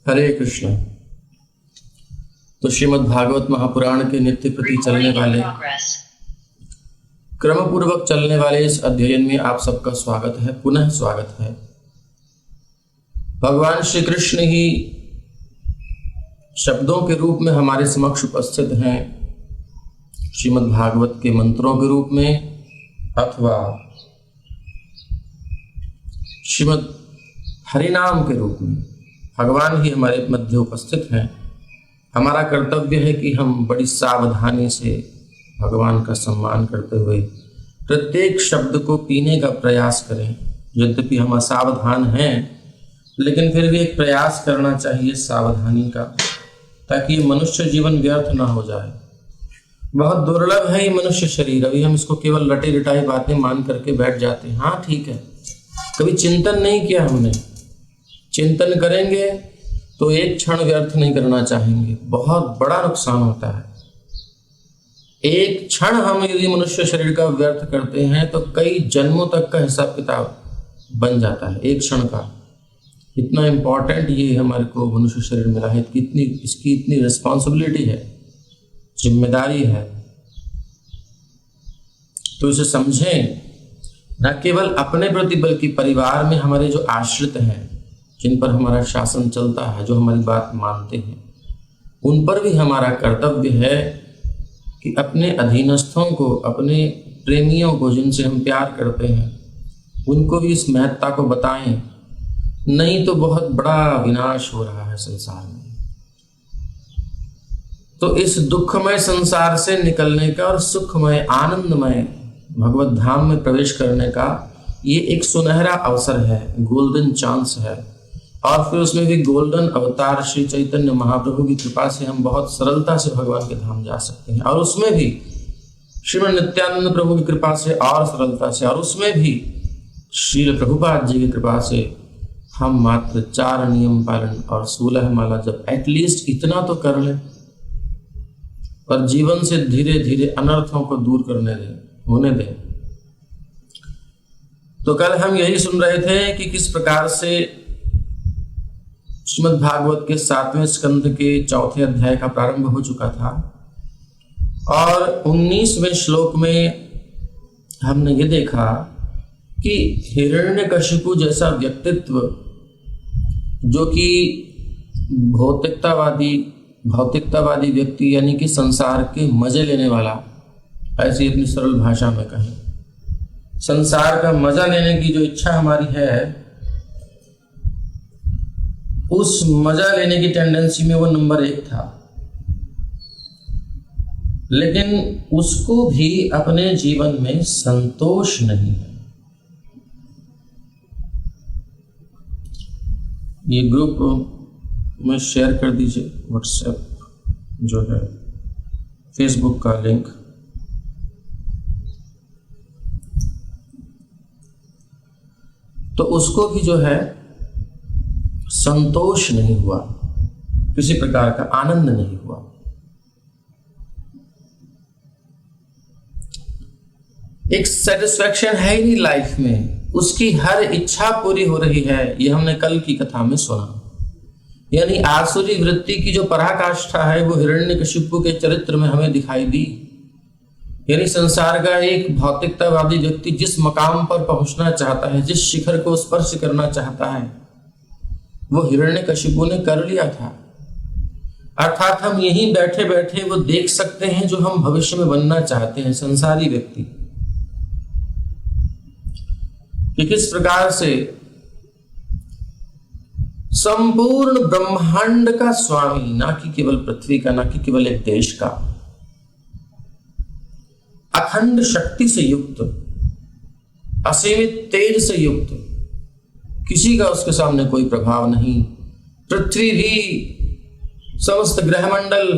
हरे कृष्ण। तो श्रीमद् भागवत महापुराण के नित्य प्रति चलने वाले, क्रम पूर्वक चलने वाले इस अध्ययन में आप सबका स्वागत है, पुनः स्वागत है। भगवान श्री कृष्ण ही शब्दों के रूप में हमारे समक्ष उपस्थित हैं, श्रीमद् भागवत के मंत्रों के रूप में अथवा श्रीमद् हरिनाम के रूप में। भगवान ही हमारे मध्य उपस्थित हैं। हमारा कर्तव्य है कि हम बड़ी सावधानी से भगवान का सम्मान करते हुए प्रत्येक शब्द को पीने का प्रयास करें। यद्यपि हम असावधान हैं, लेकिन फिर भी एक प्रयास करना चाहिए सावधानी का, ताकि ये मनुष्य जीवन व्यर्थ ना हो जाए। बहुत दुर्लभ है ये मनुष्य शरीर। अभी हम इसको केवल रटे रटाई बातें मान करके बैठ जाते हैं। हाँ ठीक है, कभी चिंतन नहीं किया हमने। चिंतन करेंगे तो एक क्षण व्यर्थ नहीं करना चाहेंगे, बहुत बड़ा नुकसान होता है। एक क्षण हम यदि मनुष्य शरीर का व्यर्थ करते हैं तो कई जन्मों तक का हिसाब किताब बन जाता है एक क्षण का। इतना इम्पोर्टेंट ये हमारे को मनुष्य शरीर मिला है, इसकी इतनी रिस्पॉन्सिबिलिटी है, जिम्मेदारी है। तो इसे समझें, न केवल अपने प्रति बल्कि परिवार में हमारे जो आश्रित हैं, जिन पर हमारा शासन चलता है, जो हमारी बात मानते हैं, उन पर भी हमारा कर्तव्य है कि अपने अधीनस्थों को, अपने प्रेमियों को, जिनसे हम प्यार करते हैं, उनको भी इस महत्ता को बताएं। नहीं तो बहुत बड़ा विनाश हो रहा है संसार में। तो इस दुखमय संसार से निकलने का और सुखमय, आनंदमय भगवत धाम में प्रवेश करने का ये एक सुनहरा अवसर है, गोल्डन चांस है। और फिर उसमें भी गोल्डन अवतार श्री चैतन्य महाप्रभु की कृपा से हम बहुत सरलता से भगवान के धाम जा सकते हैं। और उसमें भी श्रीमद् नित्यानंद प्रभु की कृपा से और सरलता से, और उसमें भी श्रील प्रभुपाद जी की कृपा से हम मात्र 4 नियम पालन और 16 माला जब एटलीस्ट इतना तो कर लें, और जीवन से धीरे धीरे अनर्थों को दूर होने दें। तो कल हम यही सुन रहे थे कि किस प्रकार से श्रीमद् भागवत के 7वें स्कंध के 4थे अध्याय का प्रारंभ हो चुका था, और 19वें श्लोक में हमने ये देखा कि हिरण्यकशिपु जैसा व्यक्तित्व, जो कि भौतिकतावादी व्यक्ति, यानी कि संसार के मजे लेने वाला, ऐसी अपनी सरल भाषा में कहें, संसार का मजा लेने की जो इच्छा हमारी है, उस मजा लेने की टेंडेंसी में वो नंबर 1 था। लेकिन उसको भी अपने जीवन में संतोष नहीं है। ये ग्रुप में शेयर कर दीजिए, व्हाट्सएप जो है, फेसबुक का लिंक। तो उसको भी जो है संतोष नहीं हुआ, किसी प्रकार का आनंद नहीं हुआ। एक सेटिस्फैक्शन है ही नहीं लाइफ में, उसकी हर इच्छा पूरी हो रही है। ये हमने कल की कथा में सुना। यानी आसुरी वृत्ति की जो पराकाष्ठा है वो हिरण्यकशिपु के चरित्र में हमें दिखाई दी। यानी संसार का एक भौतिकतावादी व्यक्ति जिस मकाम पर पहुंचना चाहता है, जिस शिखर को स्पर्श करना चाहता है, वो हिरण्यकशिपु ने कर लिया था। अर्थात हम यहीं बैठे बैठे वो देख सकते हैं जो हम भविष्य में बनना चाहते हैं, संसारी व्यक्ति, कि किस प्रकार से संपूर्ण ब्रह्मांड का स्वामी, ना कि केवल पृथ्वी का, ना कि केवल एक देश का, अखंड शक्ति से युक्त, असीमित तेज से युक्त, किसी का उसके सामने कोई प्रभाव नहीं। पृथ्वी भी, समस्त ग्रहमंडल,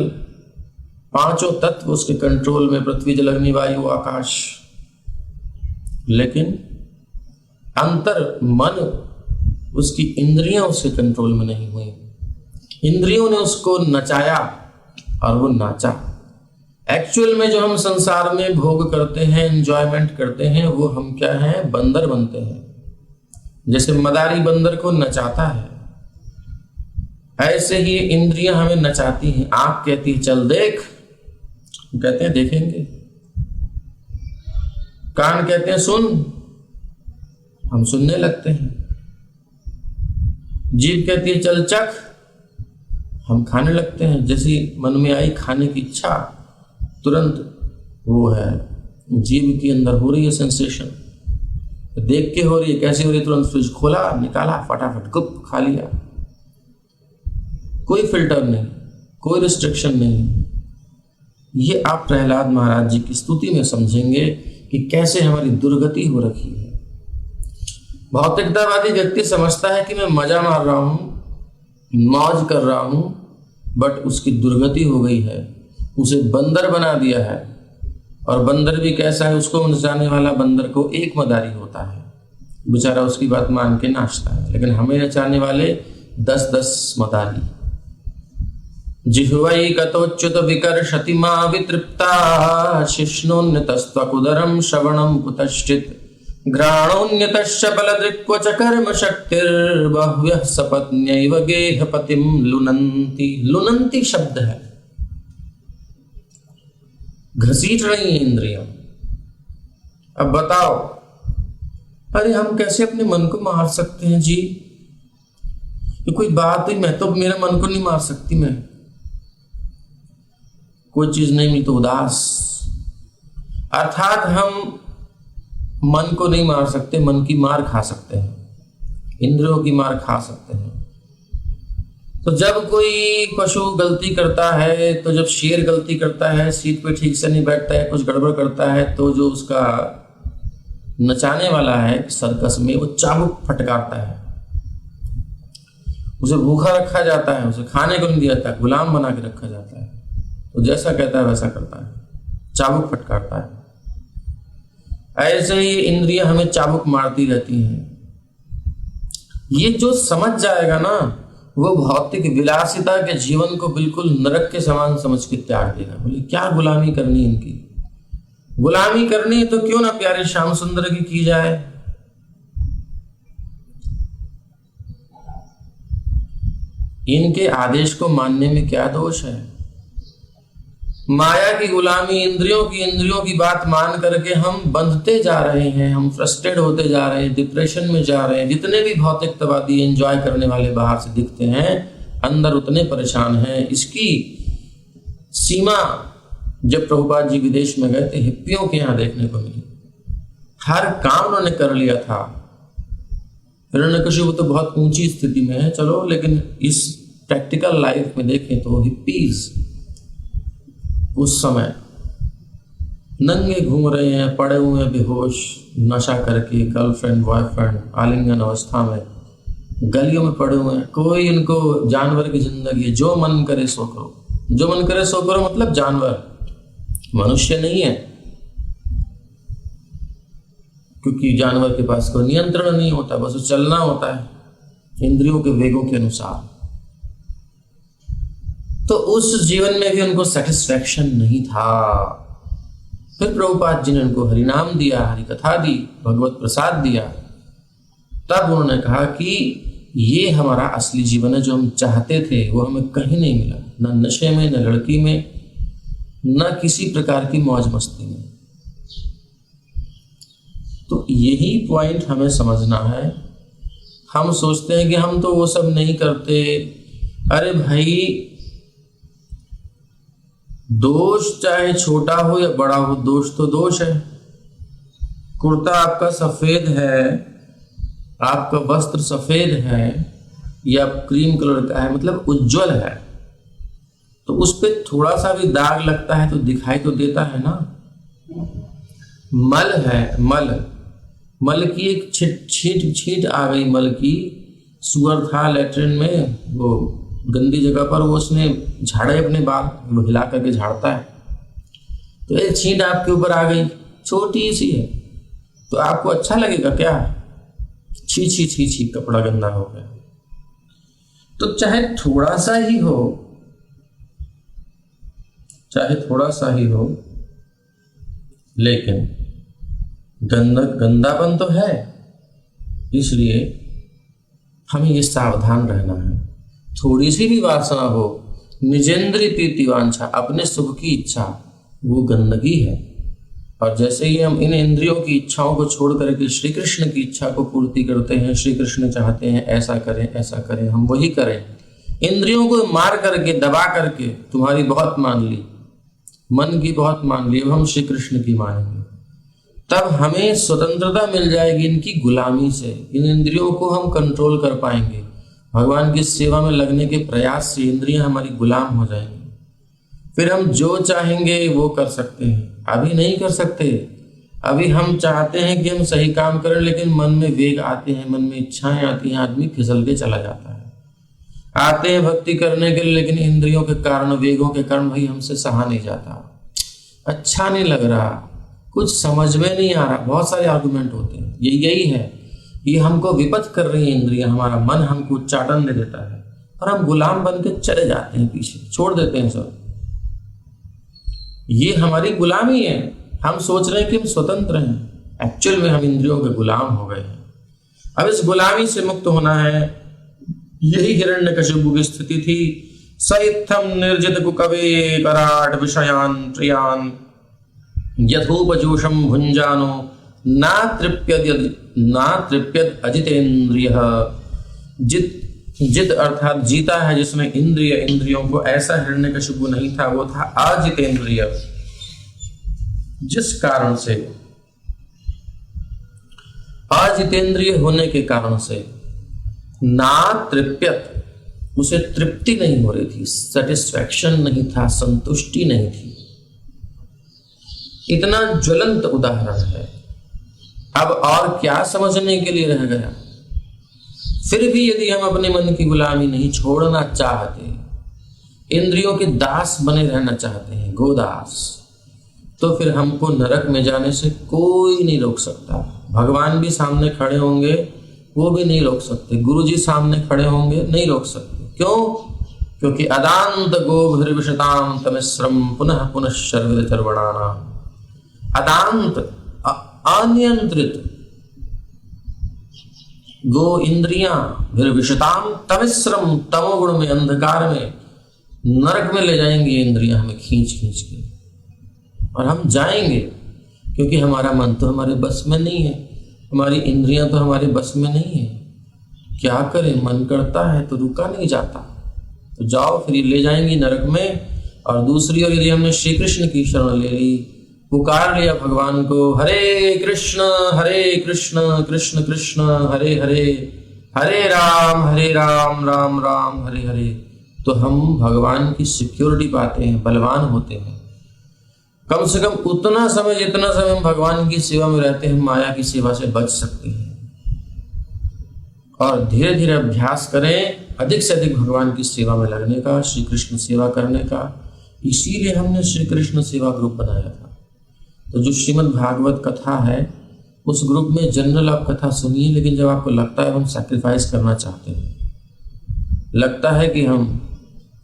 5 तत्व उसके कंट्रोल में, पृथ्वी जल अग्नि वायु आकाश। लेकिन अंतर मन, उसकी इंद्रियां उसके कंट्रोल में नहीं हुई। इंद्रियों ने उसको नचाया और वो नाचा। एक्चुअल में जो हम संसार में भोग करते हैं, एंजॉयमेंट करते हैं, वो हम क्या हैं? बंदर बनते हैं। जैसे मदारी बंदर को नचाता है, ऐसे ही इंद्रियां हमें नचाती हैं। आंख कहती है चल देख, हम कहते हैं देखेंगे। कान कहते हैं सुन, हम सुनने लगते हैं। जीभ कहती है चल चख, हम खाने लगते हैं। जैसी मन में आई खाने की इच्छा, तुरंत वो है जीभ के अंदर हो रही है सेंसेशन, देख के हो रही है। कैसे हो रही है? तुरंत फ्रिज खोला, निकाला, फटाफट गुप खा लिया। कोई फिल्टर नहीं, कोई रिस्ट्रिक्शन नहीं। ये आप प्रहलाद महाराज जी की स्तुति में समझेंगे कि कैसे हमारी दुर्गति हो रखी है। भौतिकतावादी व्यक्ति समझता है कि मैं मजा मार रहा हूं, मौज कर रहा हूं, बट उसकी दुर्गति हो गई है। उसे बंदर बना दिया है। और बंदर भी कैसा है? उसको नचाने वाला बंदर को एक मदारी होता है, बेचारा उसकी बात मान के नाचता है। लेकिन हमें नचाने वाले 10-10 मदारी। जिह्वै कतोच्युत विकर्षति मा वितृप्ता, शिष्णोन्यतस्त्वकुदरं श्रवणं कुतश्चित्, घ्राणोन्यतश्च बलदृक्वच कर्म शक्तिर्बह्व्यः सपत्न्यैव गेहपतिं लुनन्ति। लुनन्ति शब्द है, घसीट रही है इंद्रियां। अब बताओ, अरे हम कैसे अपने मन को मार सकते हैं जी? ये कोई बात ही? मैं तो मेरे मन को नहीं मार सकती। मैं कोई चीज नहीं मिली तो उदास, अर्थात हम मन को नहीं मार सकते, मन की मार खा सकते हैं, इंद्रियों की मार खा सकते हैं। तो जब कोई पशु गलती करता है, तो जब शेर गलती करता है, सीट पे ठीक से नहीं बैठता है, कुछ गड़बड़ करता है, तो जो उसका नचाने वाला है सर्कस में, वो चाबुक फटकारता है। उसे भूखा रखा जाता है, उसे खाने को नहीं दिया जाता, गुलाम बना के रखा जाता है। तो जैसा कहता है वैसा करता है, चाबुक फटकारता है। ऐसे ही इंद्रियां हमें चाबुक मारती रहती हैं। ये जो समझ जाएगा ना, वो भौतिक विलासिता के जीवन को बिल्कुल नरक के समान समझ के त्याग देगा। बोले क्या गुलामी करनी इनकी? गुलामी करनी तो क्यों ना प्यारे श्याम सुंदर की जाए। इनके आदेश को मानने में क्या दोष है? माया की गुलामी, इंद्रियों की बात मान करके हम बंधते जा रहे हैं, हम फ्रस्ट्रेट होते जा रहे हैं, डिप्रेशन में जा रहे हैं। जितने भी भौतिकतावादी एंजॉय करने वाले बाहर से दिखते हैं, अंदर उतने परेशान हैं। इसकी सीमा जब प्रभुपाद जी विदेश में गए थे, हिप्पियों के यहाँ देखने को मिली। हर काम उन्होंने कर लिया था। हिरण्यकशिपु तो बहुत ऊंची स्थिति में है, चलो, लेकिन इस प्रैक्टिकल लाइफ में देखें तो हिप्पीज उस समय नंगे घूम रहे हैं, पड़े हुए हैं बेहोश, नशा करके, गर्लफ्रेंड बॉयफ्रेंड आलिंगन अवस्था में गलियों में पड़े हुए हैं। कोई इनको जानवर की जिंदगी है, जो मन करे सो करो, जो मन करे सो करो, मतलब जानवर, मनुष्य नहीं है। क्योंकि जानवर के पास कोई नियंत्रण नहीं होता, बस चलना होता है इंद्रियों के वेगों के अनुसार। तो उस जीवन में भी उनको सेटिस्फैक्शन नहीं था। फिर प्रभुपाद जी ने उनको हरिनाम दिया, हरि कथा दी, भगवत प्रसाद दिया। तब उन्होंने कहा कि ये हमारा असली जीवन है, जो हम चाहते थे वो हमें कहीं नहीं मिला, न नशे में, न लड़की में, न किसी प्रकार की मौज मस्ती में। तो यही पॉइंट हमें समझना है। हम सोचते हैं कि हम तो वो सब नहीं करते। अरे भाई, दोष चाहे छोटा हो या बड़ा हो, दोष तो दोष है। कुर्ता आपका सफेद है, आपका वस्त्र सफेद है या क्रीम कलर का है, मतलब उज्जवल है, तो उस पर थोड़ा सा भी दाग लगता है तो दिखाई तो देता है ना। मल है, मल की एक छींट आ गई, मल की। सुअर था लेटरिन में, वो गंदी जगह पर, वो उसने झाड़े अपने बाल, वो हिला करके झाड़ता है, तो एक छींट आपके ऊपर आ गई, छोटी सी है, तो आपको अच्छा लगेगा क्या? छी छी छी छी, कपड़ा गंदा हो गया। तो चाहे थोड़ा सा ही हो, लेकिन गंदापन तो है। इसलिए हमें ये सावधान रहना है थोड़ी सी भी वासना हो, निजेंद्रिय प्रीति वांछा, अपने सुख की इच्छा, वो गंदगी है। और जैसे ही हम इन इंद्रियों की इच्छाओं को छोड़ करके श्री कृष्ण की इच्छा को पूर्ति करते हैं, श्री कृष्ण चाहते हैं ऐसा करें, हम वही करें। इंद्रियों को मार करके, दबा करके, तुम्हारी बहुत मान ली, मन की बहुत मान ली, अब हम श्री कृष्ण की मानेंगे। तब हमें स्वतंत्रता मिल जाएगी इनकी गुलामी से। इन इंद्रियों को हम कंट्रोल कर पाएंगे। भगवान की सेवा में लगने के प्रयास से इंद्रियां हमारी गुलाम हो जाएंगी। फिर हम जो चाहेंगे वो कर सकते हैं। अभी नहीं कर सकते। अभी हम चाहते हैं कि हम सही काम करें, लेकिन मन में वेग आते हैं, मन में इच्छाएं आती हैं, आदमी फिसल के चला जाता है। आते हैं भक्ति करने के लिए, लेकिन इंद्रियों के कारण, वेगों के कारण भाई हमसे सहा नहीं जाता, अच्छा नहीं लग रहा, कुछ समझ में नहीं आ रहा। बहुत सारे आर्गुमेंट होते हैं। यही है, ये हमको विपथ कर रही है इंद्रियां, हमारा मन हमको उच्चाटन दे देता है और हम गुलाम बन के चले जाते हैं, पीछे छोड़ देते हैं सब। ये हमारी गुलामी है। हम सोच रहे हैं कि हम स्वतंत्र हैं, एक्चुअल में हम इंद्रियों के गुलाम हो गए हैं। अब इस गुलामी से मुक्त होना है। यही हिरण्यकशिपु की स्थिति थी। स इत्थं निर्जित कुकवे कराट विषयान प्रियान यथोपजोषम भुंजानो ना तृप्यद अजितेन्द्रियः। जित अर्थात जीता है जिसने इंद्रियों को, ऐसा हिरण्यकशिपु नहीं था, वो था अजितेंद्रिय। जिस कारण से, अजितेंद्रिय होने के कारण से ना तृप्यत, उसे तृप्ति नहीं हो रही थी, सेटिस्फैक्शन नहीं था, संतुष्टि नहीं थी। इतना ज्वलंत उदाहरण है। अब और क्या समझने के लिए रह गया? फिर भी यदि हम अपने मन की गुलामी नहीं छोड़ना चाहते, इंद्रियों के दास बने रहना चाहते हैं, गोदास, तो फिर हमको नरक में जाने से कोई नहीं रोक सकता। भगवान भी सामने खड़े होंगे, वो भी नहीं रोक सकते। गुरुजी सामने खड़े होंगे, नहीं रोक सकते। क्यों? क्योंकि अदांत गोभिर्विशताम तमिश्रम पुनः पुनः शर्विद चर्वणाना। अदांत, अनियंत्रित गो इंद्रियां, फिर विषताम तमिश्रम, तमोगुण में, अंधकार में, नरक में ले जाएंगी इंद्रियां हमें खींच खींच के। और हम जाएंगे क्योंकि हमारा मन तो हमारे बस में नहीं है, हमारी इंद्रियां तो हमारे बस में नहीं है। क्या करें? मन करता है तो रुका नहीं जाता, तो जाओ, फिर ये ले जाएंगी नरक में। और दूसरी ओर यदि हमने श्री कृष्ण की शरण ले ली, पुकार लिया भगवान को, हरे कृष्ण कृष्ण कृष्ण हरे हरे, हरे राम राम राम हरे हरे, तो हम भगवान की सिक्योरिटी पाते हैं, बलवान होते हैं। कम से कम उतना समय, जितना समय हम भगवान की सेवा में रहते हैं, माया की सेवा से बच सकते हैं। और धीरे धीरे अभ्यास करें अधिक से अधिक भगवान की सेवा में लगने का, श्री कृष्ण सेवा करने का। इसीलिए हमने श्री कृष्ण सेवा ग्रुप बनाया था। तो जो श्रीमद् भागवत कथा है, उस ग्रुप में जनरल आप कथा सुनिए, लेकिन जब आपको लगता है हम सैक्रिफाइस करना चाहते हैं, लगता है कि हम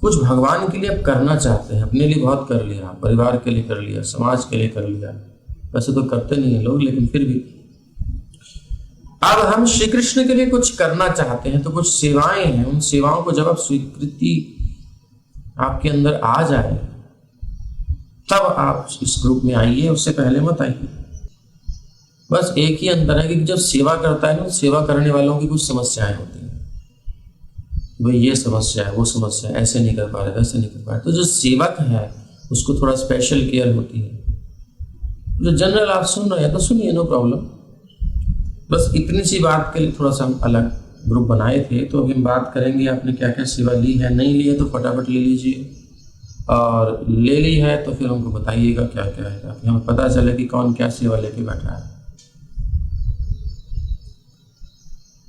कुछ भगवान के लिए अब करना चाहते हैं, अपने लिए बहुत कर लिया, परिवार के लिए कर लिया, समाज के लिए कर लिया, वैसे तो करते नहीं है लोग, लेकिन फिर भी अब हम श्री कृष्ण के लिए कुछ करना चाहते हैं, तो कुछ सेवाएं हैं। उन सेवाओं को जब आप स्वीकृति आपके अंदर आ जाए, तब आप इस ग्रुप में आइए, उससे पहले मत आइए। बस एक ही अंतर है कि जब सेवा करता है ना, सेवा करने वालों की कुछ समस्याएं होती हैं, भाई ये समस्या है, वो समस्या है, ऐसे नहीं कर पा रहे, वैसे नहीं कर पा रहे। तो जो सेवक है उसको थोड़ा स्पेशल केयर होती है। जो जनरल आप सुन रहे हैं तो सुनिए, नो प्रॉब्लम। बस इतनी सी बात के लिए थोड़ा सा हम अलग ग्रुप बनाए थे। तो अभी हम बात करेंगे आपने क्या क्या सेवा ली है, नहीं ली है तो फटाफट ले लीजिए, और ले ली है तो फिर हमको बताइएगा क्या क्या है, ताकि हमें पता चले कि कौन क्या सेवा लेके बैठा है।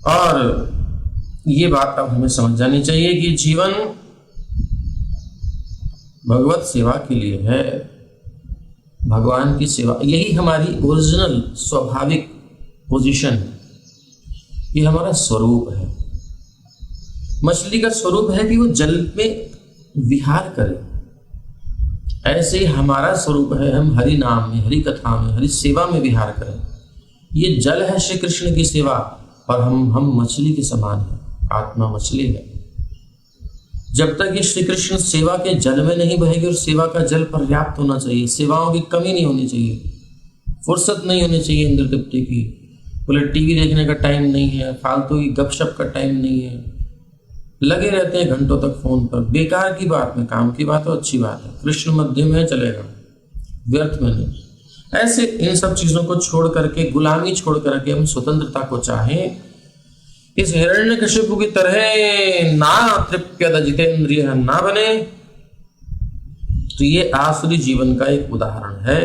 और ये बात अब हमें समझ जानी चाहिए कि जीवन भगवत सेवा के लिए है, भगवान की सेवा, यही हमारी ओरिजिनल स्वाभाविक पोजीशन है, ये हमारा स्वरूप है। मछली का स्वरूप है कि वो जल में विहार करे, ऐसे ही हमारा स्वरूप है, हम हरि नाम में, हरि कथा में, हरि सेवा में विहार करें। ये जल है श्री कृष्ण की सेवा, और हम मछली के समान हैं, आत्मा मछली है। जब तक ये श्री कृष्ण सेवा के जल में नहीं बहेगी, और सेवा का जल पर्याप्त होना चाहिए, सेवाओं की कमी नहीं होनी चाहिए, फुर्सत नहीं होनी चाहिए इंद्र तृप्ति की, बोले टीवी देखने का टाइम नहीं है, फालतू की गपशप का टाइम नहीं है, लगे रहते हैं घंटों तक फोन पर, बेकार की बात में, काम की बात हो अच्छी बात है, कृष्ण मध्य में चलेगा, व्यर्थ में नहीं। ऐसे इन सब चीजों को छोड़ करके, गुलामी छोड़ करके हम स्वतंत्रता को चाहें, इस हिरण्यकशिपु की तरह ना तृप्यत जितेंद्रिय ना बने, तो ये आसुरी जीवन का एक उदाहरण है।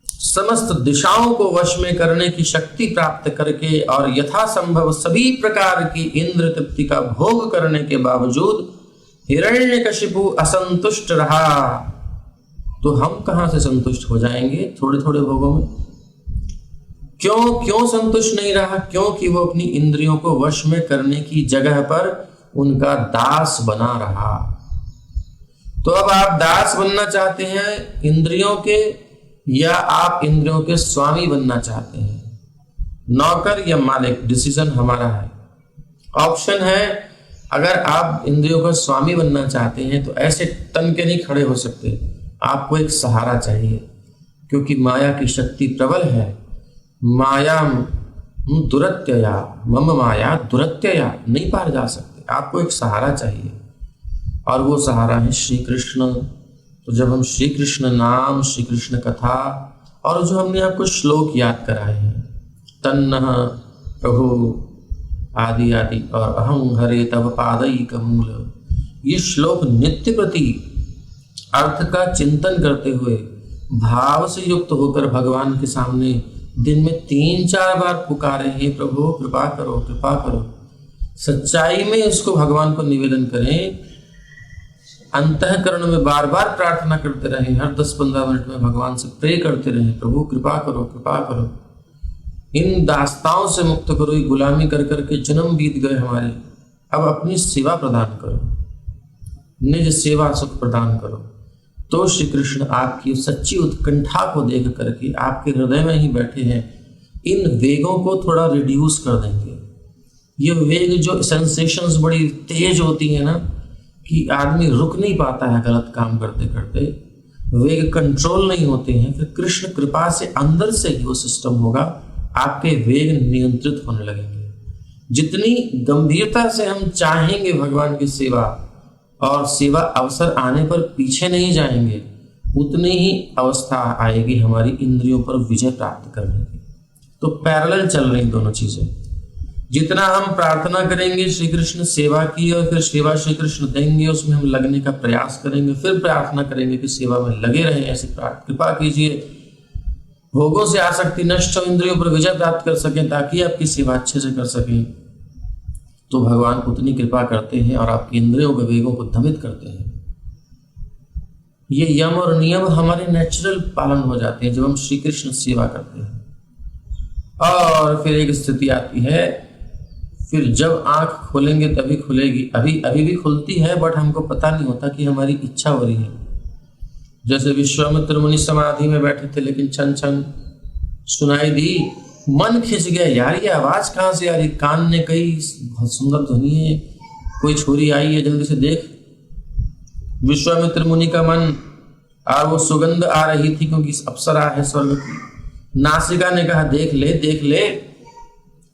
समस्त दिशाओं को वश में करने की शक्ति प्राप्त करके और यथासंभव सभी प्रकार की इंद्र तृप्ति का भोग करने के बावजूद हिरण्यकशिपु असंतुष्ट रहा, तो हम कहां से संतुष्ट हो जाएंगे थोड़े थोड़े भोगों में? क्यों संतुष्ट नहीं रहा? क्योंकि वो अपनी इंद्रियों को वश में करने की जगह पर उनका दास बना रहा। तो अब आप दास बनना चाहते हैं इंद्रियों के, या आप इंद्रियों के स्वामी बनना चाहते हैं? नौकर या मालिक, डिसीजन हमारा है। ऑप्शन है, अगर आप इंद्रियों का स्वामी बनना चाहते हैं तो ऐसे तन के नहीं खड़े हो सकते, आपको एक सहारा चाहिए, क्योंकि माया की शक्ति प्रबल है। माया दुरत्यया, मम माया दुरत्यया, नहीं पार जा सकते, आपको एक सहारा चाहिए, और वो सहारा है श्री कृष्ण। तो जब हम श्री कृष्ण नाम, श्री कृष्ण कथा, और जो हमने आपको श्लोक याद कराए हैं, तन्नः प्रभु आदि आदि और अहं हरे तव पादैक मूल, ये श्लोक नित्य प्रति अर्थ का चिंतन करते हुए भाव से युक्त होकर भगवान के सामने दिन में 3-4 बार पुकारे, हे प्रभु कृपा करो, कृपा करो। सच्चाई में इसको भगवान को निवेदन करें, अंतःकरण में बार बार प्रार्थना करते रहें, हर 10-15 मिनट में भगवान से प्रे करते रहें, प्रभु कृपा करो, कृपा करो, इन दास्ताओं से मुक्त करो, ये गुलामी कर करके जन्म बीत गए हमारे, अब अपनी सेवा प्रदान करो, निज सेवा सुख प्रदान करो। तो श्री कृष्ण आपकी सच्ची उत्कंठा को देख करके आपके हृदय में ही बैठे हैं, इन वेगों को थोड़ा रिड्यूस कर देंगे। ये वेग जो सेंसेशंस बड़ी तेज होती है ना, कि आदमी रुक नहीं पाता है गलत काम करते करते, वेग कंट्रोल नहीं होते हैं, फिर कृष्ण कृपा से अंदर से ही वो सिस्टम होगा, आपके वेग नियंत्रित होने लगेंगे। जितनी गंभीरता से हम चाहेंगे भगवान की सेवा, और सेवा अवसर आने पर पीछे नहीं जाएंगे, उतनी ही अवस्था आएगी हमारी इंद्रियों पर विजय प्राप्त करने की। तो पैरेलल चल रही दोनों चीजें। जितना हम प्रार्थना करेंगे श्री कृष्ण सेवा की, और फिर सेवा श्री कृष्ण देंगे, उसमें हम लगने का प्रयास करेंगे, फिर प्रार्थना करेंगे कि सेवा में लगे रहें, ऐसी कृपा कीजिए, भोगों से आसक्ति नष्ट हो, इंद्रियों पर विजय प्राप्त कर सकें, ताकि आपकी सेवा अच्छे से कर सकें। तो भगवान उतनी कृपा करते हैं और आपकी इंद्रियों के वेगों को दमित करते हैं। ये यम और नियम हमारे नेचुरल पालन हो जाते हैं जब हम श्री कृष्ण सेवा करते हैं। और फिर एक स्थिति आती है, फिर जब आंख खोलेंगे तभी खुलेगी, अभी भी खुलती है, बट हमको पता नहीं होता कि हमारी इच्छा हो रही है। जैसे विश्वामित्र मुनि समाधि में बैठे थे, लेकिन छन छन सुनाई दी, मन खिंच गया, यार ये आवाज कहाँ से आ रही, कान ने कही बहुत सुंदर ध्वनि है, कोई छोरी आई है, जल्दी से देख। विश्वामित्र मुनि का मन, और वो सुगंध आ रही थी क्योंकि अप्सरा है स्वर्ग की। नासिका ने कहा देख ले देख ले।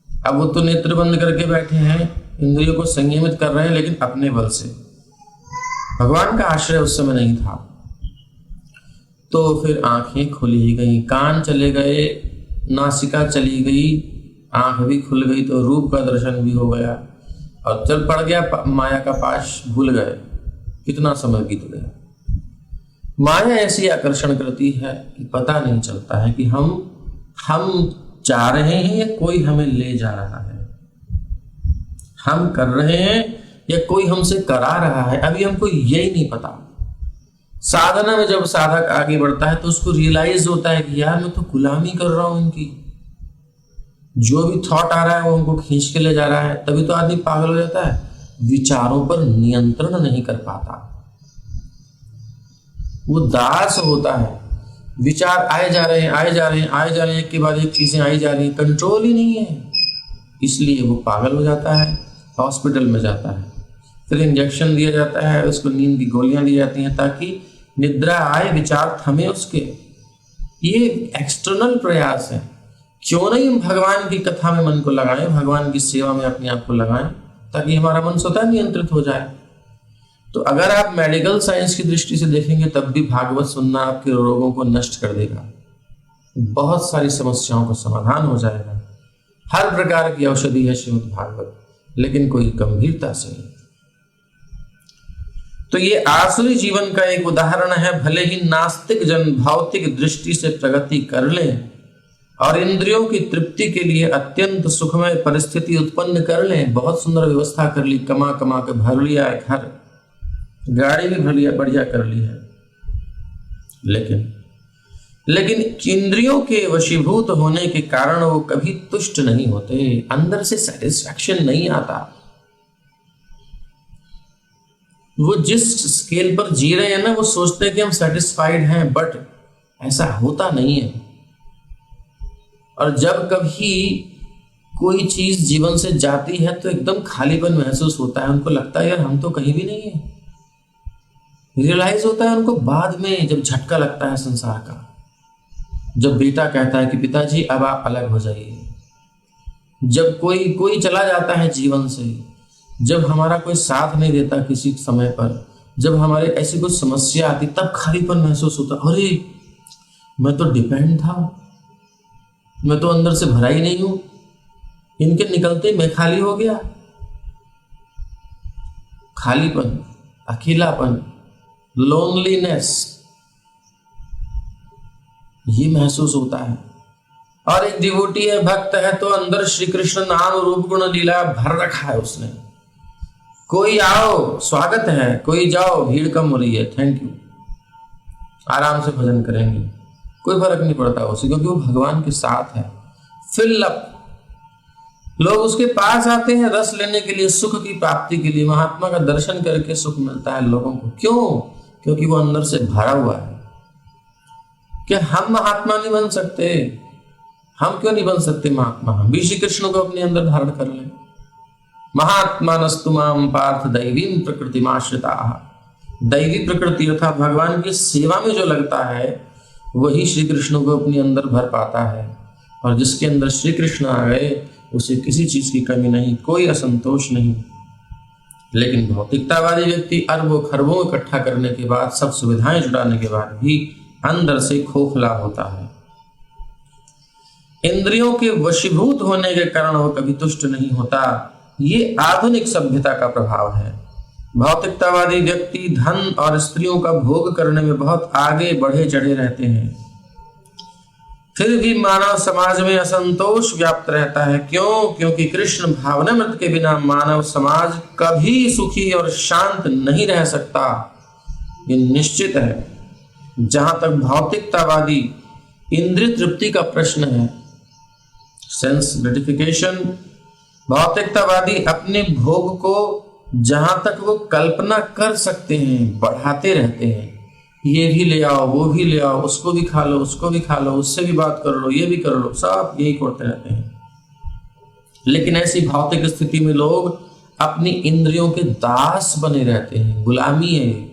अब वो तो नेत्र बंद करके बैठे हैं, इंद्रियों को संयमित कर रहे हैं, लेकिन अपने बल से, भगवान का आश्रय उस समय नहीं था। तो फिर आंखें खुली ही गई, कान चले गए, नासिका चली गई, आंख भी खुल गई, तो रूप का दर्शन भी हो गया, और चल पड़ गया माया का पाश, भूल गए कितना समय बीत गया। माया ऐसी आकर्षण करती है कि पता नहीं चलता है कि हम जा रहे हैं या कोई हमें ले जा रहा है, हम कर रहे हैं या कोई हमसे करा रहा है, अभी हमको यही नहीं पता। साधना में जब साधक आगे बढ़ता है तो उसको रियलाइज होता है कि यार मैं तो गुलामी कर रहा हूं इनकी, जो भी थॉट आ रहा है वो हमको खींच के ले जा रहा है। तभी तो आदमी पागल हो जाता है, विचारों पर नियंत्रण नहीं कर पाता, वो दास होता है। विचार आए जा रहे हैं, आए जा रहे हैं, आए जा रहे हैं, एक के बाद एक चीजें आई जा रही हैं, कंट्रोल ही नहीं है, इसलिए वो पागल हो जाता है, हॉस्पिटल में जाता है, फिर इंजेक्शन दिया जाता है, उसको नींद की गोलियां दी जाती हैं ताकि निद्रा आए, विचार थमे उसके। ये एक्सटर्नल प्रयास है। क्यों नहीं हम भगवान की कथा में मन को लगाएं, भगवान की सेवा में अपने आप को लगाएं, ताकि हमारा मन स्वतः नियंत्रित हो जाए। तो अगर आप मेडिकल साइंस की दृष्टि से देखेंगे तब भी भागवत सुनना आपके रोगों को नष्ट कर देगा, बहुत सारी समस्याओं का समाधान हो जाएगा। हर प्रकार की औषधि है श्रीमद् भागवत, लेकिन कोई गंभीरता से नहीं। तो ये आसुरी जीवन का एक उदाहरण है। भले ही नास्तिक जन भौतिक दृष्टि से प्रगति कर लें और इंद्रियों की तृप्ति के लिए अत्यंत सुखमय परिस्थिति उत्पन्न कर लें, बहुत सुंदर व्यवस्था कर ली, कमा कमा के भर लिया है घर, गाड़ी भी भर लिया, बढ़िया कर ली है, लेकिन इंद्रियों के वशीभूत होने के कारण वो कभी तुष्ट नहीं होते, अंदर से सेटिस्फैक्शन नहीं आता। वो जिस स्केल पर जी रहे हैं ना, वो सोचते हैं कि हम सेटिस्फाइड हैं, बट ऐसा होता नहीं है। और जब कभी कोई चीज जीवन से जाती है तो एकदम खालीपन महसूस होता है, उनको लगता है यार हम तो कहीं भी नहीं है। रियलाइज होता है उनको बाद में, जब झटका लगता है संसार का, जब बेटा कहता है कि पिताजी अब आप अलग हो जाइए, जब कोई चला जाता है जीवन से, जब हमारा कोई साथ नहीं देता किसी समय पर, जब हमारे ऐसी कोई समस्या आती, तब खालीपन महसूस होता, अरे मैं तो डिपेंड था, मैं तो अंदर से भरा ही नहीं हूं, इनके निकलते मैं खाली हो गया। खालीपन, अकेलापन, लोनलीनेस, ये महसूस होता है। और एक डिवोटी है, भक्त है, तो अंदर श्री कृष्ण नाम रूप गुण लीला भर रखा है उसने। कोई आओ स्वागत है, कोई जाओ भीड़ कम हो रही है, थैंक यू, आराम से भजन करेंगे, कोई फर्क नहीं पड़ता उसे, क्योंकि वो भगवान के साथ है। फिल अप, लोग उसके पास आते हैं रस लेने के लिए, सुख की प्राप्ति के लिए। महात्मा का दर्शन करके सुख मिलता है लोगों को। क्यों? क्योंकि वो अंदर से भरा हुआ है। क्या हम महात्मा नहीं बन सकते? हम क्यों नहीं बन सकते महात्मा? हम भी श्री कृष्ण को अपने अंदर धारण कर लें। महात्मानस्तु माम पार्थ दैवीं प्रकृतिमाश्रिताः। दैवी प्रकृति अर्थात भगवान की सेवा में जो लगता है वही श्री कृष्ण को अपने अंदर भर पाता है। और जिसके अंदर श्री कृष्ण आ गए उसे किसी चीज की कमी नहीं, कोई असंतोष नहीं। लेकिन भौतिकतावादी व्यक्ति अरबों खरबों इकट्ठा करने के बाद, सब सुविधाएं जुटाने के बाद भी अंदर से खोखला होता है। इंद्रियों के वशीभूत होने के कारण वो कभी तुष्ट नहीं होता। ये आधुनिक सभ्यता का प्रभाव है। भौतिकतावादी व्यक्ति धन और स्त्रियों का भोग करने में बहुत आगे बढ़े चढ़े रहते हैं, फिर भी मानव समाज में असंतोष व्याप्त रहता है। क्यों? क्योंकि कृष्ण भावनामृत के बिना मानव समाज कभी सुखी और शांत नहीं रह सकता, ये निश्चित है। जहां तक भौतिकतावादी इंद्रिय तृप्ति का प्रश्न है, सेंस ग्रेटिफिकेशन, भौतिकतावादी अपने भोग को जहां तक वो कल्पना कर सकते हैं बढ़ाते रहते हैं। ये भी ले आओ, वो भी ले आओ, उसको भी खा लो, उसको भी खा लो, उससे भी बात कर लो, ये भी कर लो, सब यही करते रहते हैं। लेकिन ऐसी भौतिक स्थिति में लोग अपनी इंद्रियों के दास बने रहते हैं, गुलामी है।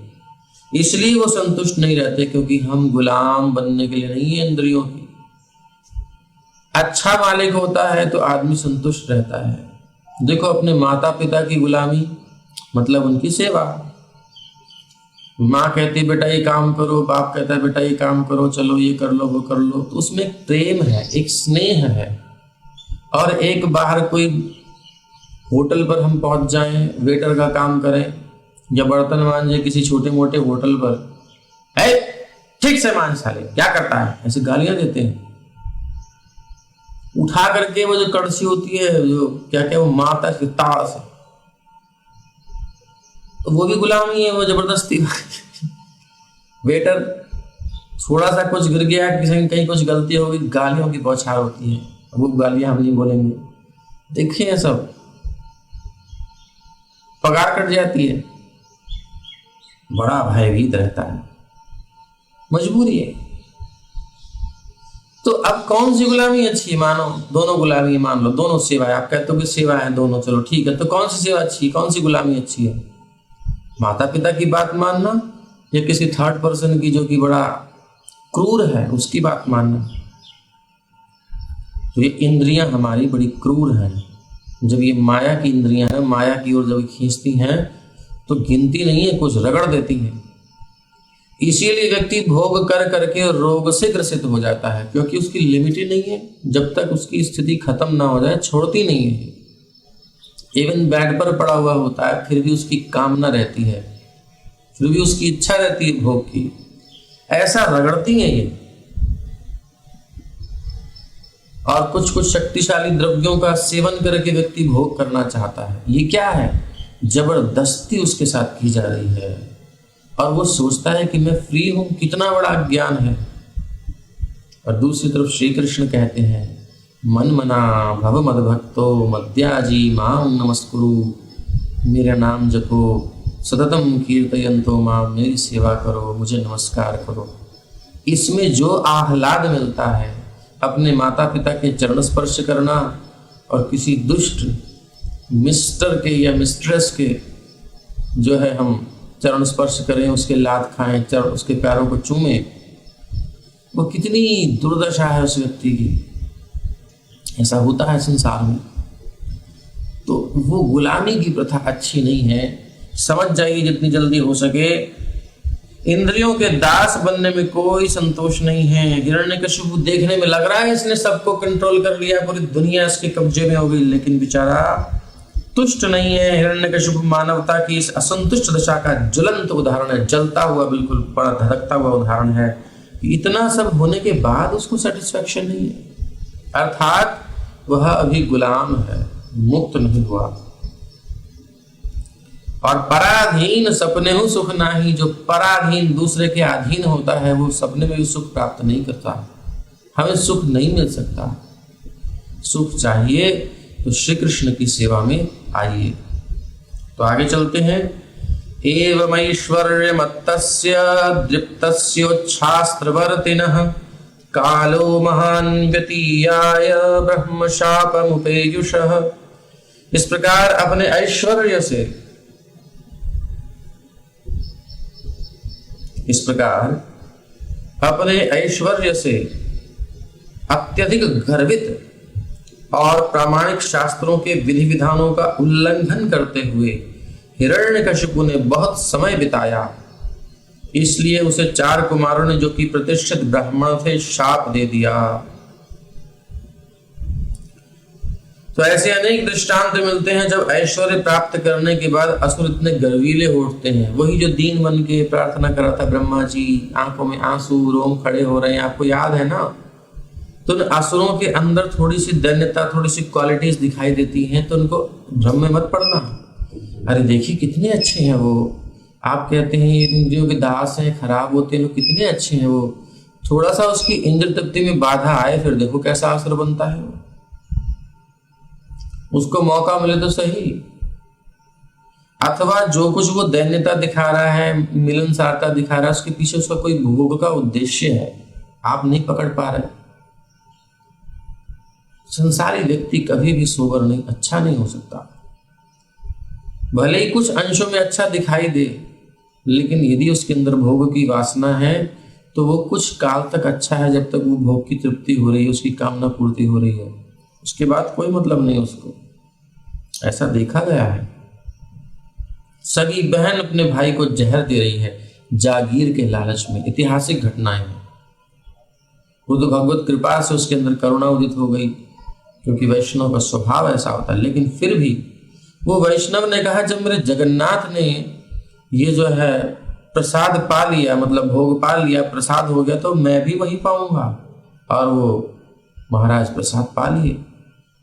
इसलिए वो संतुष्ट नहीं रहते, क्योंकि हम गुलाम बनने के लिए नहीं है इंद्रियों की। अच्छा मालिक होता है तो आदमी संतुष्ट रहता है। देखो अपने माता पिता की गुलामी मतलब उनकी सेवा। माँ कहती है बेटा ये काम करो, बाप कहता है बेटा ये काम करो, चलो ये कर लो वो कर लो, तो उसमें एक प्रेम है, एक स्नेह है। और एक बाहर कोई होटल पर हम पहुंच जाएं, वेटर का काम करें या बर्तन मांजे किसी छोटे मोटे होटल पर, है ठीक से मान साले क्या करता है, ऐसे गालियां देते हैं। उठा करके वो जो कड़छी होती है, जो क्या क्या वो मारता है ताड़ से, तो वो भी गुलामी है, वो जबरदस्ती। वेटर थोड़ा सा कुछ गिर गया, किसी कहीं कुछ गलती हो गई, गालियों की बौछार होती है। वो गालियां हम नहीं बोलेंगे, देखिए सब पगार कट जाती है, बड़ा भयभीत रहता है, मजबूरी है। तो अब कौन सी गुलामी अच्छी है? मानो दोनों गुलामी है, मान लो दोनों सेवा है। आप कहते हो कि सेवा है दोनों, चलो ठीक है, तो कौन सी सेवा अच्छी है, कौन सी गुलामी अच्छी है? माता पिता की बात मानना या किसी थर्ड पर्सन की जो कि बड़ा क्रूर है उसकी बात मानना। तो ये इंद्रियां हमारी बड़ी क्रूर हैं। जब ये माया की इंद्रियां हैं, माया की ओर जब खींचती हैं तो गिनती नहीं है, कुछ रगड़ देती हैं। इसीलिए व्यक्ति भोग कर करके रोग से ग्रसित हो जाता है, क्योंकि उसकी लिमिट ही नहीं है। जब तक उसकी स्थिति खत्म ना हो जाए छोड़ती नहीं है। इवन बेड पर पड़ा हुआ होता है फिर भी उसकी कामना रहती है, फिर भी उसकी इच्छा रहती है भोग की। ऐसा रगड़ती है ये। और कुछ कुछ शक्तिशाली द्रव्यों का सेवन करके व्यक्ति भोग करना चाहता है। ये क्या है? जबरदस्ती उसके साथ की जा रही है और वो सोचता है कि मैं फ्री हूं। कितना बड़ा ज्ञान है। और दूसरी तरफ श्री कृष्ण कहते हैं, मन मना भव मद भक्तो मद्याजी मां नमस्कुरु। मेरा नाम जपो सततम कीर्तयन्तो मां, मेरी सेवा करो, मुझे नमस्कार करो। इसमें जो आह्लाद मिलता है अपने माता पिता के चरण स्पर्श करना और किसी दुष्ट मिस्टर के या मिस्ट्रेस के जो है हम चरण स्पर्श करें, उसके लात खाएं, चरण उसके पैरों को चूमें, वो कितनी दुर्दशा है उस व्यक्ति की। ऐसा होता है संसार में। तो वो गुलामी की प्रथा अच्छी नहीं है। समझ जाइए जितनी जल्दी हो सके, इंद्रियों के दास बनने में कोई संतोष नहीं है। हिरण्यकशिपु देखने में लग रहा है इसने सबको कंट्रोल कर लिया, पूरी दुनिया इसके कब्जे में हो गई, लेकिन बेचारा तुष्ट नहीं है। हिरण्यकशिपु मानवता की इस असंतुष्ट दशा का ज्वलंत उदाहरण है, जलता हुआ, बिल्कुल बड़ा धधकता हुआ उदाहरण है कि इतना सब होने के बाद उसको सेटिस्फैक्शन नहीं है। अर्थात वह अभी गुलाम है, मुक्त नहीं हुआ। और पराधीन सपने हूं सुख नाही, जो पराधीन दूसरे के अधीन होता है वो सपने में भी सुख प्राप्त नहीं करता। हमें सुख नहीं मिल सकता। सुख चाहिए तो श्री कृष्ण की सेवा में आइए। तो आगे चलते हैं। एवमैश्वर्य मत्तस्य दृप्तस्योच्छास्त्रवर्तिनः कालो महान व्यतीयाय ब्रह्म शापमुपेयुषः। इस प्रकार अपने ऐश्वर्य से अत्यधिक गर्वित और प्रामाणिक शास्त्रों के विधि विधानों का उल्लंघन करते हुए हिरण्यकशिपु ने बहुत समय बिताया। इसलिए उसे 4 कुमारों ने, जो कि प्रतिष्ठित ब्राह्मण थे, शाप दे दिया। तो ऐसे अनेक दृष्टांत मिलते हैं जब ऐश्वर्य प्राप्त करने के बाद असुर इतने गर्वीले उठते हैं। वही जो दीन बन के प्रार्थना कर रहा था ब्रह्मा जी, आंखों में आंसू, रोम खड़े हो रहे हैं, आपको याद है ना। तो असुरों के अंदर थोड़ी सी दैन्यता, थोड़ी सी क्वालिटीज दिखाई देती हैं, तो उनको भ्रम में मत पड़ना। अरे देखिए कितने अच्छे हैं वो। आप कहते हैं इंद्रियों के दास हैं, खराब होते हैं, कितने अच्छे हैं वो। थोड़ा सा उसकी इंद्र तृप्ति में बाधा आए, फिर देखो कैसा असुर बनता है वो। उसको मौका मिले तो सही। अथवा जो कुछ वो दैन्यता दिखा रहा है, मिलनसारता दिखा रहा है, उसके पीछे उसका कोई भोग का उद्देश्य है, आप नहीं पकड़ पा रहे। संसारी व्यक्ति कभी भी सोबर नहीं, अच्छा नहीं हो सकता। भले ही कुछ अंशों में अच्छा दिखाई दे, लेकिन यदि उसके अंदर भोग की वासना है तो वो कुछ काल तक अच्छा है, जब तक वो भोग की तृप्ति हो रही है, उसकी कामना पूर्ति हो रही है। उसके बाद कोई मतलब नहीं उसको। ऐसा देखा गया है। सगी बहन अपने भाई को जहर दे रही है जागीर के लालच में। ऐतिहासिक घटनाएं हैं। वो तो भगवत कृपा से उसके अंदर करुणा उदित हो गई, क्योंकि वैष्णव का स्वभाव ऐसा होता है। लेकिन फिर भी वो वैष्णव ने कहा, जब मेरे जगन्नाथ ने ये जो है प्रसाद पा लिया, मतलब भोग पा लिया, प्रसाद हो गया, तो मैं भी वही पाऊंगा। और वो महाराज प्रसाद पा लिए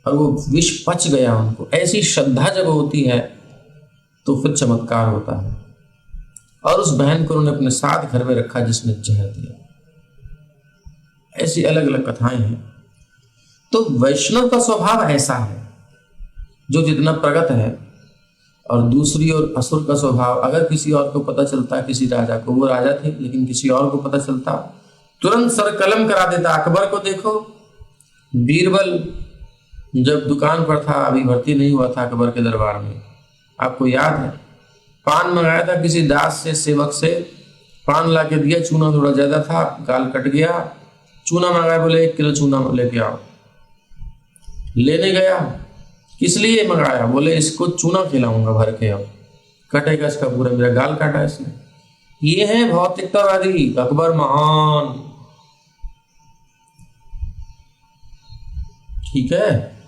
और वो विष पच गया उनको। ऐसी श्रद्धा जब होती है तो फिर चमत्कार होता है। और उस बहन को उन्होंने अपने साथ घर में रखा जिसने जहर दिया। ऐसी अलग अलग कथाएं हैं। तो वैष्णव का स्वभाव ऐसा है जो जितना प्रगत है। और दूसरी ओर असुर का स्वभाव, अगर किसी और को पता चलता, किसी राजा को, वो राजा थे लेकिन किसी और को पता चलता, तुरंत सर कलम करा देता। अकबर को देखो, बीरबल जब दुकान पर था, अभी भर्ती नहीं हुआ था अकबर के दरबार में, आपको याद है, पान मंगाया था किसी दास से, सेवक से, पान ला के दिया, चूना थोड़ा ज्यादा था, गाल कट गया। चूना मंगाया, बोले 1 किलो चूना लेके आओ। लेने गया, किस लिए मंगाया? बोले इसको चूना खिलाऊंगा भर के, अब कटेगा इसका पूरा, मेरा गाल काटा इसने। ये है भौतिकतावादी अकबर महान, ठीक है।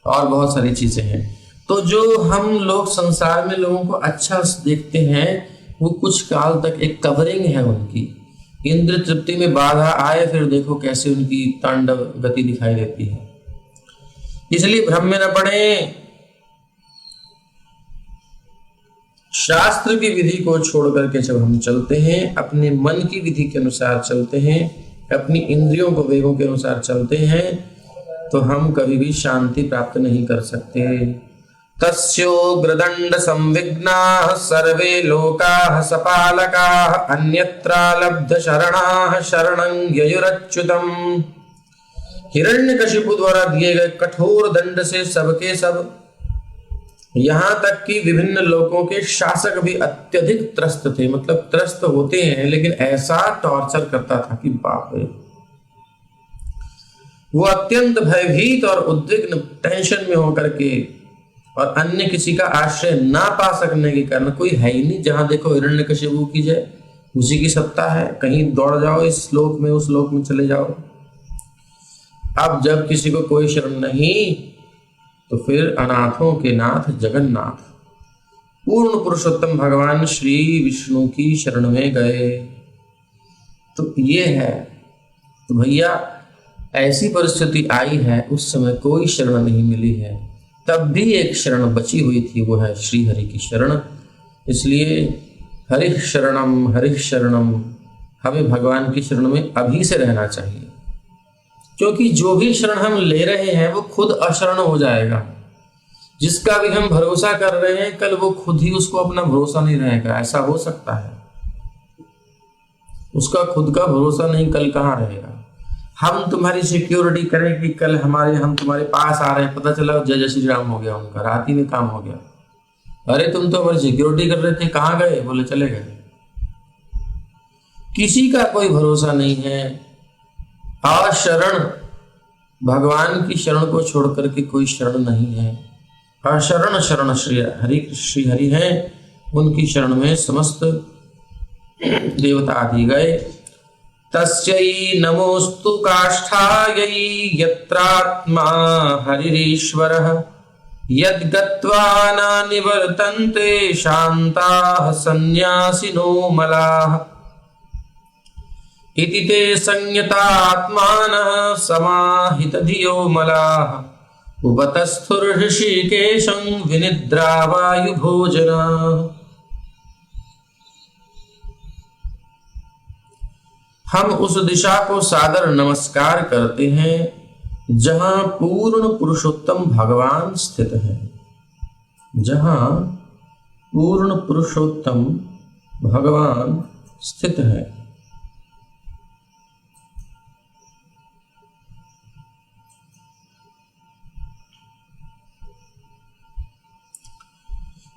और बहुत सारी चीजें हैं। तो जो हम लोग संसार में लोगों को अच्छा देखते हैं, वो कुछ काल तक एक कवरिंग है उनकी। इंद्र तृप्ति में बाधा आए, फिर देखो कैसे उनकी तांडव गति दिखाई देती है। इसलिए भ्रम में न पड़े। शास्त्र की विधि को छोड़ करके जब हम चलते हैं, अपने मन की विधि के अनुसार चलते हैं, अपनी इंद्रियों को वेगों के अनुसार चलते हैं, तो हम कभी भी शांति प्राप्त नहीं कर सकते। तस्योग्रदंड संविघ्नाः सर्वे लोकाः सपालकाः अन्यत्रालब्ध शरणाः शरणं ययुरच्युतम्। हिरण्यकशिपु द्वारा दिए गए कठोर दंड से सबके सब, यहां तक कि विभिन्न लोकों के शासक भी अत्यधिक त्रस्त थे। मतलब त्रस्त होते हैं, लेकिन ऐसा टॉर्चर करता था कि बाप रे। वो अत्यंत भयभीत और उद्विग्न, टेंशन में होकर के, और अन्य किसी का आश्रय ना पा सकने के कारण, कोई है ही नहीं। जहां देखो हिरण्यकशिपु की जय, उसी की सत्ता है। कहीं दौड़ जाओ, इस लोक में उस लोक में चले जाओ। अब जब किसी को कोई शरण नहीं, तो फिर अनाथों के नाथ जगन्नाथ पूर्ण पुरुषोत्तम भगवान श्री विष्णु की शरण में गए। तो ये है। तो भैया ऐसी परिस्थिति आई है, उस समय कोई शरण नहीं मिली है, तब भी एक शरण बची हुई थी, वो है श्री हरि की शरण। इसलिए हरिः शरणम, हमें भगवान की शरण में अभी से रहना चाहिए। क्योंकि जो भी शरण हम ले रहे हैं वो खुद अशरण हो जाएगा। जिसका भी हम भरोसा कर रहे हैं, कल वो खुद ही उसको अपना भरोसा नहीं रहेगा। ऐसा हो सकता है, उसका खुद का भरोसा नहीं, कल कहाँ रहेगा। हम तुम्हारी सिक्योरिटी करें कि कल हम तुम्हारे पास आ रहे हैं, पता चला जय जय श्री राम हो गया, उनका रात ही में काम हो गया। अरे तुम तो हमारी सिक्योरिटी कर रहे थे, कहाँ गए? बोले चले गए। किसी का कोई भरोसा नहीं है। अशरण, भगवान की शरण को छोड़ करके कोई शरण नहीं है। अशरण शरण श्री हरि हैं, उनकी शरण में समस्त देवता आदि गए। तस्यै नमोस्तु काष्ठायै यत्रात्मा हरिरीश्वरः यद्गत्वा न निवर्तन्ते शान्ताः सन्न्यासिनो मलाः इति ते संयतात्मानः समाहितधियो मलाः उपतस्थुर्हृषिकेशं विनिद्रावायुभोजनाः। हम उस दिशा को सादर नमस्कार करते हैं जहां पूर्ण पुरुषोत्तम भगवान स्थित है। जहां पूर्ण पुरुषोत्तम भगवान स्थित है।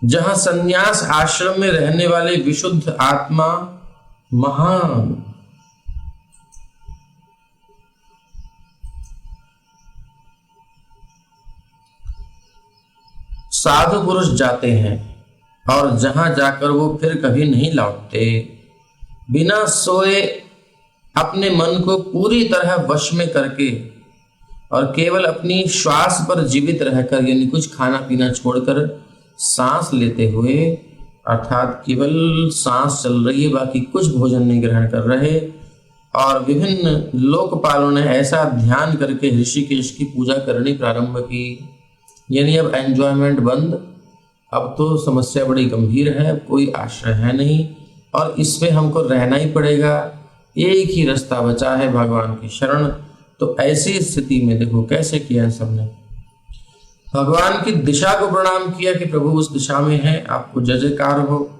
जहां सन्यास आश्रम में रहने वाले विशुद्ध आत्मा महान साधु पुरुष जाते हैं, और जहां जाकर वो फिर कभी नहीं लौटते। बिना सोए अपने मन को पूरी तरह वश में करके और केवल अपनी श्वास पर जीवित रहकर, यानी कुछ खाना पीना छोड़कर सांस लेते हुए, अर्थात केवल सांस चल रही है, बाकी कुछ भोजन नहीं ग्रहण कर रहे। और विभिन्न लोकपालों ने ऐसा ध्यान करके ऋषिकेश की पूजा करनी प्रारंभ की। यानी अब एंजॉयमेंट बंद, अब तो समस्या बड़ी गंभीर है, कोई आश्रय है नहीं, और इसमें हमको रहना ही पड़ेगा। एक ही रास्ता बचा है, भगवान की शरण। तो ऐसी स्थिति में देखो कैसे किया है सबने। भगवान की दिशा को प्रणाम किया कि प्रभु उस दिशा में है, आपको जय जयकार हो।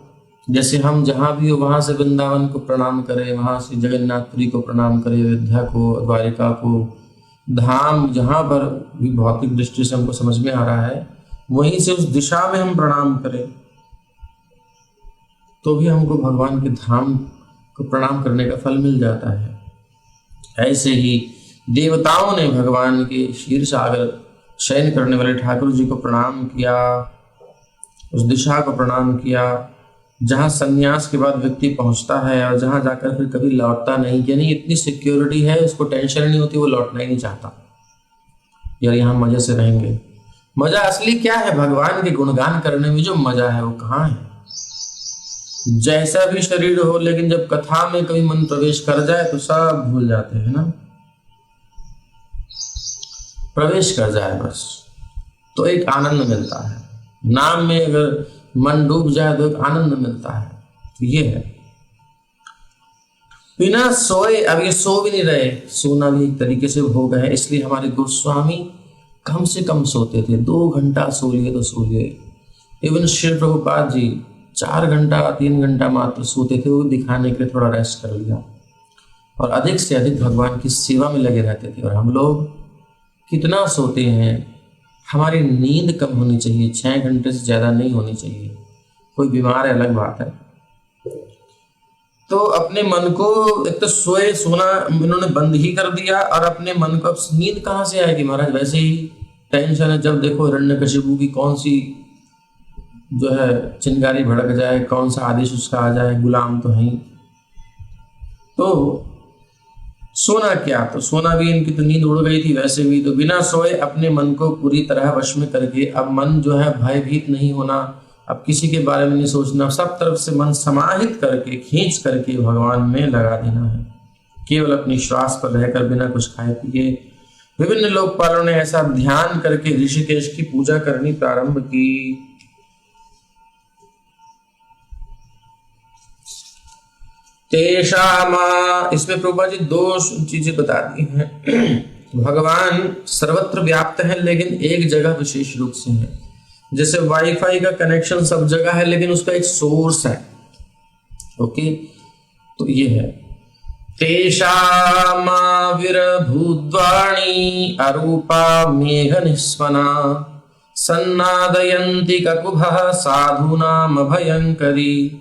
जैसे हम जहाँ भी हो वहाँ से वृंदावन को प्रणाम करें, वहाँ से जगन्नाथपुरी को प्रणाम करें, अयोध्या को, द्वारिका को, धाम जहाँ पर भी भौतिक दृष्टि से हमको समझ में आ रहा है, वहीं से उस दिशा में हम प्रणाम करें। तो भी हमको भगवान के धाम को प्रणाम करने का फल मिल जाता है। ऐसे ही देवताओं ने भगवान के क्षीर सागर शयन करने वाले ठाकुर जी को प्रणाम किया, उस दिशा को प्रणाम किया जहाँ संन्यास के बाद व्यक्ति पहुँचता है और जहाँ जाकर फिर कभी लौटता नहीं, यानी इतनी सिक्योरिटी है, उसको टेंशन नहीं होती, वो लौटना ही नहीं चाहता। यार यहाँ मजे से रहेंगे। मजा असली क्या है? भगवान के गुणगान करने में जो मजा है वो कहाँ है? जैसा भी शरीर हो, लेकिन जब कथा में कभी मन प्रवेश कर जाए तो सब भूल जाते हैं ना। प्रवेश कर जाए बस तो एक आनंद मिलता है। नाम में अगर मन डूब जाए तो एक आनंद मिलता है। तो ये है बिना सोए। अब ये सो भी नहीं रहे, सोना भी एक तरीके से भोग है। इसलिए हमारे गोस्वामी कम से कम सोते थे, 2 घंटा सो लिए तो सो लिए। इवन श्री प्रभुपाद जी 4 घंटा 3 घंटा मात्र सोते थे, वो दिखाने के लिए थोड़ा रेस्ट कर लिया, और अधिक से अधिक भगवान की सेवा में लगे रहते थे। और हम लोग कितना सोते हैं? हमारी नींद कम होनी चाहिए, 6 घंटे से ज़्यादा नहीं होनी चाहिए। कोई बीमार है अलग बात है। तो अपने मन को एक तो सोना इन्होंने बंद ही कर दिया, और अपने मन को अब नींद कहाँ से आएगी महाराज? वैसे ही टेंशन है, जब देखो हिरण्यकशिपु की कौन सी जो है चिंगारी भड़क जाए, कौन सा आदेश उसका आ जाए, गुलाम तो है। तो सोना क्या? तो सोना भी, इनकी तो नींद उड़ गई थी वैसे भी। तो बिना सोए अपने मन को पूरी तरह वश में करके, अब मन जो है भयभीत नहीं होना, अब किसी के बारे में नहीं सोचना, सब तरफ से मन समाहित करके खींच करके भगवान में लगा देना है। केवल अपनी श्वास पर रहकर बिना कुछ खाए पिए। विभिन्न लोकपालों ने ऐसा ध्यान करके ऋषिकेश की पूजा करनी प्रारंभ की। तेषामा, इसमें प्रभुपा जी 2 चीजें बता दी हैं। भगवान सर्वत्र व्याप्त है, लेकिन एक जगह विशेष रूप से है। जैसे वाईफाई का कनेक्शन सब जगह है, लेकिन उसका एक सोर्स है। ओके, तो ये है तेषामा विरभूद्वाणी अरूपा मेघ निस्वना सन्नादयन्ति ककुभः साधूनाम भयंकरी।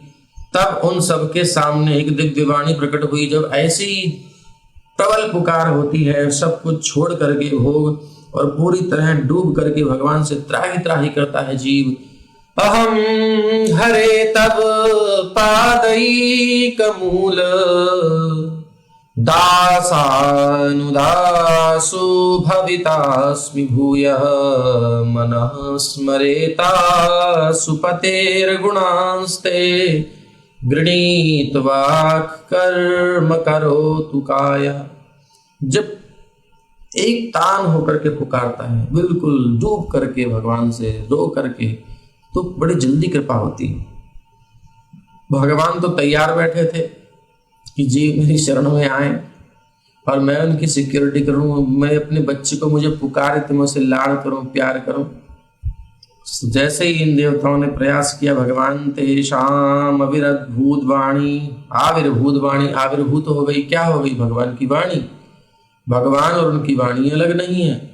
तब उन सबके सामने एक दिव्य वाणी प्रकट हुई। जब ऐसी प्रबल पुकार होती है, सब कुछ छोड़ करके भोग और पूरी तरह डूब करके भगवान से त्राही त्राही करता है जीव। अहम हरे तब पादैक मूल दासानुदासो भवितास्मि भूयः मनः स्मरेता सुपतेर्गुणांस्ते गृणीत्वाक् कर्म करोतु काया। जब एक तान होकर के पुकारता है, बिल्कुल डूब करके भगवान से रो करके, तो बड़ी जल्दी कृपा होती है। भगवान तो तैयार बैठे थे कि जीव मेरी शरण में आए और मैं उनकी सिक्योरिटी करूं, मैं अपने बच्चे को मुझे पुकारे तो मैं उसे लाड़ करूं, प्यार करूं। जैसे ही इन देवताओं ने प्रयास किया, भगवान तेषाम अविरभूत वाणी, आविर्भूत वाणी आविर्भूत हो गई। क्या हो गई? भगवान की वाणी। भगवान और उनकी वाणी अलग नहीं है।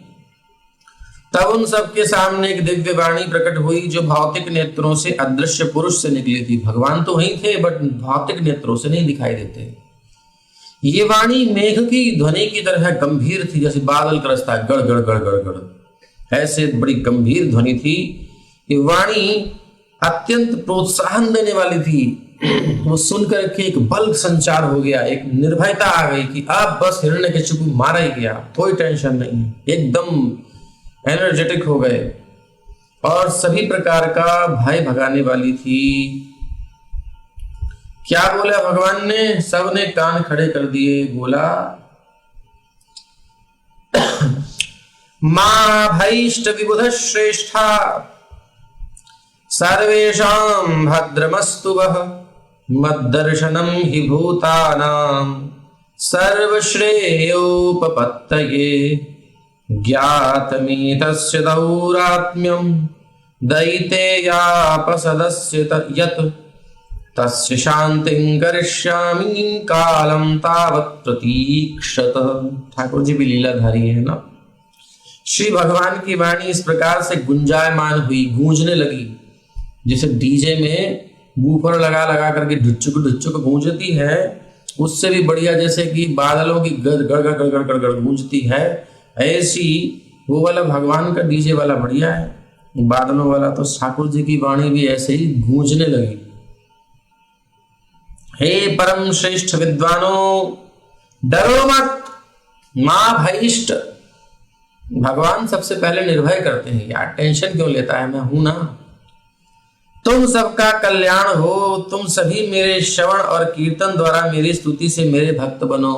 तब उन सबके सामने एक दिव्य वाणी प्रकट हुई, जो भौतिक नेत्रों से अदृश्य पुरुष से निकली थी। भगवान तो वहीं थे, बट भौतिक नेत्रों से नहीं दिखाई देते। ये वाणी मेघ की ध्वनि की तरह गंभीर थी, जैसे बादल गरजता है, गड़ गड़ गड़ गड़ गड़, ऐसे बड़ी गंभीर ध्वनि थी। ये वाणी अत्यंत प्रोत्साहन देने वाली थी। वो सुनकर के एक बल संचार हो गया, एक निर्भयता आ गई कि अब बस हिरण्यकशिपु मारा ही गया, कोई टेंशन नहीं, एकदम एनर्जेटिक हो गए। और सभी प्रकार का भय भगाने वाली थी। क्या बोला भगवान ने? सबने कान खड़े कर दिए। बोला मां भैष्ट विबुध श्रेष्ठा सर्वेषां भद्रमस्तु वः मद्दर्शनं हि भूतानां सर्वश्रेयोपपत्तये ज्ञातमेतस्य दौरात्म्यं दैतेयापसदस्य यत् तस्य शांतिं करिष्यामि कालं तावत् प्रतीक्षत। ठाकुर जी भी लीलाधारी है ना। श्री भगवान की वाणी इस प्रकार से गुंजायमान हुई, गूंजने लगी, जैसे डीजे में बूफर लगा लगा करके ढुच्चुक गूंजती है, उससे भी बढ़िया जैसे कि बादलों की गड़ गूंजती है, ऐसी वो वाला भगवान का डीजे वाला बढ़िया है। बादलों वाला तो ठाकुर जी की वाणी भी ऐसे ही गूंजने लगी। हे परम श्रेष्ठ विद्वानों, डरो मत, मां भयिष्ठ। भगवान सबसे पहले निर्भय करते हैं, यार टेंशन क्यों लेता है, मैं हूं ना। तुम सबका कल्याण हो, तुम सभी मेरे श्रवण और कीर्तन द्वारा मेरी स्तुति से मेरे भक्त बनो।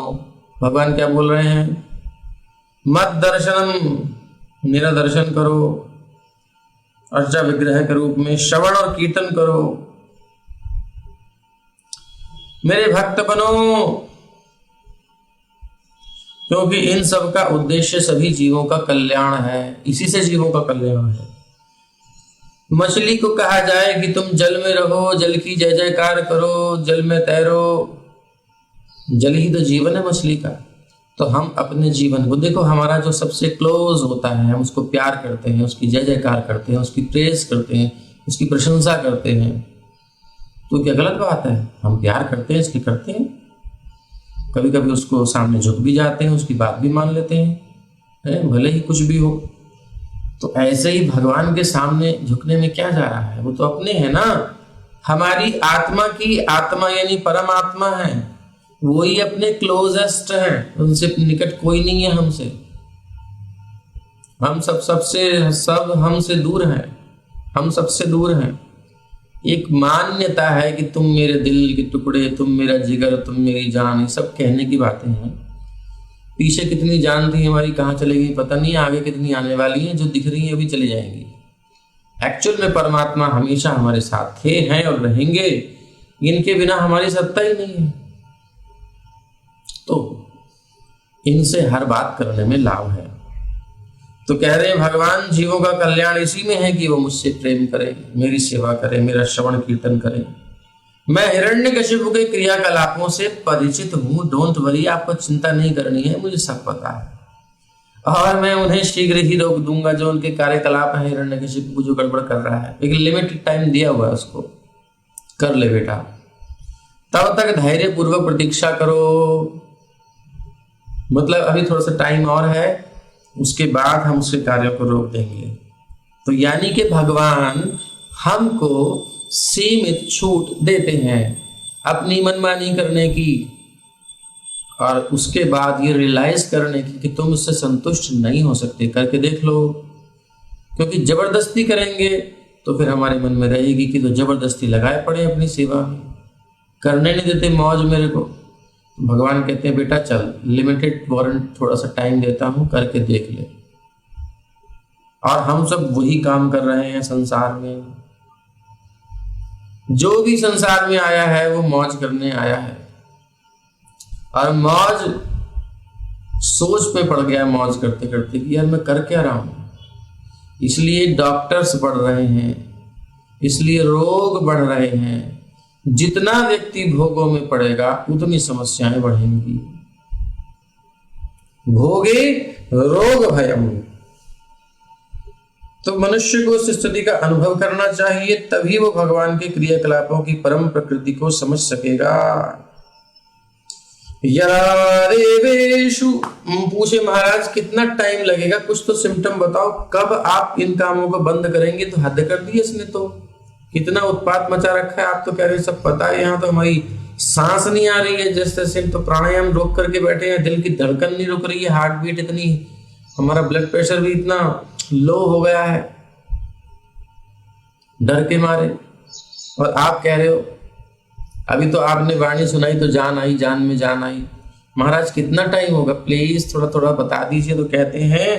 भगवान क्या बोल रहे हैं, मत दर्शनम, मेरा दर्शन करो, अर्चा विग्रह के रूप में श्रवण और कीर्तन करो, मेरे भक्त बनो, क्योंकि इन सब का उद्देश्य सभी जीवों का कल्याण है, इसी से जीवों का कल्याण है। मछली को कहा जाए कि तुम जल में रहो, जल की जय जयकार करो, जल में तैरो, जल ही तो जीवन है मछली का। तो हम अपने जीवन को देखो, हमारा जो सबसे क्लोज होता है, हम उसको प्यार करते हैं, उसकी जय जयकार करते हैं, उसकी प्रेस करते हैं, उसकी प्रशंसा करते हैं, तो क्या गलत बात है? हम प्यार करते हैं, इसकी करते हैं, कभी कभी उसको सामने झुक भी जाते हैं, उसकी बात भी मान लेते हैं, भले ही कुछ भी हो। तो ऐसे ही भगवान के सामने झुकने में क्या जा रहा है, वो तो अपने है ना। हमारी आत्मा की आत्मा यानी परमात्मा है, वही अपने क्लोजेस्ट है, उनसे निकट कोई नहीं है हमसे। हम सब हमसे दूर हैं, हम सबसे दूर हैं। एक मान्यता है कि तुम मेरे दिल के टुकड़े, तुम मेरा जिगर, तुम मेरी जान, ये सब कहने की बातें हैं। पीछे कितनी जान थी हमारी, कहाँ चलेगी पता नहीं, आगे कितनी आने वाली हैं, जो दिख रही हैं अभी चली जाएंगी। एक्चुअल में परमात्मा हमेशा हमारे साथ थे, हैं और रहेंगे, इनके बिना हमारी सत्ता ही नहीं है। तो इनसे हर बात करने में लाभ है। तो कह रहे हैं भगवान जीवों का कल्याण इसी में है कि वो मुझसे प्रेम करें, मेरी सेवा करें, मेरा श्रवण कीर्तन करें। मैं हिरण्यकशिपु के क्रियाकलापों से परिचित हूँ, डोंट वरी, आपको चिंता नहीं करनी है, मुझे सब पता है और मैं उन्हें शीघ्र ही रोक दूंगा। जो उनके कार्यकलाप है हिरण्यकशिपु जो गड़बड़ कर रहा है, एक लिमिटेड टाइम दिया हुआ है, उसको कर ले बेटा, तब तक धैर्य पूर्वक प्रतीक्षा करो। मतलब अभी थोड़ा सा टाइम और है, उसके बाद हम उसके कार्यों को रोक देंगे। तो यानी कि भगवान हमको सीमित छूट देते हैं अपनी मनमानी करने की, और उसके बाद ये रियलाइज करने की कि तुम इससे संतुष्ट नहीं हो सकते, करके देख लो। क्योंकि जबरदस्ती करेंगे तो फिर हमारे मन में रहेगी कि तो जबरदस्ती लगाए पड़े अपनी सेवा में, करने नहीं देते मौज मेरे को। भगवान कहते हैं बेटा चल, लिमिटेड वारंट, थोड़ा सा टाइम देता हूं, करके देख ले। और हम सब वही काम कर रहे हैं संसार में। जो भी संसार में आया है वो मौज करने आया है, और मौज सोच पे पड़ गया मौज करते करते कि यार मैं कर क्या रहा हूं। इसलिए डॉक्टर्स बढ़ रहे हैं, इसलिए रोग बढ़ रहे हैं। जितना व्यक्ति भोगों में पड़ेगा उतनी समस्याएं बढ़ेंगी। भोगे रोग भयम। तो मनुष्य को उस स्थिति का अनुभव करना चाहिए, तभी वो भगवान के क्रियाकलापों की परम प्रकृति को समझ सकेगा। यदा देवेषु, पूछे महाराज कितना टाइम लगेगा, कुछ तो सिम्टम बताओ, कब आप इन कामों को बंद करेंगे? तो हद कर दी इसने, तो कितना उत्पात मचा रखा है। आप तो कह रहे सब पता है, यहाँ तो हमारी सांस नहीं आ रही है, जैसे हम तो प्राणायाम रोक करके बैठे हैं, दिल की धड़कन नहीं रुक रही है, हार्ट बीट इतनी, हमारा ब्लड प्रेशर भी इतना लो हो गया है डर के मारे। और आप कह रहे हो, अभी तो आपने वाणी सुनाई तो जान आई, जान में जान आई। महाराज कितना टाइम होगा, प्लीज थोड़ा थोड़ा बता दीजिए। तो कहते हैं,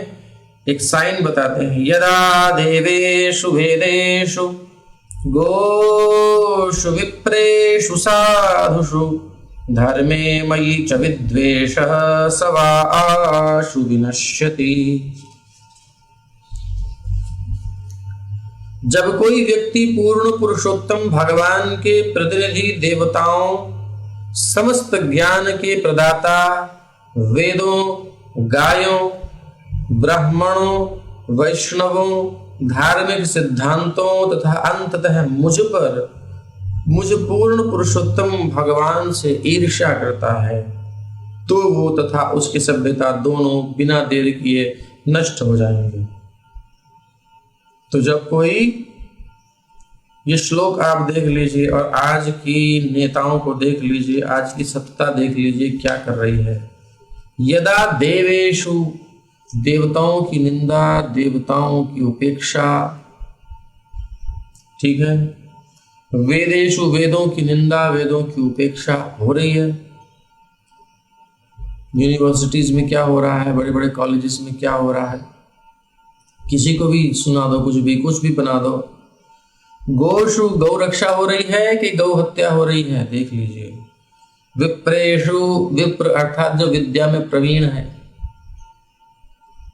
एक साइन बताते हैं, यदा देवेषु वेदेषु गोषु विप्रेषु साधुषु धर्मे मयि च विद्वेषः स वा आशु विनश्यति। जब कोई व्यक्ति पूर्ण पुरुषोत्तम भगवान के प्रतिनिधि देवताओं, समस्त ज्ञान के प्रदाता, वेदों, गायों, ब्राह्मणों, वैष्णवों, धार्मिक सिद्धांतों तथा अंततः मुझ पर मुझ पूर्ण पुरुषोत्तम भगवान से ईर्ष्या करता है तो वो तथा उसकी सभ्यता दोनों बिना देर किए नष्ट हो जाएंगे। तो जब कोई, ये श्लोक आप देख लीजिए और आज की नेताओं को देख लीजिए, आज की सत्ता देख लीजिए क्या कर रही है। यदा देवेषु, देवताओं की निंदा, देवताओं की उपेक्षा, ठीक है। वेदेषु, वेदों की निंदा, वेदों की उपेक्षा हो रही है। यूनिवर्सिटीज में क्या हो रहा है, बड़े बड़े कॉलेजेस में क्या हो रहा है, किसी को भी सुना दो, कुछ भी बना दो। गोषु, गौ रक्षा हो रही है कि गौ हत्या हो रही है, देख लीजिए। विप्रेषु, विप्र अर्थात जो विद्या में प्रवीण है,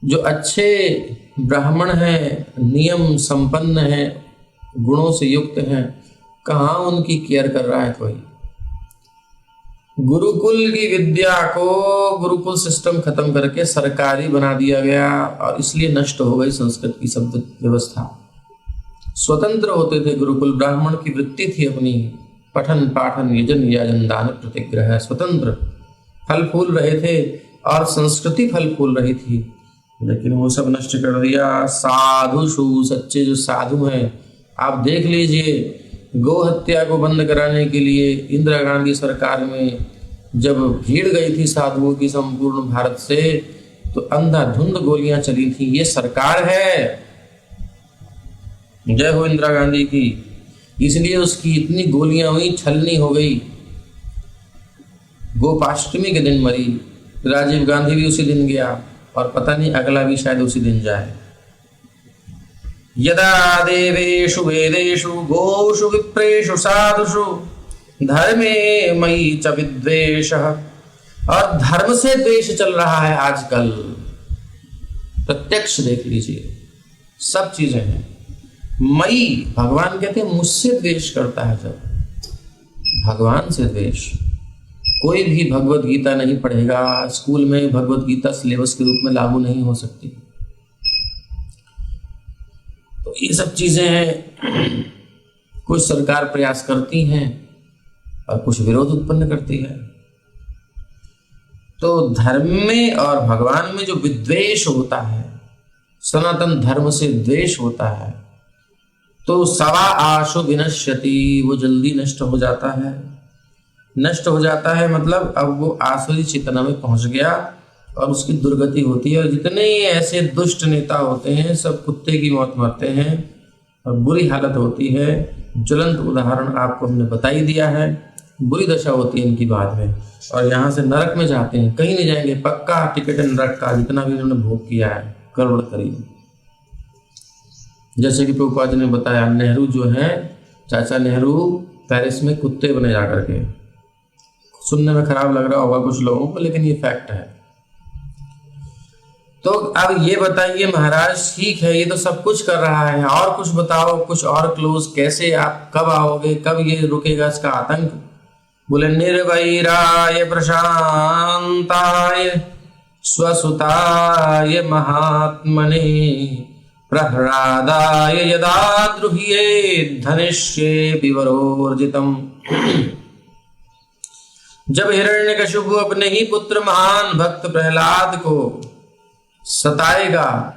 जो अच्छे ब्राह्मण हैं, नियम संपन्न हैं, गुणों से युक्त हैं, कहाँ उनकी केयर कर रहा है कोई। गुरुकुल की विद्या को, गुरुकुल सिस्टम खत्म करके सरकारी बना दिया गया और इसलिए नष्ट हो गई संस्कृत की शब्द व्यवस्था। स्वतंत्र होते थे गुरुकुल, ब्राह्मण की वृत्ति थी अपनी, पठन पाठन यजन याजन दान प्रतिग्रह, स्वतंत्र फल फूल रहे थे और संस्कृति फल फूल रही थी। लेकिन वो सब नष्ट कर दिया। साधुषु, सच्चे जो साधु हैं, आप देख लीजिए, गौ हत्या को बंद कराने के लिए इंदिरा गांधी सरकार में जब भीड़ गई थी साधुओं की संपूर्ण भारत से, तो अंधाधुंध गोलियां चली थी। ये सरकार है, जय हो इंदिरा गांधी की। इसलिए उसकी इतनी गोलियां हुई, छलनी हो गई। गोपाष्टमी के दिन मरी। राजीव गांधी भी उसी दिन गया और पता नहीं अगला भी शायद उसी दिन जाए। यदा देवेषु वेदेषु गोषु विप्रेषु साधुषु धर्मे मयि च विद्वेषः। और धर्म से द्वेष चल रहा है आजकल, प्रत्यक्ष देख लीजिए, सब चीजें हैं। मई, भगवान कहते हैं मुझसे द्वेष करता है। जब भगवान से द्वेष, कोई भी भगवत गीता नहीं पढ़ेगा, स्कूल में भगवत गीता सिलेबस के रूप में लागू नहीं हो सकती। तो ये सब चीजें हैं। कुछ सरकार प्रयास करती हैं और कुछ विरोध उत्पन्न करती है। तो धर्म में और भगवान में जो विद्वेष होता है, सनातन धर्म से द्वेष होता है, तो सवा आशु विनश्यति, वो जल्दी नष्ट हो जाता है। नष्ट हो जाता है मतलब अब वो आसुरी चेतना में पहुंच गया और उसकी दुर्गति होती है। और जितने ऐसे दुष्ट नेता होते हैं सब कुत्ते की मौत मरते हैं और बुरी हालत होती है। ज्वलंत उदाहरण आपको हमने बता ही दिया है। बुरी दशा होती है इनकी बाद में, और यहाँ से नरक में जाते हैं, कहीं नहीं जाएंगे, पक्का टिकट है नरक का, जितना भी इन्होंने भोग किया है करोड़ करीब। जैसे कि प्रभुपाद जी ने बताया, नेहरू जो है, चाचा नेहरू पेरिस में कुत्ते बने जा करके। सुनने में खराब लग रहा होगा कुछ लोगों को, लेकिन ये फैक्ट है। तो अब ये बताइए महाराज, ठीक है ये तो सब कुछ कर रहा है, और कुछ बताओ, कुछ और क्लोज, कैसे आप कब आओगे, कब ये रुकेगा इसका आतंक? बोले निर्वैराय प्रशांताय स्वसुताय महात्मने प्रह्लादाय यदा द्रुह्ये धनिष्ये विवरोर्जितम्। जब हिरण्यकशिपु अपने ही पुत्र महान भक्त प्रहलाद को सताएगा,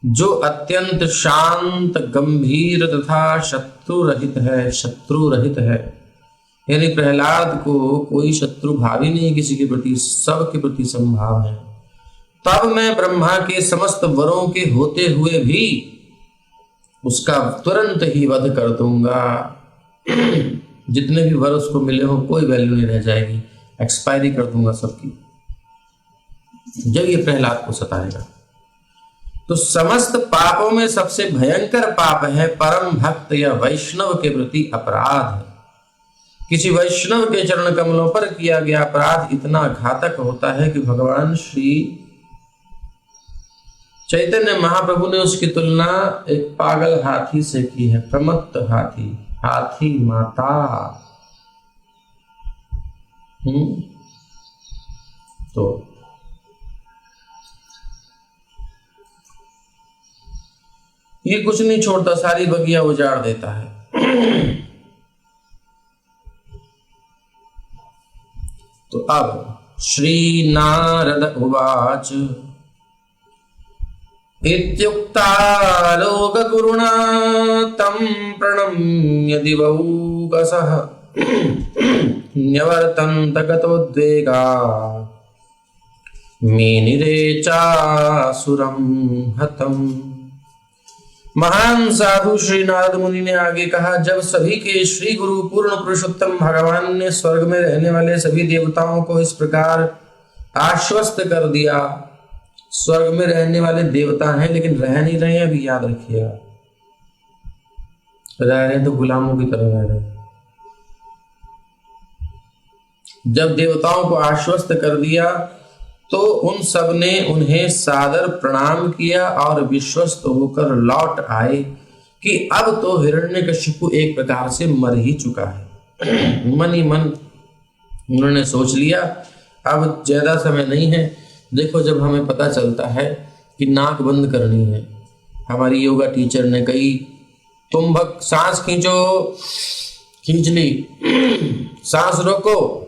जो अत्यंत शांत गंभीर तथा शत्रु रहित है, यानी प्रहलाद को कोई शत्रु भाव ही नहीं किसी के प्रति, सबके प्रति समभाव है, तब मैं ब्रह्मा के समस्त वरों के होते हुए भी उसका तुरंत ही वध कर दूंगा। जितने भी वर उसको मिले हो कोई वैल्यू नहीं रह जाएगी, एक्सपायरी कर दूंगा सबकी, जब ये प्रहलाद को सताएगा। तो समस्त पापों में सबसे भयंकर पाप है परम भक्त या वैष्णव के प्रति अपराध। किसी वैष्णव के चरण कमलों पर किया गया अपराध इतना घातक होता है कि भगवान श्री चैतन्य महाप्रभु ने उसकी तुलना एक पागल हाथी से की है। प्रमत्त हाथी, हाथी माता। तो ये कुछ नहीं छोड़ता, सारी बगिया उजाड़ देता है। तो अब श्री नारद उवाच इत्युक्ता लोकगुरुणा तं प्रणम्य दिवौकसः न्यवर्तन्त गतोद्वेगा मेनिरे चासुरं हतम्। महान साधु श्री नारद मुनि ने आगे कहा, जब सभी के श्री गुरु पूर्ण पुरुषोत्तम भगवान ने स्वर्ग में रहने वाले सभी देवताओं को इस प्रकार आश्वस्त कर दिया। स्वर्ग में रहने वाले देवता हैं लेकिन रह नहीं रहे हैं, अभी याद रखिएगा। रह रहे तो गुलामों की तरह रह रहे। जब देवताओं को आश्वस्त कर दिया तो उन सब ने उन्हें सादर प्रणाम किया और विश्वस्त होकर लौट आए कि अब तो हिरण्यकशिपु एक प्रकार से मर ही चुका है। मन ही मन उन्होंने सोच लिया अब ज्यादा समय नहीं है। देखो, जब हमें पता चलता है कि नाक बंद करनी है, हमारी योगा टीचर ने कही तुम सांस खींचो, खींच ली, सांस रोको,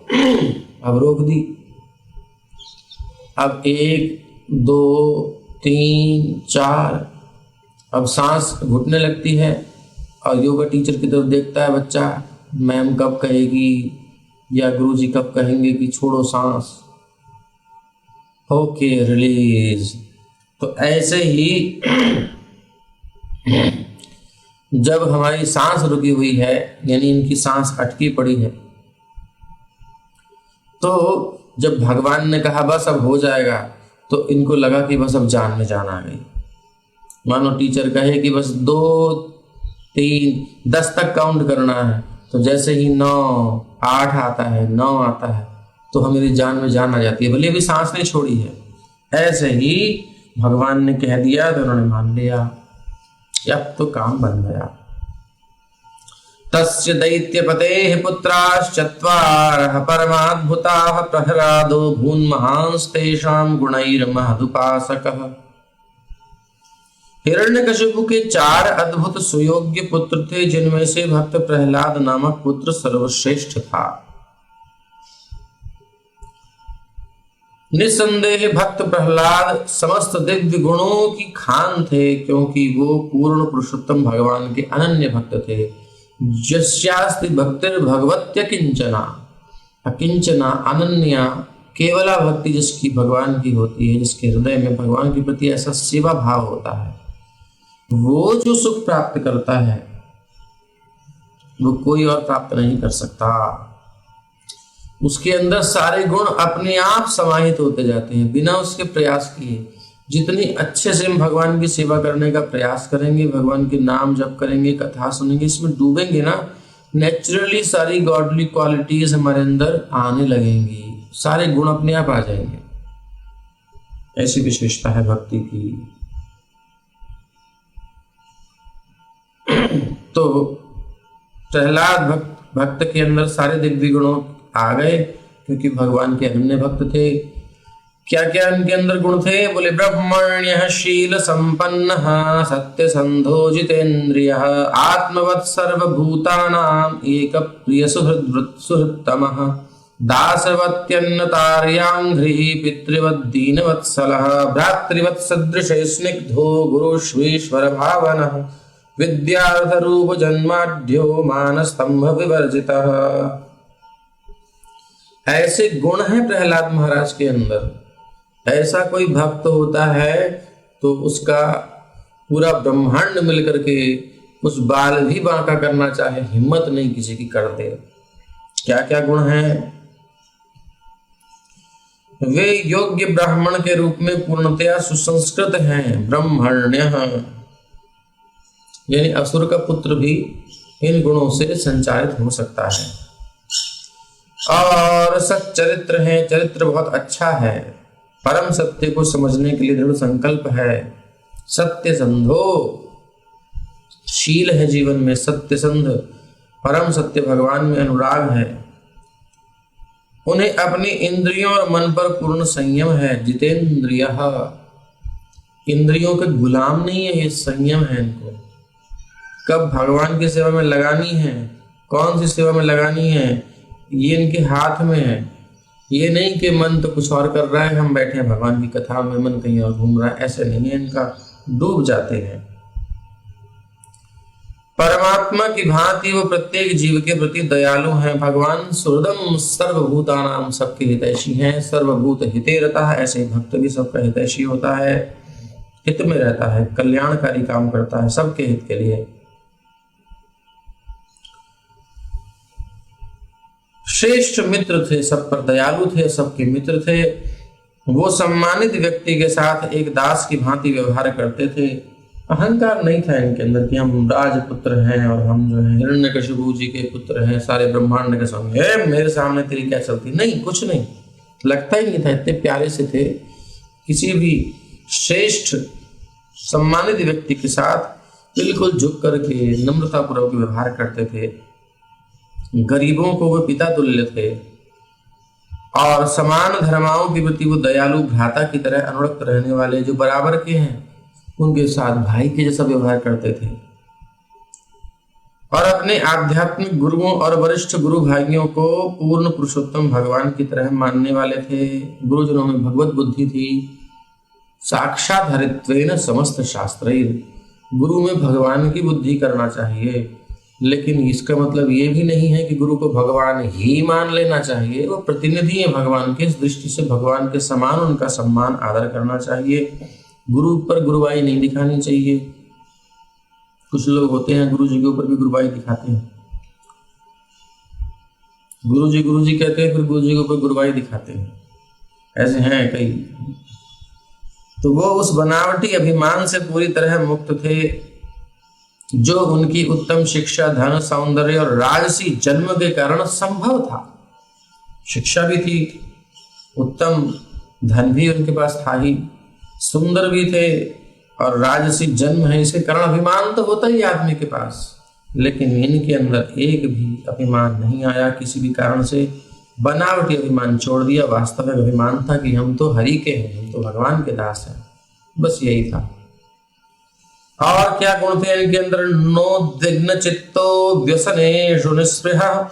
अब रोक दी। अब 1 2 3 4 अब सांस घुटने लगती है और योगा टीचर की तरफ देखता है बच्चा, मैम कब कहेगी या गुरुजी कब कहेंगे कि छोड़ो सांस, ओके रिलीज। तो ऐसे ही जब हमारी सांस रुकी हुई है, यानी इनकी सांस अटकी पड़ी है, तो जब भगवान ने कहा बस अब हो जाएगा, तो इनको लगा कि बस अब जान में जान आ गई। मानो टीचर कहे कि बस 2 3 10 तक काउंट करना है, तो जैसे ही 9 8 आता है, 9 आता है, तो हमारी जान में जान आ जाती है, भले भी सांस नहीं छोड़ी है। ऐसे ही भगवान ने कह दिया तो उन्होंने मान लिया, अब तो काम बन गया। तस्य दैत्यपतेः पुत्राश्चत्वारः परमाद्भुताः प्रह्लादो भून्महांस्तेषां गुणैर्महदुपासकः। हिरण्यकशिपु के 4 अद्भुत सुयोग्य पुत्र थे, जिनमें से भक्त प्रहलाद नामक पुत्र सर्वश्रेष्ठ था। निस्संदेह भक्त प्रहलाद समस्त दिव्य गुणों की खान थे, क्योंकि वो पूर्ण पुरुषोत्तम भगवान के अनन्य भक्त थे। यस्यास्ति भक्तिर भगवत्य किंचना, अकिंचना अनन्या केवला भक्ति जिसकी भगवान की होती है, जिसके हृदय में भगवान के प्रति ऐसा सेवा भाव होता है, वो जो सुख प्राप्त करता है वो कोई और प्राप्त नहीं कर सकता। उसके अंदर सारे गुण अपने आप समाहित होते जाते हैं बिना उसके प्रयास किए। जितनी अच्छे से हम भगवान की सेवा करने का प्रयास करेंगे, भगवान के नाम जप करेंगे, कथा सुनेंगे, इसमें डूबेंगे ना, नेचुरली सारी गॉडली क्वालिटीज हमारे अंदर आने लगेंगी, सारे गुण अपने आप आ जाएंगे। ऐसी विशेषता है भक्ति की। तो प्रहलाद भक्त के अंदर सारे दिव्य गुणों आ गए, क्योंकि भगवान के अनन्य भक्त थे। क्या क्या इनके अंदर गुण थे? बोले ब्रह्मण्यः शील संपन्नः सत्यसंधो जितेन्द्रियः आत्मवत् सर्वभूतानां एक प्रिय सुहृत्तमः दासवत्यन्नतार्याङ्घ्रिः पितृवत् दीनवत्सलः भ्रातृवत् सदृशः स्निग्धो गुरुष्वीश्वर भावनः विद्यार्थरूप जन्माढ्यो मानस्तंभ विवर्जितः। ऐसे गुण हैं प्रहलाद महाराज के अंदर। ऐसा कोई भक्त होता है तो उसका पूरा ब्रह्मांड मिलकर के उस बाल भी बांका करना चाहे, हिम्मत नहीं किसी की कर दे। क्या क्या गुण हैं? वे योग्य ब्राह्मण के रूप में पूर्णतया सुसंस्कृत हैं। ब्रह्मण्यः यानी असुर का पुत्र भी इन गुणों से संचारित हो सकता है। और सच्चरित्र है, चरित्र बहुत अच्छा है, परम सत्य को समझने के लिए दृढ़ संकल्प है। सत्य संधो शील है जीवन में, सत्य संध परम सत्य भगवान में अनुराग है। उन्हें अपनी इंद्रियों और मन पर पूर्ण संयम है। जितेंद्रिय इंद्रियों के गुलाम नहीं है, ये संयम है इनको। कब भगवान की सेवा में लगानी है, कौन सी सेवा में लगानी है, ये इनके हाथ में है। ये नहीं कि मन तो कुछ और कर रहा है, हम बैठे हैं भगवान की कथा में, मन कहीं और घूम रहा है, ऐसे नहीं है इनका, डूब जाते हैं। परमात्मा की भांति वो प्रत्येक जीव के प्रति दयालु हैं। भगवान सुहृदम सर्वभूतानां, सबके हितैषी हैं, सर्वभूत हिते रहता है, ऐसे ही भक्त भी सबका हितैषी होता है, हित में रहता है, कल्याणकारी काम करता है सबके हित के लिए। श्रेष्ठ मित्र थे, सब पर दयालु थे, सबके मित्र थे। वो सम्मानित व्यक्ति के साथ एक दास की भांति व्यवहार करते थे। अहंकार नहीं था इनके अंदर कि हम राजपुत्र हैं और हम जो है हिरण्यकशिपु जी के पुत्र हैं, सारे ब्रह्मांड के सामने मेरे सामने तेरी क्या चलती, नहीं, कुछ नहीं, लगता ही नहीं था। इतने प्यारे से थे, किसी भी श्रेष्ठ सम्मानित व्यक्ति के साथ बिल्कुल झुक करके नम्रतापूर्वक व्यवहार करते थे। गरीबों को वो पिता तुल्य थे और समान धर्माओं के प्रति वो दयालु भ्राता की तरह अनुरक्त रहने वाले, जो बराबर के हैं उनके साथ भाई के जैसा व्यवहार करते थे। और अपने आध्यात्मिक गुरुओं और वरिष्ठ गुरु भाइयों को पूर्ण पुरुषोत्तम भगवान की तरह मानने वाले थे। गुरुजनों में भगवत बुद्धि थी। साक्षात हरित्वेन समस्त शास्त्रैर, गुरु में भगवान की बुद्धि करना चाहिए, लेकिन इसका मतलब ये भी नहीं है कि गुरु को भगवान ही मान लेना चाहिए। वो प्रतिनिधि है भगवान के, इस दृष्टि से भगवान के समान उनका सम्मान आदर करना चाहिए। गुरु पर गुरुवाई नहीं दिखानी चाहिए। कुछ लोग होते हैं गुरु जी के ऊपर भी गुरुवाई दिखाते हैं, गुरु जी कहते हैं, फिर गुरु जी के ऊपर गुरुवाई दिखाते हैं, ऐसे हैं कई। तो वो उस बनावटी अभिमान से पूरी तरह मुक्त थे, जो उनकी उत्तम शिक्षा, धन, सौंदर्य और राजसी जन्म के कारण संभव था। शिक्षा भी थी, उत्तम धन भी उनके पास था ही, सुंदर भी थे और राजसी जन्म है, इसके कारण अभिमान तो होता ही आदमी के पास। लेकिन इनके अंदर एक भी अभिमान नहीं आया किसी भी कारण से। बनावटी अभिमान छोड़ दिया, वास्तविक अभिमान था कि हम तो हरि के हैं, हम तो भगवान के दास हैं, बस यही था। और क्या गुण थे इनके अंदर? नोद्विग्न चित्तो व्यसनेषु निस्पृहः,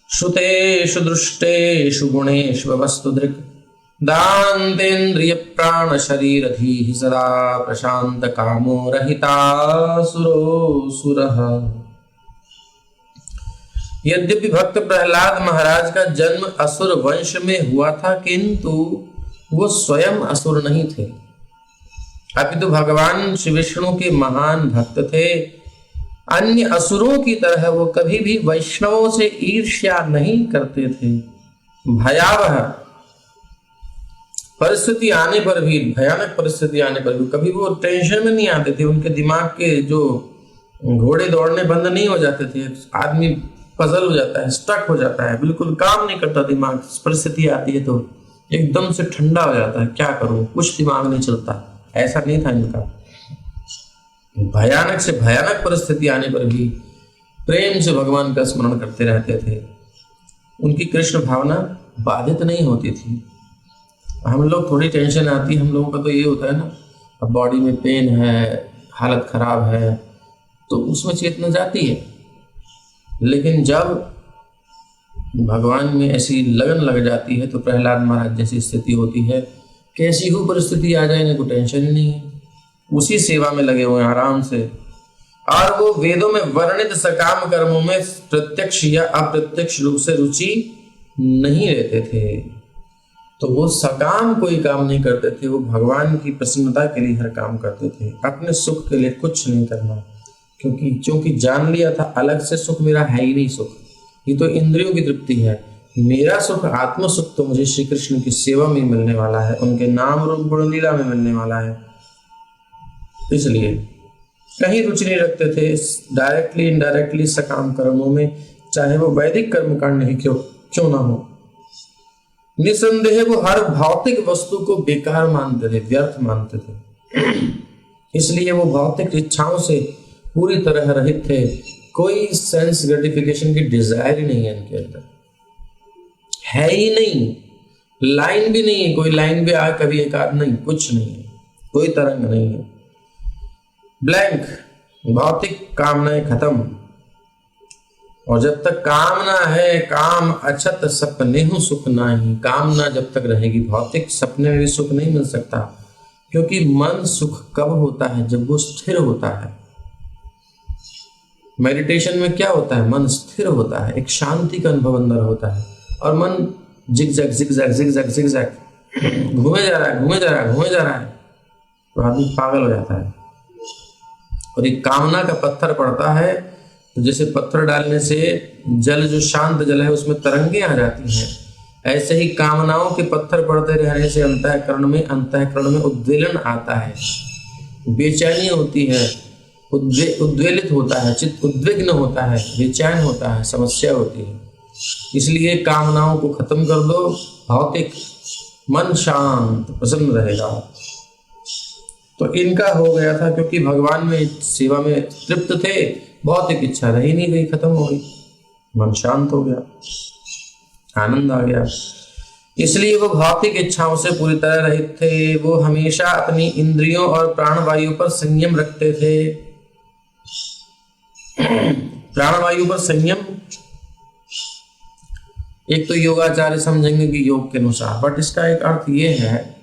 श्रुतेषु दृष्टेषु गुणेषु वस्तुदृक्, दान्तेन्द्रिय प्राण शरीरधीः, सदा प्रशांत कामो रहितासुरो सुरः। यद्यपि भक्त प्रहलाद महाराज का जन्म असुर वंश में हुआ था, किंतु वो स्वयं असुर नहीं थे, अपितु भगवान श्री विष्णु के महान भक्त थे। अन्य असुरों की तरह वो कभी भी वैष्णवों से ईर्ष्या नहीं करते थे। भयावह परिस्थिति आने पर भी, भयानक परिस्थिति आने पर भी कभी वो टेंशन में नहीं आते थे। उनके दिमाग के जो घोड़े दौड़ने बंद नहीं हो जाते थे। आदमी पजल हो जाता है, स्टक हो जाता है, बिल्कुल काम नहीं करता दिमाग, परिस्थिति आती है तो एकदम से ठंडा हो जाता है, क्या करूं, कुछ दिमाग नहीं चलता। ऐसा नहीं था इनका। भयानक से भयानक परिस्थिति आने पर भी प्रेम से भगवान का स्मरण करते रहते थे। उनकी कृष्ण भावना बाधित नहीं होती थी। हम लोग थोड़ी टेंशन आती है, हम लोगों का तो ये होता है ना, अब बॉडी में पेन है, हालत खराब है, तो उसमें चेतना जाती है। लेकिन जब भगवान में ऐसी लगन लग जाती है तो प्रहलाद महाराज जैसी स्थिति होती है, कैसी हो परिस्थिति आ जाए इनको टेंशन ही नहीं है, उसी सेवा में लगे हुए हैं आराम से। और वो वेदों में वर्णित सकाम कर्मों में प्रत्यक्ष या अप्रत्यक्ष रूप से रुचि नहीं लेते थे। तो वो सकाम कोई काम नहीं करते थे, वो भगवान की प्रसन्नता के लिए हर काम करते थे, अपने सुख के लिए कुछ नहीं करना। क्योंकि जान लिया था अलग से सुख मेरा है ही नहीं। सुख ये तो इंद्रियों की तृप्ति है, मेरा सुख, आत्म सुख तो मुझे श्री कृष्ण की सेवा में मिलने वाला है, उनके नाम रूप गुण लीला में मिलने वाला है। इसलिए कहीं रुचि नहीं रखते थे डायरेक्टली इनडायरेक्टली सकाम कर्मों में, चाहे वो वैदिक कर्मकांड ही क्यों ना हो। निसंदेह वो हर भौतिक वस्तु को बेकार मानते थे, व्यर्थ मानते थे। इसलिए वो भौतिक इच्छाओं से पूरी तरह रहित थे। कोई सेंस ग्रेटिफिकेशन की डिजायर ही नहीं है इनके अंदर, है ही नहीं। लाइन भी नहीं है, कोई लाइन भी आए कभी एक आध नहीं, कुछ नहीं है, कोई तरंग नहीं है, ब्लैंक, भौतिक कामनाएं खत्म। और जब तक कामना है, काम अछत सपनेहु सुख नाही, कामना जब तक रहेगी भौतिक सपने में भी सुख नहीं मिल सकता, क्योंकि मन सुख कब होता है? जब वो स्थिर होता है। मेडिटेशन में क्या होता है? मन स्थिर होता है, एक शांति का अनुभव अंदर होता है, और मन जिगजैग जिगजैग जिगजैग जिगजैग घूमे जा रहा है, घूमे जा रहा है, घूमे जा रहा है, तो आदमी पागल हो जाता है। और एक कामना का पत्थर पड़ता है तो जैसे पत्थर डालने से जल, जो शांत जल है, उसमें तरंगे आ जाती हैं, ऐसे ही कामनाओं के पत्थर पड़ते रहने से अंतःकरण में उद्वेलन आता है, बेचैनी होती है, उद्वेलित होता है, चित्त उद्विग्न होता है, बेचैन होता है, समस्या होती है। इसलिए कामनाओं को खत्म कर दो, भौतिक मन शांत प्रसन्न रहेगा। तो इनका हो गया था, क्योंकि भगवान में सेवा में तृप्त थे, भौतिक इच्छा रही नहीं गई, खत्म हो गई, मन शांत हो गया, आनंद आ गया। इसलिए वो भौतिक इच्छाओं से पूरी तरह रहित थे। वो हमेशा अपनी इंद्रियों और प्राणवायु पर संयम रखते थे। प्राणवायु पर संयम, एक तो योगाचार्य समझेंगे कि योग के अनुसार, बट इसका एक अर्थ ये है,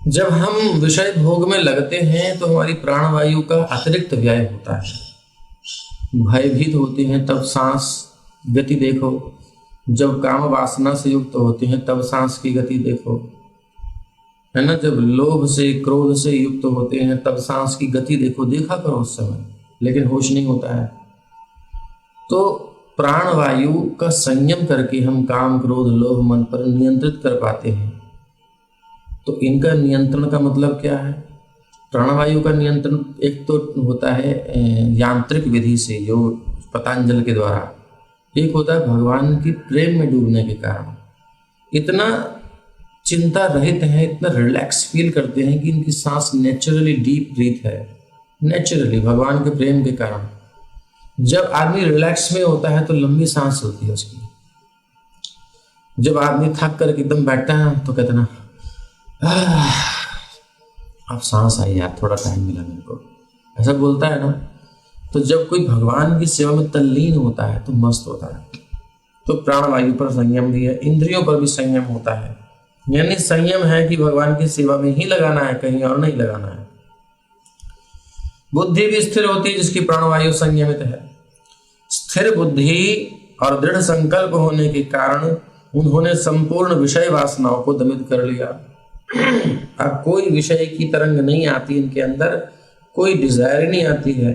जब हम विषय भोग में लगते हैं तो हमारी प्राणवायु का अतिरिक्त व्यय होता है, भयभीत होते हैं तब सांस गति देखो, जब काम वासना से युक्त होते हैं तब सांस की गति देखो, है ना, जब लोभ से क्रोध से युक्त होते हैं तब सांस की गति देखो, देखा करो उस समय, लेकिन होश नहीं होता है। तो प्राणवायु का संयम करके हम काम क्रोध लोभ मन पर नियंत्रित कर पाते हैं। तो इनका नियंत्रण का मतलब क्या है? प्राणवायु का नियंत्रण एक तो होता है यांत्रिक विधि से, जो पतंजलि के द्वारा, एक होता है भगवान की प्रेम में डूबने के कारण। इतना चिंता रहित है, इतना रिलैक्स फील करते हैं कि इनकी सांस नेचुरली डीप ब्रीथ है, नेचुरली भगवान के प्रेम के कारण। जब आदमी रिलैक्स में होता है तो लंबी सांस होती है उसकी। जब आदमी थक कर एकदम बैठता है तो कहते ना, अब सांस आई यार, थोड़ा टाइम मिला मेरे को, ऐसा बोलता है ना। तो जब कोई भगवान की सेवा में तल्लीन होता है तो मस्त होता है। तो प्राणवायु पर संयम भी है, इंद्रियों पर भी संयम होता है, यानी संयम है कि भगवान की सेवा में ही लगाना है, कहीं और नहीं लगाना है। बुद्धि भी स्थिर होती है जिसकी प्राणवायु संयमित है। स्थिर बुद्धि और दृढ़ संकल्प होने के कारण उन्होंने संपूर्ण विषय वासनाओं को दमित कर लिया। अब कोई विषय की तरंग नहीं आती इनके अंदर, कोई डिजायर नहीं आती है।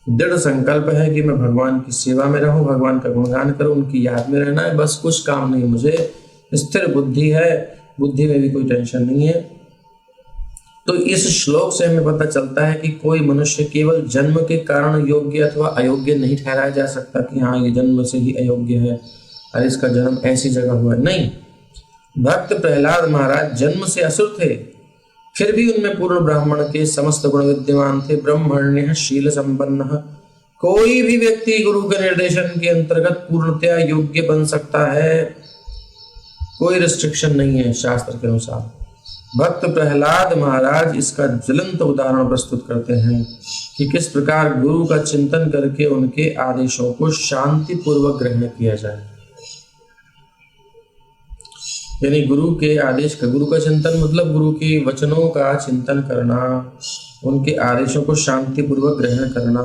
दृढ़ संकल्प है कि मैं भगवान की सेवा में रहूं, भगवान का गुणगान करूं, उनकी याद में रहना है, बस कुछ काम नहीं मुझे। स्थिर बुद्धि है, बुद्धि में भी कोई टेंशन नहीं है। तो इस श्लोक से हमें पता चलता है कि कोई मनुष्य केवल जन्म के कारण योग्य अथवा अयोग्य नहीं ठहराया जा सकता कि हाँ ये जन्म से ही अयोग्य है और इसका जन्म ऐसी जगह हुआ है, नहीं। भक्त प्रहलाद महाराज जन्म से असुर थे, फिर भी उनमें पूर्ण ब्राह्मण के समस्त गुण विद्यमान थे। ब्रह्मण्य शील संपन्न, कोई भी व्यक्ति गुरु के निर्देशन के अंतर्गत पूर्णतया योग्य बन सकता है, कोई रिस्ट्रिक्शन नहीं है शास्त्र के अनुसार। भक्त प्रहलाद महाराज इसका ज्वलंत उदाहरण प्रस्तुत करते हैं कि किस प्रकार गुरु का चिंतन करके उनके आदेशों को शांति पूर्वक ग्रहण किया जाए। यानी गुरु के आदेश का, गुरु का चिंतन मतलब गुरु के वचनों का चिंतन करना, उनके आदेशों को शांति पूर्वक ग्रहण करना।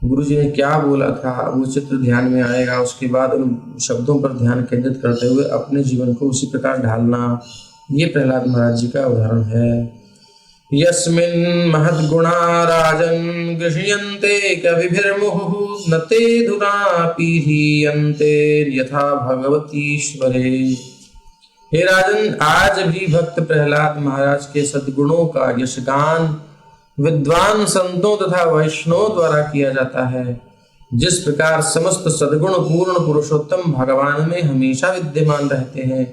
गुरु जी ने क्या बोला था वो चित्र ध्यान में आएगा, उसके बाद उन शब्दों पर ध्यान केंद्रित करते हुए अपने जीवन को उसी प्रकार ढालना। ये प्रहलाद महाराज जी का उदाहरण है। यस्मिन् महद्गुणा राजन् गृह्यन्ते कविभिर्मुहुः न ते धुना पीह्यन्ते यथा भगवतीश्वरे। हे राजन, आज भी भक्त प्रहलाद महाराज के सद्गुणों का यशगान विद्वान संतों तथा वैष्णवों द्वारा किया जाता है। जिस प्रकार समस्त सद्गुण पूर्ण पुरुषोत्तम भगवान में हमेशा विद्यमान रहते हैं,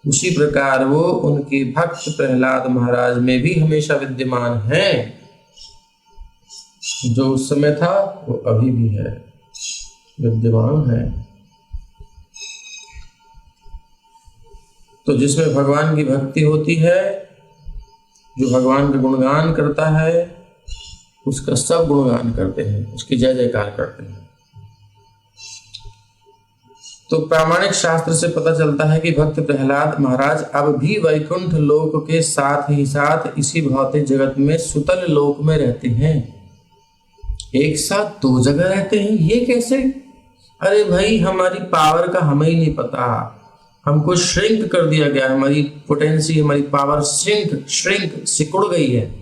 उसी प्रकार वो उनके भक्त प्रहलाद महाराज में भी हमेशा विद्यमान हैं। जो उस समय था वो अभी भी है, विद्यमान है। तो जिसमें भगवान की भक्ति होती है, जो भगवान का गुणगान करता है, उसका सब गुणगान करते हैं, उसकी जय जयकार करते हैं। तो प्रामाणिक शास्त्र से पता चलता है कि भक्त प्रहलाद महाराज अब भी वैकुंठ लोक के साथ ही साथ इसी भौतिक जगत में सुतल लोक में रहते हैं। एक साथ दो जगह रहते हैं, ये कैसे? अरे भाई, हमारी पावर का हमें ही नहीं पता, हमको श्रिंक कर दिया गया, हमारी पोटेंसी, हमारी पावर श्रिंक सिकुड़ गई है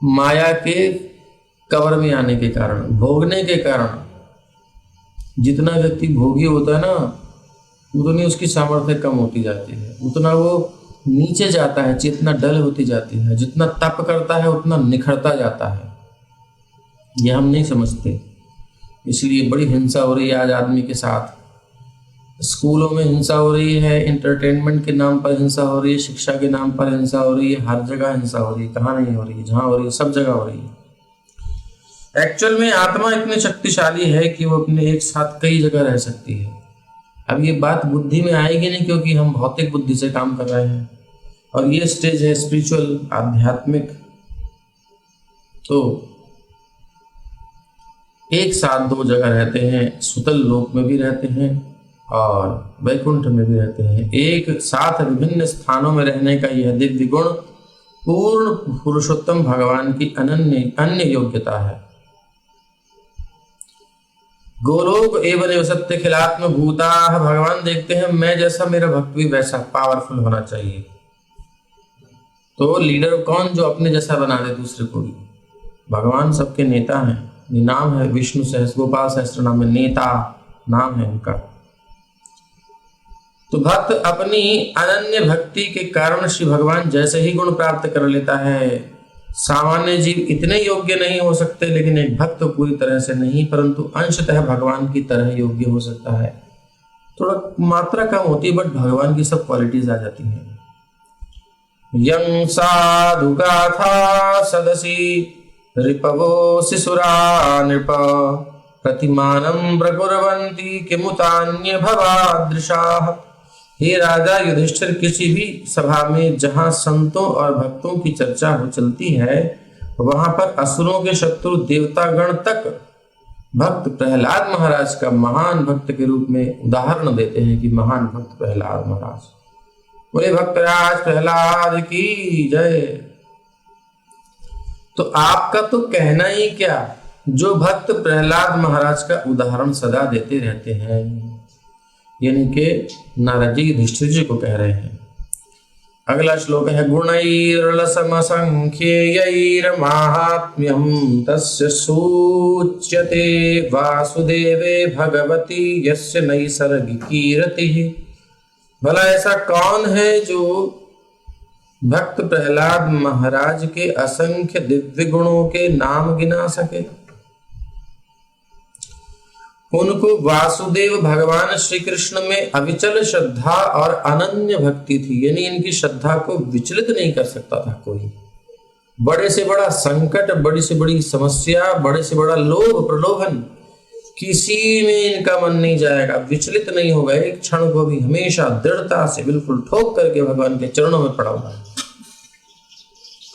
माया के कवर में आने के कारण, भोगने के कारण। जितना व्यक्ति भोगी होता है ना, उतनी उसकी सामर्थ्य कम होती जाती है, उतना वो नीचे जाता है, चेतना डल होती जाती है। जितना तप करता है उतना निखरता जाता है। ये हम नहीं समझते, इसलिए बड़ी हिंसा हो रही है आज आदमी के साथ। स्कूलों में हिंसा हो रही है, एंटरटेनमेंट के नाम पर हिंसा हो रही है, शिक्षा के नाम पर हिंसा हो रही है, हर जगह हिंसा हो रही है। कहाँ नहीं हो रही है? जहाँ हो रही है सब जगह हो रही है। एक्चुअल में आत्मा इतनी शक्तिशाली है कि वो अपने एक साथ कई जगह रह सकती है। अब ये बात बुद्धि में आएगी नहीं, क्योंकि हम भौतिक बुद्धि से काम कर रहे हैं और ये स्टेज है स्पिरिचुअल, आध्यात्मिक। तो एक साथ दो जगह रहते हैं, सुतल लोक में भी रहते हैं और वैकुंठ में भी रहते हैं। एक साथ विभिन्न स्थानों में रहने का यह दिव्य गुण पूर्ण पुरुषोत्तम भगवान की अन्य योग्यता है। गोलोक एवं निवसत्य खिलात्म भूता, भगवान देखते हैं मैं जैसा मेरा भक्त भी वैसा पावरफुल होना चाहिए। तो लीडर कौन जो अपने जैसा बना दे दूसरे को भी? भगवान सबके नेता हैं। नाम है विष्णु सहस्त्र, गोपाल सहस्त्र नाम है, नेता नाम है उनका। तो भक्त अपनी अनन्य भक्ति के कारण श्री भगवान जैसे ही गुण प्राप्त कर लेता है। सामान्य जीव इतने योग्य नहीं हो सकते, लेकिन एक भक्त तो पूरी तरह से नहीं, परंतु अंशतः भगवान की तरह योग्य हो सकता है। थोड़ा मात्रा कम होती है, बट भगवान की सब क्वालिटीज आ जाती हैं। यं साधु गाथा सदसी रिपवो शिशुरा नृप प्रतिमानं प्रकुर्वन्ति किमुतान्य भवादृशाः। हे राजा युधिष्ठिर, किसी भी सभा में जहां संतों और भक्तों की चर्चा हो चलती है, वहां पर असुरों के शत्रु देवतागण तक भक्त प्रहलाद महाराज का महान भक्त के रूप में उदाहरण देते हैं कि महान भक्त प्रहलाद महाराज। बोले भक्तराज प्रहलाद की जय। तो आपका तो कहना ही क्या, जो भक्त प्रहलाद महाराज का उदाहरण सदा देते रहते हैं, यानी कि नारद जी युधिष्ठिर जी को कह रहे हैं। अगला श्लोक है गुणैर्लसमसंख्यैर्माहात्म्यं तस्य सूच्यते वासुदेवे भगवती यस्य नैसर्गिकी रतिः। भला ऐसा कौन है जो भक्त प्रहलाद महाराज के असंख्य दिव्य गुणों के नाम गिना सके? उनको वासुदेव भगवान श्री कृष्ण में अविचल श्रद्धा और अनन्य भक्ति थी, यानी इनकी श्रद्धा को विचलित नहीं कर सकता था कोई। बड़े से बड़ा संकट, बड़ी से बड़ी समस्या, बड़े से बड़ा लोभ प्रलोभन, किसी में इनका मन नहीं जाएगा, विचलित नहीं होगा एक क्षण को भी। हमेशा दृढ़ता से बिल्कुल ठोक करके भगवान के चरणों में पड़ा हुआ है।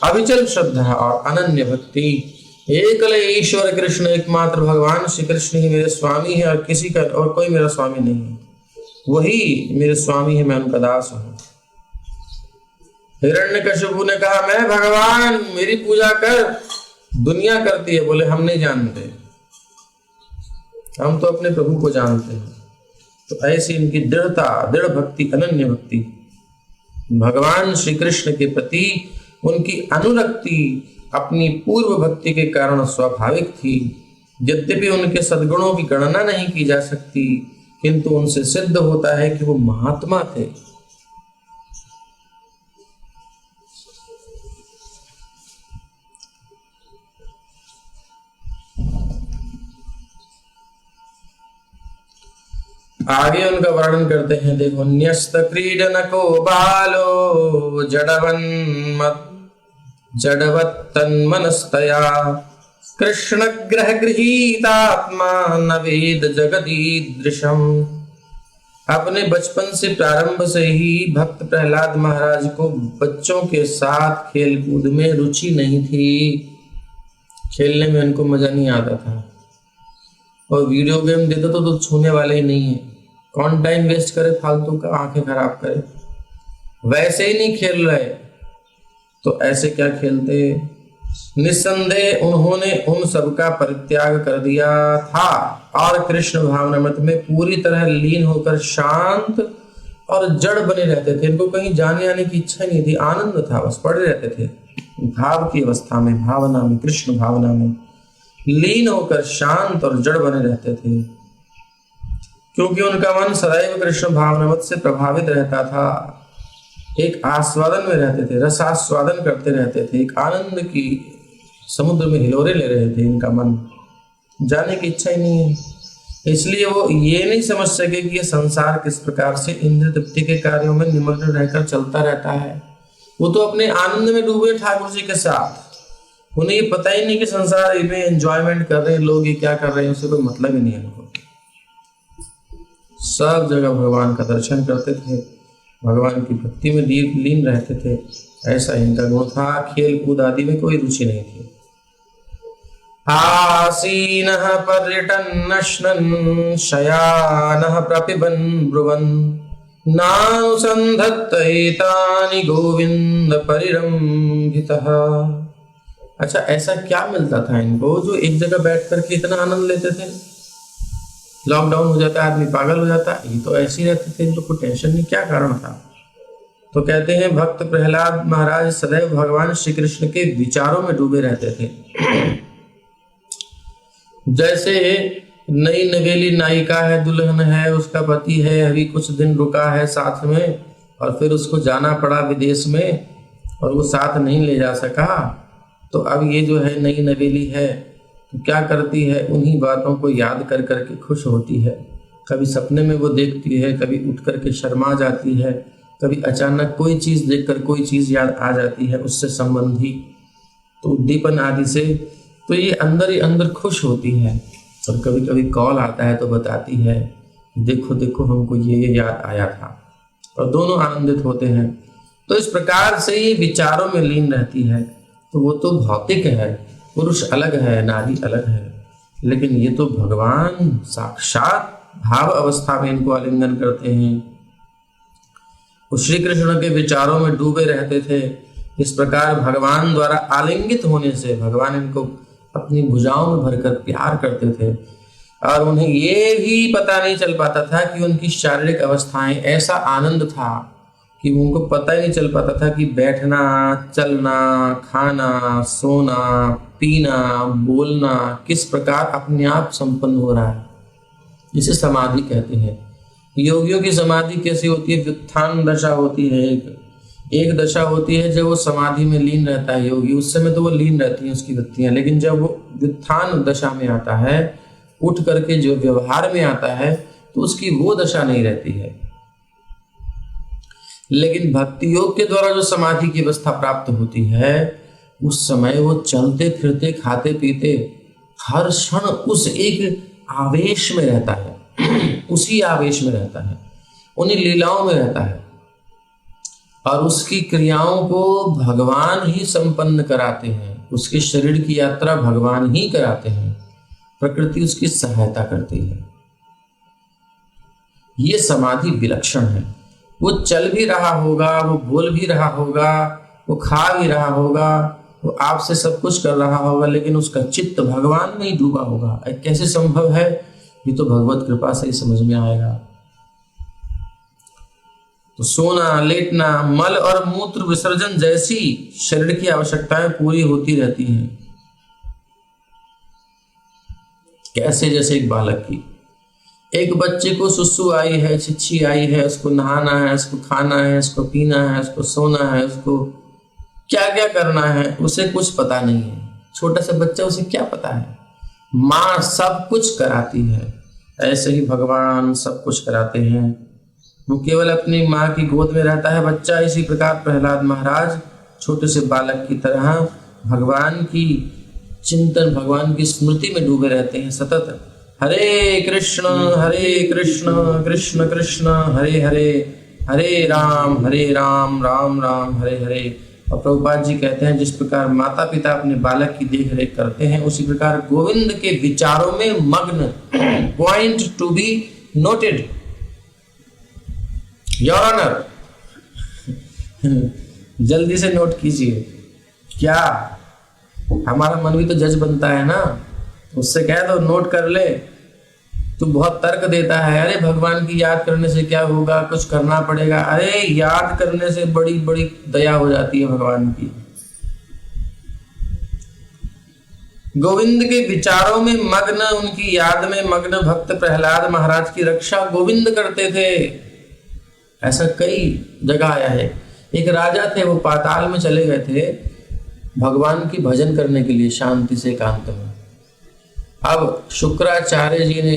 अविचल श्रद्धा और अनन्य भक्ति। एकले ईश्वर कृष्ण, एकमात्र भगवान श्री कृष्ण ही मेरे स्वामी है और किसी का और कोई मेरा स्वामी नहीं है। वही मेरे स्वामी है, मैं उनका दास हूं। हिरण्यकशिपु ने कहा मैं भगवान, मेरी पूजा कर। दुनिया करती है, बोले हम नहीं जानते, हम तो अपने प्रभु को जानते हैं। तो ऐसी इनकी दृढ़ता, दृढ़ भक्ति, अनन्य भक्ति, भगवान श्री कृष्ण के प्रति उनकी अनुरक्ति अपनी पूर्व भक्ति के कारण स्वाभाविक थी। यद्यपि उनके सद्गुणों की गणना नहीं की जा सकती, किंतु उनसे सिद्ध होता है कि वो महात्मा थे। आगे उनका वर्णन करते हैं, देखो। न्यस्त क्रीडनको बालो जडवत्तन्मनस्तया कृष्ण ग्रह गृहीतात्मा न वेद जगदीदृशम। अपने बचपन से प्रारंभ से ही भक्त प्रहलाद महाराज को बच्चों के साथ खेल कूद में रुचि नहीं थी। खेलने में उनको मजा नहीं आता था, और वीडियो गेम देते तो छूने वाले ही नहीं है। कौन टाइम वेस्ट करे फालतू का, आंखें खराब करे। वैसे ही नहीं खेल रहे तो ऐसे क्या खेलते। निस्संदेह उन्होंने उन सबका परित्याग कर दिया था और कृष्ण भावनामृत में पूरी तरह लीन होकर शांत और जड़ बने रहते थे। इनको कहीं जाने आने की इच्छा नहीं थी, आनंद था, बस पड़े रहते थे भाव की अवस्था में, भावना में, कृष्ण भावना में लीन होकर शांत और जड़ बने रहते थे, क्योंकि उनका मन सदैव कृष्ण भावनामृत से प्रभावित रहता था। एक आस्वादन में रहते थे, रसास्वादन करते रहते थे, एक आनंद की समुद्र में हिलोरे ले रहे थे। इनका मन जाने की इच्छा ही नहीं है, इसलिए वो ये नहीं समझ सके कि ये संसार किस प्रकार से इंद्र तृप्ति के कार्यों में निमग्न रहकर चलता रहता है। वो तो अपने आनंद में डूबे ठाकुर जी के साथ, उन्हें ये पता ही नहीं कि संसार में एंजॉयमेंट कर रहे हैं लोग, ये क्या कर रहे हैं, उससे कोई मतलब ही नहीं है उनको। सब जगह भगवान का दर्शन करते थे, भगवान की भक्ति में लीन रहते थे। ऐसा इनका गुण था। खेल कूद आदि में कोई रुचि नहीं थी। आसीनः पर्यटन्नश्नन् शयानः प्रपिबन् ब्रुवन् नानुसन्धत्त एतानि गोविंद परिरंभितः। अच्छा, ऐसा क्या मिलता था इनको जो एक जगह बैठ करके इतना आनंद लेते थे। लॉकडाउन हो जाता, आदमी पागल हो जाता, ये तो ऐसे ही रहते थे, इनको कोई टेंशन नहीं। क्या कारण था? तो कहते हैं भक्त प्रहलाद महाराज सदैव भगवान श्री कृष्ण के विचारों में डूबे रहते थे। जैसे नई नवेली नायिका है, दुल्हन है, उसका पति है, अभी कुछ दिन रुका है साथ में और फिर उसको जाना पड़ा विदेश में और वो साथ नहीं ले जा सका, तो अब ये जो है नई नवेली है तो क्या करती है, उन्हीं बातों को याद कर करके खुश होती है। कभी सपने में वो देखती है, कभी उठ करके शर्मा जाती है, कभी अचानक कोई चीज़ देखकर कोई चीज़ याद आ जाती है उससे संबंधी, तो उद्दीपन आदि से तो ये अंदर ही अंदर खुश होती है। और कभी कभी कॉल आता है तो बताती है देखो देखो हमको ये याद आया था, और दोनों आनंदित होते हैं। तो इस प्रकार से ये विचारों में लीन रहती है। तो वो तो भौतिक है, पुरुष अलग है, नारी अलग है, लेकिन ये तो भगवान साक्षात भाव अवस्था में इनको आलिंगन करते हैं। वो श्री कृष्ण के विचारों में डूबे रहते थे। इस प्रकार भगवान द्वारा आलिंगित होने से भगवान इनको अपनी भुजाओं में भरकर प्यार करते थे, और उन्हें ये भी पता नहीं चल पाता था कि उनकी शारीरिक अवस्थाएं, ऐसा आनंद था कि उनको पता ही नहीं चल पाता था कि बैठना, चलना, खाना, सोना, पीना, बोलना किस प्रकार अपने आप संपन्न हो रहा है। इसे समाधि कहते हैं। योगियों की समाधि कैसी होती है? व्युत्थान दशा होती है। एक दशा होती है जब वो समाधि में लीन रहता है योगी, उस समय तो वो लीन रहती हैं उसकी वृत्तियां, लेकिन जब वो व्युत्थान दशा में आता है, उठ करके जो व्यवहार में आता है, तो उसकी वो दशा नहीं रहती है। लेकिन भक्ति योग के द्वारा जो समाधि की अवस्था प्राप्त होती है, उस समय वो चलते फिरते, खाते पीते हर क्षण उस एक आवेश में रहता है, उसी आवेश में रहता है, उन्हीं लीलाओं में रहता है, और उसकी क्रियाओं को भगवान ही संपन्न कराते हैं। उसके शरीर की यात्रा भगवान ही कराते हैं, प्रकृति उसकी सहायता करती है। ये समाधि विलक्षण है। वो चल भी रहा होगा, वो बोल भी रहा होगा, वो खा भी रहा होगा, वो आपसे सब कुछ कर रहा होगा, लेकिन उसका चित्त भगवान में ही डूबा होगा। कैसे संभव है? ये तो भगवत कृपा से ही समझ में आएगा। तो सोना, लेटना, मल और मूत्र विसर्जन जैसी शरीर की आवश्यकताएं पूरी होती रहती हैं। कैसे? जैसे एक बालक की, एक बच्चे को सुसु आई है, छिछी आई है, उसको नहाना है, उसको खाना है, उसको पीना है, उसको सोना है, उसको क्या क्या करना है, उसे कुछ पता नहीं है। छोटा सा बच्चा, उसे क्या पता है? माँ सब कुछ कराती है। ऐसे ही भगवान सब कुछ कराते हैं। वो केवल अपनी माँ की गोद में रहता है बच्चा। इसी प्रकार प्रहलाद महाराज छोटे से बालक की तरह भगवान की चिंतन, भगवान की स्मृति में डूबे रहते हैं सतत। हरे कृष्ण कृष्ण कृष्ण हरे हरे, हरे राम राम राम हरे हरे। और प्रभुपाद जी कहते हैं जिस प्रकार माता पिता अपने बालक की देख रेख करते हैं, उसी प्रकार गोविंद के विचारों में मग्न, point to be noted, your honour, जल्दी से नोट कीजिए। क्या हमारा मन भी तो जज बनता है ना, उससे कह दो नोट कर ले। तू बहुत तर्क देता है, अरे भगवान की याद करने से क्या होगा, कुछ करना पड़ेगा। अरे याद करने से बड़ी बड़ी दया हो जाती है भगवान की। गोविंद के विचारों में मग्न, उनकी याद में मग्न भक्त प्रहलाद महाराज की रक्षा गोविंद करते थे। ऐसा कई जगह आया है। एक राजा थे, वो पाताल में चले गए थे भगवान की भजन करने के लिए शांति से एकांत में। अब शुक्राचार्य जी ने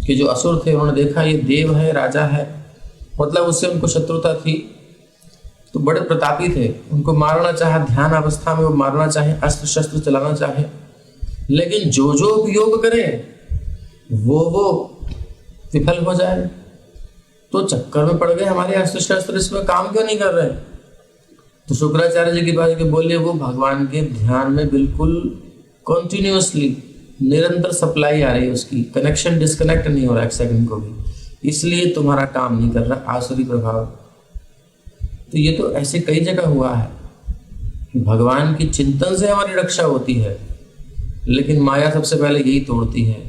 कि जो असुर थे उन्होंने देखा ये देव है, राजा है, मतलब उससे उनको शत्रुता थी, तो बड़े प्रतापी थे, उनको मारना चाहे, ध्यान अवस्था में वो मारना चाहे, अस्त्र शस्त्र चलाना चाहे, लेकिन जो जो उपयोग करे वो विफल हो जाए। तो चक्कर में पड़ गए, हमारे अस्त्र शस्त्र इसमें काम क्यों नहीं कर रहे। तो शुक्राचार्य जी के पास के बोले वो भगवान के ध्यान में बिल्कुल कॉन्टिन्यूअसली निरंतर सप्लाई आ रही है, उसकी कनेक्शन डिस्कनेक्ट नहीं हो रहा एक सेकंड को भी, इसलिए तुम्हारा काम नहीं कर रहा, आसुरी प्रभाव। तो ये तो ऐसे कई जगह हुआ है कि भगवान की चिंतन से हमारी रक्षा होती है, लेकिन माया सबसे पहले यही तोड़ती है,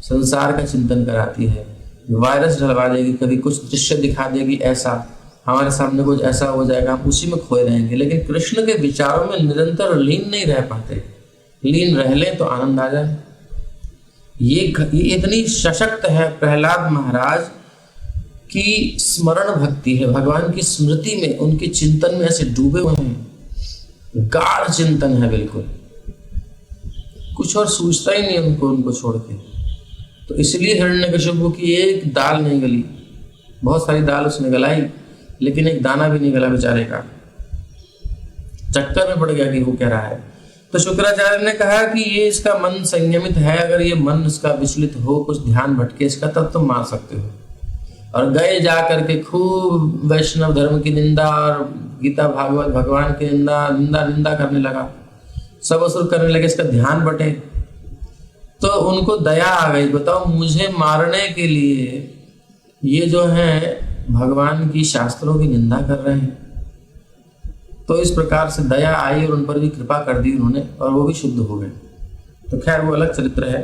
संसार का चिंतन कराती है, वायरस डलवा देगी, कभी कुछ दृश्य दिखा देगी, ऐसा हमारे सामने कुछ ऐसा हो जाएगा, हम उसी में खोए रहेंगे। लेकिन कृष्ण के विचारों में निरंतर लीन नहीं रह पाते। लीन रह ले तो आनंद आ जाए। ये इतनी सशक्त है प्रहलाद महाराज की स्मरण भक्ति है, भगवान की स्मृति में, उनके चिंतन में ऐसे डूबे हुए हैं, गाढ़ चिंतन है बिल्कुल, कुछ और सूझता ही नहीं उनको छोड़ के। तो इसलिए हिरण्यकशिपु की एक दाल नहीं गली, बहुत सारी दाल उसने गलाई, लेकिन एक दाना भी नहीं गला बेचारे का, चक्कर में पड़ गया कि वो कह रहा है। तो शुक्राचार्य ने कहा कि ये इसका मन संयमित है, अगर ये मन इसका विचलित हो, कुछ ध्यान भटके इसका, तब तुम मार सकते हो। और गए जा करके खूब वैष्णव धर्म की निंदा और गीता भागवत भगवान की निंदा करने लगा, सब असुर करने लगे, इसका ध्यान बटे। तो उनको दया आ गई, बताओ मुझे मारने के लिए ये जो है भगवान की शास्त्रों की निंदा कर रहे हैं। तो इस प्रकार से दया आई और उन पर भी कृपा कर दी उन्होंने, और वो भी शुद्ध हो गए। तो खैर वो अलग चरित्र है।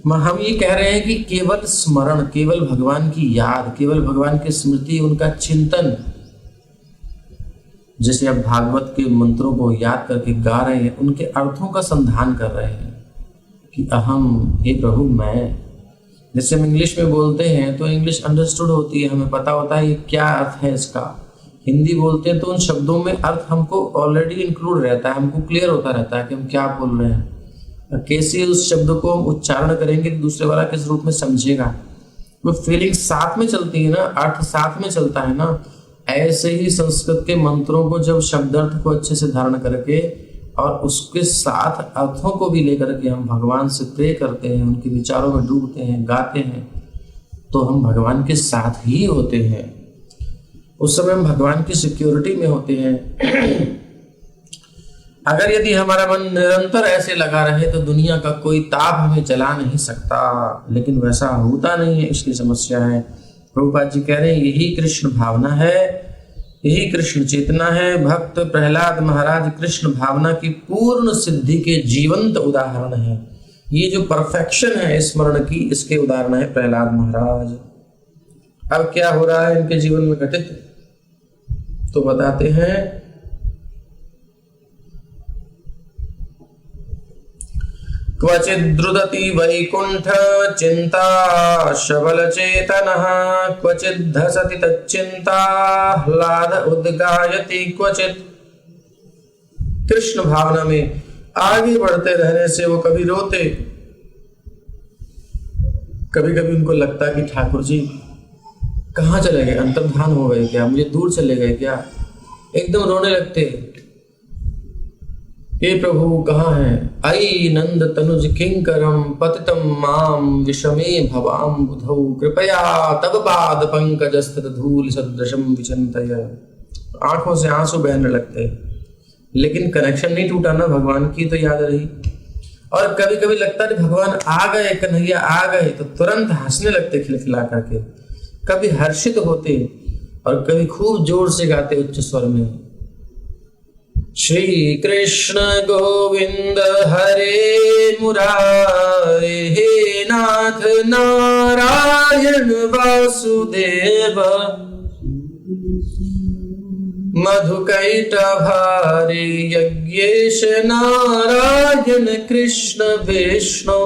हम ये कह रहे हैं कि केवल स्मरण, केवल भगवान की याद, केवल भगवान की स्मृति, उनका चिंतन, जैसे अब भागवत के मंत्रों को याद करके गा रहे हैं, उनके अर्थों का संधान कर रहे हैं कि अहम, हे प्रभु मैं। जैसे हम इंग्लिश में बोलते हैं तो इंग्लिश अंडरस्टूड होती है, हमें पता होता है ये क्या अर्थ है इसका। हिंदी बोलते हैं तो उन शब्दों में अर्थ हमको ऑलरेडी इंक्लूड रहता है, हमको क्लियर होता रहता है कि हम क्या बोल रहे हैं, कैसे उस शब्द को हम उच्चारण करेंगे तो दूसरे वाला किस रूप में समझेगा। वो फीलिंग साथ में चलती है ना, अर्थ साथ में चलता है ना। ऐसे ही संस्कृत के मंत्रों को जब शब्दार्थ को अच्छे से धारण करके और उसके साथ अर्थों को भी लेकर के हम भगवान से प्रे करते हैं, उनके विचारों में डूबते हैं, गाते हैं, तो हम भगवान के साथ ही होते हैं। उस समय हम भगवान की सिक्योरिटी में होते हैं। अगर यदि हमारा मन निरंतर ऐसे लगा रहे तो दुनिया का कोई ताप हमें जला नहीं सकता, लेकिन वैसा होता नहीं है, इसकी समस्या है। प्रभुपाद जी कह रहे हैं यही कृष्ण भावना है, यही कृष्ण चेतना है। भक्त प्रहलाद महाराज कृष्ण भावना की पूर्ण सिद्धि के जीवंत उदाहरण है। ये जो परफेक्शन है स्मरण की, इसके उदाहरण है प्रहलाद महाराज। अब क्या हो रहा है इनके जीवन में घटित, तो बताते हैं। क्वचिद्रुदति वैकुंठ चिंता शबल चेतनः, क्वचिद्धसति तच्चिंता ह्लाद उद्गायति क्वचित्। कृष्ण भावना में आगे बढ़ते रहने से वो कभी रोते, कभी कभी उनको लगता कि ठाकुर जी कहाँ चले गए, अंतर्धान हो गए क्या, मुझे दूर चले गए क्या, एकदम रोने लगते। हे प्रभु कहाँ हैं, आई नंद तनुज किंकरम पतितम माम विषमे भवाम बुधौ, कृपया तब पाद पंकज स्थित धूल सदृशम विचिंतय। आंखों से आंसू बहने लगते, लेकिन कनेक्शन नहीं टूटा ना, भगवान की तो याद रही। और कभी कभी लगता है भगवान आ गए, कन्हैया आ गए, तो तुरंत हंसने लगते खिलखिला करके। कभी हर्षित होते और कभी खूब जोर से गाते उच्च स्वर में, श्री कृष्ण गोविंद हरे मुरारे, हे नाथ नारायण वासुदेव, मधुकैटभारे यज्ञेश नारायण कृष्ण विष्णु,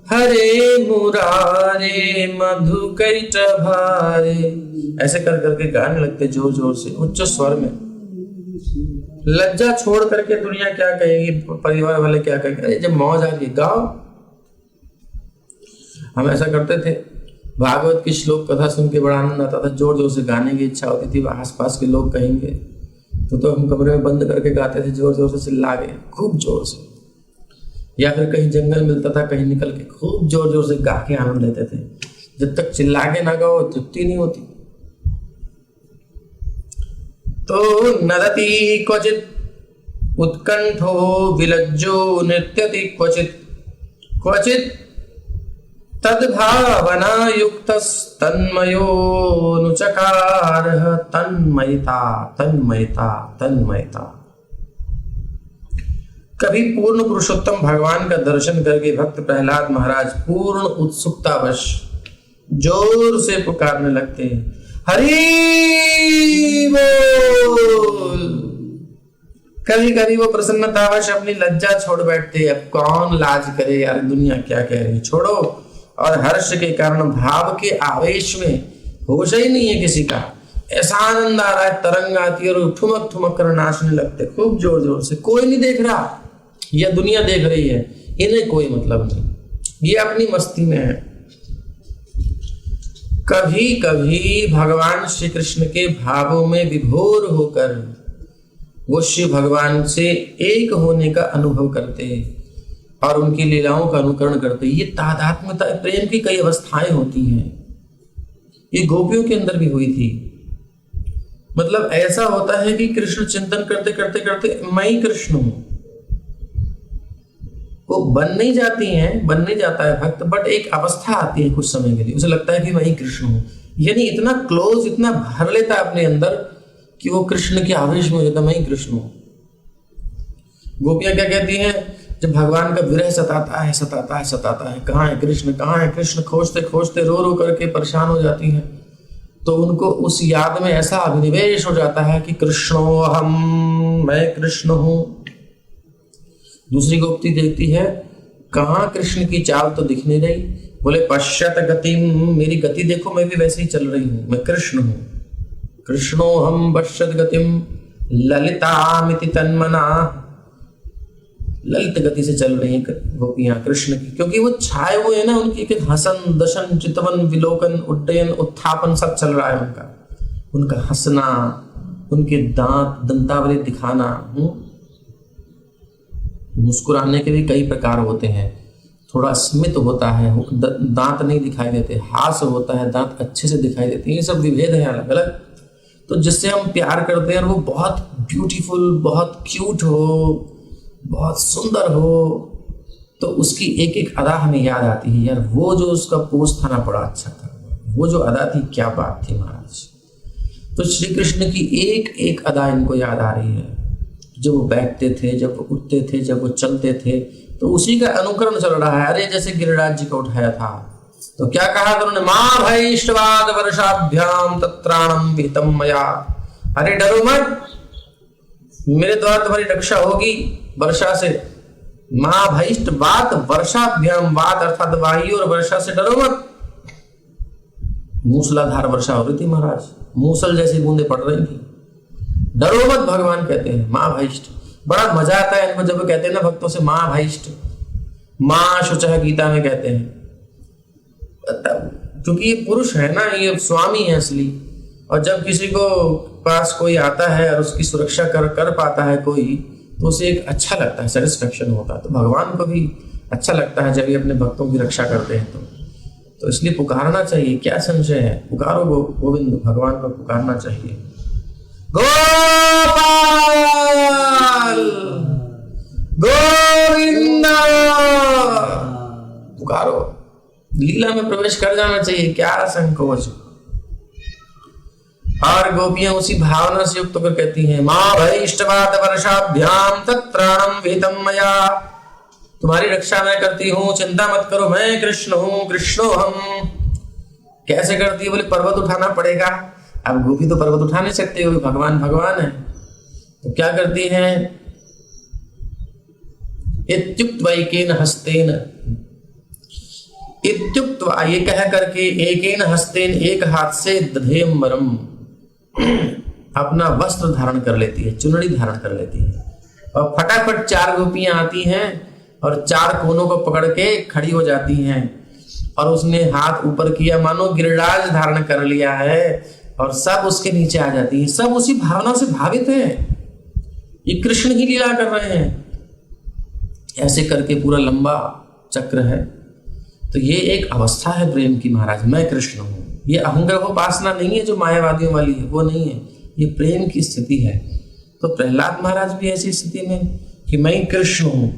हरे मुरारे मधुकैटभारे। ऐसे कर करके गाने लगते जोर जोर से उच्च स्वर में। लज्जा छोड़ करके दुनिया क्या कहेगी, परिवार वाले क्या कहेंगे, अरे जब मौज आ रही गाओ। हम ऐसा करते थे, भागवत की श्लोक कथा सुन के बड़ा आनंद आता था, जोर जोर से गाने की इच्छा होती थी, आसपास के लोग कहेंगे तो हम कमरे में बंद करके गाते थे, जोर जोर से चिल्ला के, खूब जोर से। या फिर कहीं जंगल मिलता था, कहीं निकल के खूब जोर जोर से गा के आनंद लेते थे। जब तक चिल्ला के ना गाओ तृप्ति नहीं होती। तो नदति क्वचित उत्कंठो विलज्जो नृत्यति क्वचित, क्वचित तद्भावना युक्तस्तन्मयोनुचकारः, तन्मयता तन्मयता तन्मयता। कभी पूर्ण पुरुषोत्तम भगवान का दर्शन करके भक्त प्रहलाद महाराज पूर्ण उत्सुकतावश जोर से पुकारने लगते हैं, हरि बोल। कभी कभी वो प्रसन्नतावश अपनी लज्जा छोड़ बैठते, अब कौन लाज करे यार, दुनिया क्या कह रही है, छोड़ो। और हर्ष के कारण भाव के आवेश में होश ही नहीं है किसी का, ऐसा आनंद आ रहा है, तरंग आती है और ठुमक ठुमक कर नाचने लगते खूब जोर जोर से। कोई नहीं देख रहा, यह दुनिया देख रही है, इन्हें कोई मतलब नहीं, ये अपनी मस्ती में है। कभी कभी भगवान श्री कृष्ण के भावों में विभोर होकर वो शिव भगवान से एक होने का अनुभव करते और उनकी लीलाओं का अनुकरण करते। ये तादात्म्यता प्रेम की कई अवस्थाएं होती हैं, ये गोपियों के अंदर भी हुई थी। मतलब ऐसा होता है कि कृष्ण चिंतन करते करते करते मैं ही कृष्ण हूं, वो बन नहीं जाती हैं, बन नहीं जाता है भक्त, बट एक अवस्था आती है कुछ समय के लिए, उसे लगता है कि मैं ही कृष्ण हूं। यानी इतना क्लोज, इतना भर लेता है अपने अंदर कि वो कृष्ण के आवेश में हो जाता, मैं ही कृष्ण हूं। गोपियां क्या कहती हैं, जब भगवान का विरह सताता है सताता है सताता है, कहाँ है कृष्ण, कहाँ है कृष्ण, खोजते खोजते रो रो करके परेशान हो जाती हैं, तो उनको उस याद में ऐसा अभिनिवेश हो जाता है कि कृष्णो हम, मैं कृष्ण हूं। दूसरी गोपी देखती है, कहाँ कृष्ण की चाल तो दिख नहीं रही, बोले पश्चात गति, मेरी गति देखो, मैं भी वैसे ही चल रही हूं, मैं कृष्ण हूं। कृष्णो हम पश्चात गतिम ललितामिति तन्मना, ललित गति से चल रही हैं गोपियां कृष्ण की, क्योंकि वो छाए हुए हैं ना, उनकी एक हसन दशन चितवन विलोकन उड्डयन उत्थापन सब चल रहा है उनका, उनका हंसना, उनके दांत दंतावली दिखाना। मुस्कुराने के भी कई प्रकार होते हैं, थोड़ा स्मित होता है, दांत नहीं दिखाई देते, हास्य होता है, दांत अच्छे से दिखाई देते हैं, ये सब विभेद हैं अलग अलग। तो जिससे हम प्यार करते हैं और वो बहुत ब्यूटीफुल, बहुत क्यूट हो, बहुत सुंदर हो, तो उसकी एक एक अदा हमें याद आती है, यार वो जो उसका पोज था ना बड़ा अच्छा था, वो जो अदा थी क्या बात थी महाराज। तो श्री कृष्ण की एक एक अदा इनको याद आ रही है, जब वो बैठते थे, जब वो उठते थे, जब वो चलते थे, तो उसी का अनुकरण चल रहा है। अरे जैसे गिरिराज जी को उठाया था तो क्या कहा था उन्होंने, मां भैष्टवाद वर्षाभ्याम तत्राणम विहितम मया, अरे डरो मत, मेरे द्वारा तुम्हारी रक्षा होगी वर्षा से। मां भैष्ट वात वर्षाभ्याम, वात अर्थात वायु और वर्षा से डरो मत। मूसलाधार वर्षा हो रही थी महाराज, मूसल जैसी बूंदें पड़ रही थी, डरो मत भगवान कहते हैं मां भैष्ट। बड़ा मजा आता है इनको जब वो कहते हैं ना भक्तों से मां भैष्ट, मां शुचः गीता में कहते हैं, क्योंकि ये पुरुष है ना, ये स्वामी है असली। और जब किसी को पास कोई आता है और उसकी सुरक्षा कर पाता है कोई, तो उसे एक अच्छा लगता है, सेटिस्फेक्शन होता है। तो भगवान को भी अच्छा लगता है जब ये अपने भक्तों की रक्षा करते हैं, तो इसलिए पुकारना चाहिए, क्या संशय है, पुकारो गोविंद, भगवान को पुकारना चाहिए। गोपाल गोविंदा पुकारो, लीला में प्रवेश कर जाना चाहिए, क्या संकोच। और गोपियां उसी भावना से युक्त होकर कहती हैं, मां भय इष्टवाद वर्षाभ्याम तत्प्राणम वेदम मया, तुम्हारी रक्षा मैं करती हूँ, चिंता मत करो, मैं कृष्ण हूँ, कृष्णो हम। कैसे करती है? बोले पर्वत उठाना पड़ेगा। अब गोपी तो पर्वत उठा नहीं सकते, वो भगवान भगवान है, तो क्या करती हैं? इत्युक्त्वा एकेन हस्तेन, इत्युक्त्वा ये कह करके, एकेन हस्तेन एक हाथ से दधेम्बरम, अपना वस्त्र धारण कर लेती है, चुनरी धारण कर लेती है, और फटाफट 4 गोपियां आती हैं और 4 कोनों को पकड़ के खड़ी हो जाती हैं, और उसने हाथ ऊपर किया मानो गिरिराज धारण कर लिया है, और सब उसके नीचे आ जाती है। सब उसी भावना से भावित है, ये कृष्ण की लीला कर रहे हैं। ऐसे करके पूरा लंबा चक्र है। तो ये एक अवस्था है प्रेम की महाराज, मैं कृष्ण हूं। ये अहंग्रह उपासना नहीं है जो मायावादियों वाली है, वो नहीं है, ये प्रेम की स्थिति है। तो प्रहलाद महाराज भी ऐसी स्थिति में कि मैं कृष्ण हूं,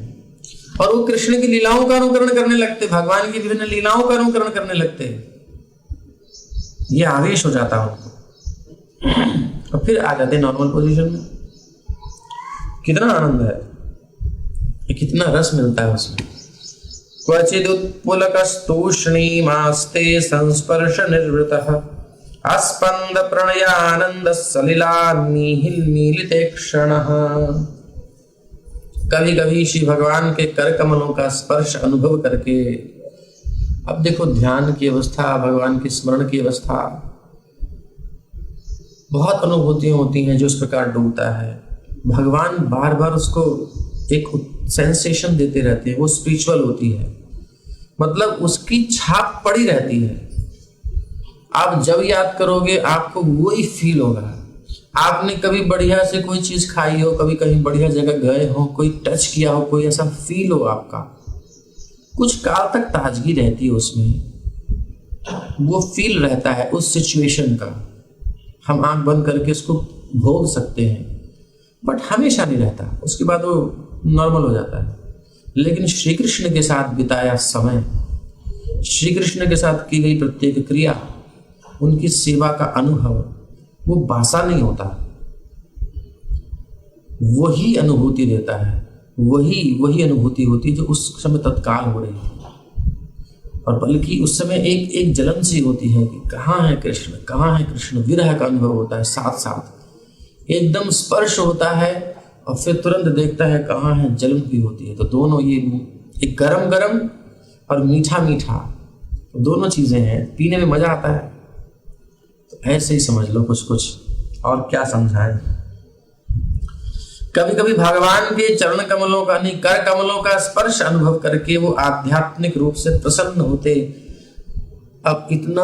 और वो कृष्ण की लीलाओं का अनुकरण करने लगते, भगवान की विभिन्न लीलाओं का अनुकरण करने लगते, ये आवेश हो जाता उनको, और फिर आ जाते नॉर्मल पोजीशन में। कितना आनंद है, कितना रस मिलता है उसमें। क्वचिदुत्पुलकस्तूष्णीमास्ते संस्पर्श निर्वृतः अस्पंद प्रणयानंद सलिला मीलिते क्षणः। कभी कभी श्री भगवान के कर कमलों का स्पर्श अनुभव करके, अब देखो ध्यान की अवस्था, भगवान के स्मरण की अवस्था, बहुत अनुभूतियां होती हैं जो इस प्रकार डूबता है। भगवान बार बार उसको एक सेंसेशन देते रहते हैं, वो स्पिरिचुअल होती है, मतलब उसकी छाप पड़ी रहती है। आप जब याद करोगे आपको वही फील होगा। आपने कभी बढ़िया से कोई चीज खाई हो, कभी कहीं बढ़िया जगह गए हो, कोई टच किया हो, कोई ऐसा फील हो आपका, कुछ काल तक ताजगी रहती है उसमें, वो फील रहता है उस सिचुएशन का। हम आंख बंद करके उसको भोग सकते हैं, बट हमेशा नहीं रहता, उसके बाद वो नॉर्मल हो जाता है। लेकिन श्री कृष्ण के साथ बिताया समय, श्री कृष्ण के साथ की गई प्रत्येक क्रिया, उनकी सेवा का अनुभव, वो बासा नहीं होता, वही अनुभूति देता है, वही अनुभूति होती है जो उस समय तत्काल हो रही है। और बल्कि उस समय एक जलन सी होती है कि कहाँ है कृष्ण, कहाँ है कृष्ण। विरह का अनुभव होता है, साथ साथ एकदम स्पर्श होता है, और फिर तुरंत देखता है कहाँ है, जलन भी होती है। तो दोनों ये एक गरम गरम और मीठा मीठा, दोनों चीजें हैं, पीने में मजा आता है। तो ऐसे ही समझ लो कुछ कुछ, और क्या समझाएं। कभी कभी भगवान के चरण कमलों का नहीं, कर कमलों का स्पर्श अनुभव करके वो आध्यात्मिक रूप से प्रसन्न होते। अब इतना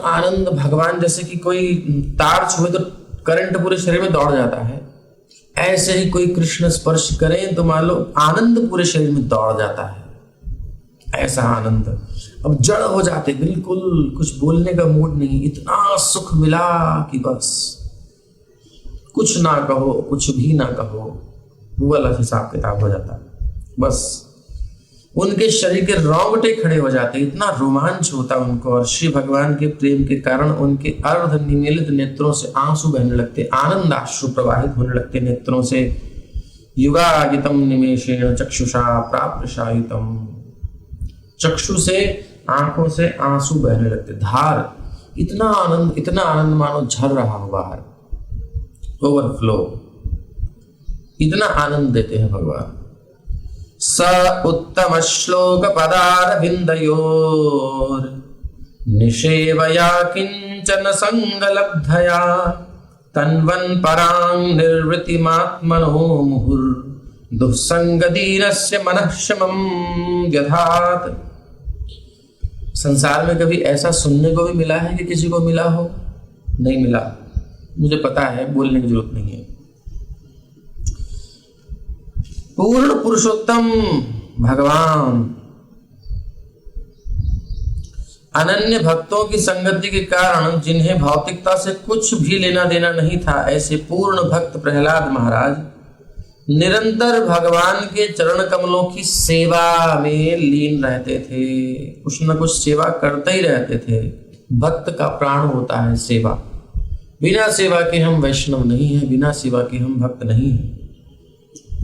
आनंद, भगवान जैसे कि कोई तार छुए तो करंट पूरे शरीर में दौड़ जाता है, ऐसे ही कोई कृष्ण स्पर्श करें तो मान लो आनंद पूरे शरीर में दौड़ जाता है, ऐसा आनंद। अब जड़ हो जाते, बिल्कुल कुछ बोलने का मूड नहीं, इतना सुख मिला कि बस कुछ ना कहो, कुछ भी ना कहो, वो अलग हिसाब किताब हो जाता है। बस उनके शरीर के रोंगटे खड़े हो जाते, इतना रोमांच होता उनको, और श्री भगवान के प्रेम के कारण उनके अर्ध निमीलित नेत्रों से आंसू बहने लगते, आनंद आश्रु प्रवाहित होने लगते नेत्रों से। युगागितम निमेषेण चक्षुषा प्राप्त शायितम, चक्षु से, आंखों से आंसू बहने लगते, धार, इतना आनंद मानो झर रहा हो बाहर, ओवरफ्लो, इतना आनंद देते हैं भगवान। स उत्तम श्लोक पदारविंदयोर निषेवया किंचन संगलब्धया तन्वन् परां निर्वृतिमात्मनो मुहुर दुःसंग दीनस्य मनः शमं व्यधात्। संसार में कभी ऐसा सुनने को भी मिला है कि किसी को मिला हो? नहीं मिला, मुझे पता है, बोलने की जरूरत नहीं है। पूर्ण पुरुषोत्तम भगवान अनन्य भक्तों की संगति के कारण जिन्हें भौतिकता से कुछ भी लेना देना नहीं था, ऐसे पूर्ण भक्त प्रहलाद महाराज निरंतर भगवान के चरण कमलों की सेवा में लीन रहते थे, कुछ न कुछ सेवा करते ही रहते थे। भक्त का प्राण होता है सेवा, बिना सेवा के हम वैष्णव नहीं हैं, बिना सेवा के हम भक्त नहीं हैं।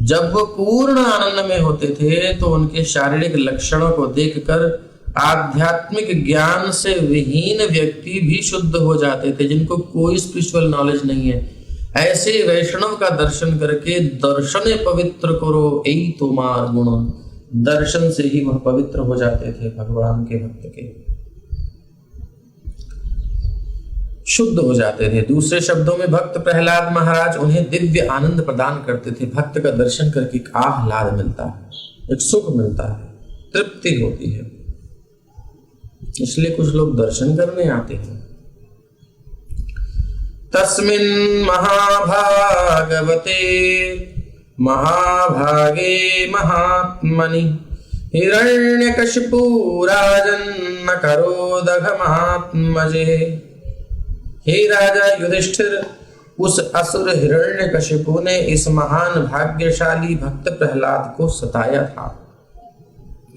जब वो पूर्ण आनंद में होते थे तो उनके शारीरिक लक्षणों को देखकर आध्यात्मिक ज्ञान से विहीन व्यक्ति भी शुद्ध हो जाते थे, जिनको कोई स्पिरिचुअल नॉलेज नहीं है। ऐसे वैष्णव का दर्शन करके दर्शने पवित्र करो यही तुम्हार गुण, दर्शन से ही वह पवित्र हो जाते थे, भगवान के भक्त के शुद्ध हो जाते थे। दूसरे शब्दों में भक्त प्रहलाद महाराज उन्हें दिव्य आनंद प्रदान करते थे। भक्त का दर्शन करके एक आह्लाद मिलता है, एक सुख मिलता है, तृप्ति होती है। इसलिए कुछ लोग दर्शन करने आते हैं। तस्मिन् महाभागवते महाभागे महात्मनि हिरण्यकशिपु राजन् करोदघमात्मजे। हे राजा युधिष्ठिर, उस असुर हिरण्यकशिपु ने इस महान भाग्यशाली भक्त प्रहलाद को सताया था।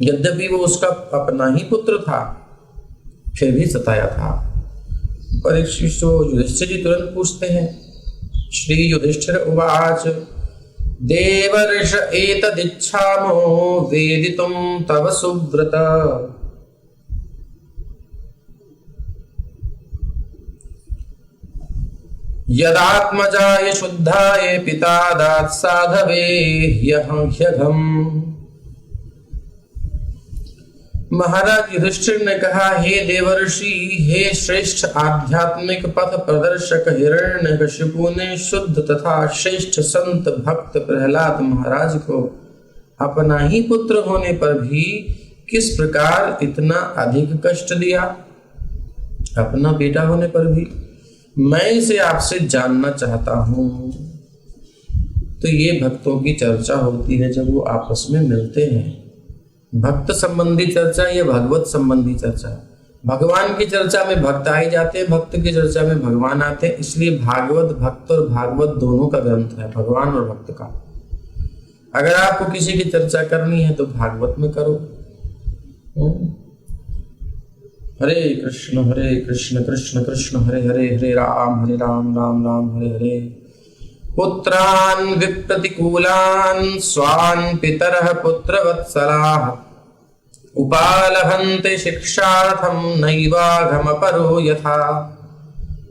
यद्यपि वो उसका अपना ही पुत्र था, फिर भी सताया था। परीक्षित युधिष्ठिर जी तुरंत पूछते हैं, श्री युधिष्ठिर उवाच देवर्ष एतदिच्छामो वेदितुं तव सुव्रत। यदात्मजाय शुद्धाय पिता दात् साधवे ह्यघम्। महाराज युधिष्ठिर ने कहा, हे देवर्षि, हे श्रेष्ठ आध्यात्मिक पथ प्रदर्शक हिरण्यकशिपु ने शुद्ध तथा श्रेष्ठ संत भक्त प्रहलाद महाराज को अपना ही पुत्र होने पर भी किस प्रकार इतना अधिक कष्ट दिया। अपना बेटा होने पर भी। मैं इसे आपसे जानना चाहता हूं। तो ये भक्तों की चर्चा होती है जब वो आपस में मिलते हैं। भक्त संबंधी चर्चा या भगवत संबंधी चर्चा। भगवान की चर्चा में भक्त आए जाते हैं, भक्त की चर्चा में भगवान आते हैं। इसलिए भागवत भक्त और भागवत दोनों का ग्रंथ है, भगवान और भक्त का। अगर आपको किसी की चर्चा करनी है तो भागवत में करो। हरे कृष्ण कृष्ण कृष्ण हरे हरे, हरे राम राम राम हरे हरे। पुत्रान् विप्रतिकूलान् स्वान् पितरः पुत्रवत्सलाः उपालभन्ते शिक्षार्थं नैवाघमपरो यथा।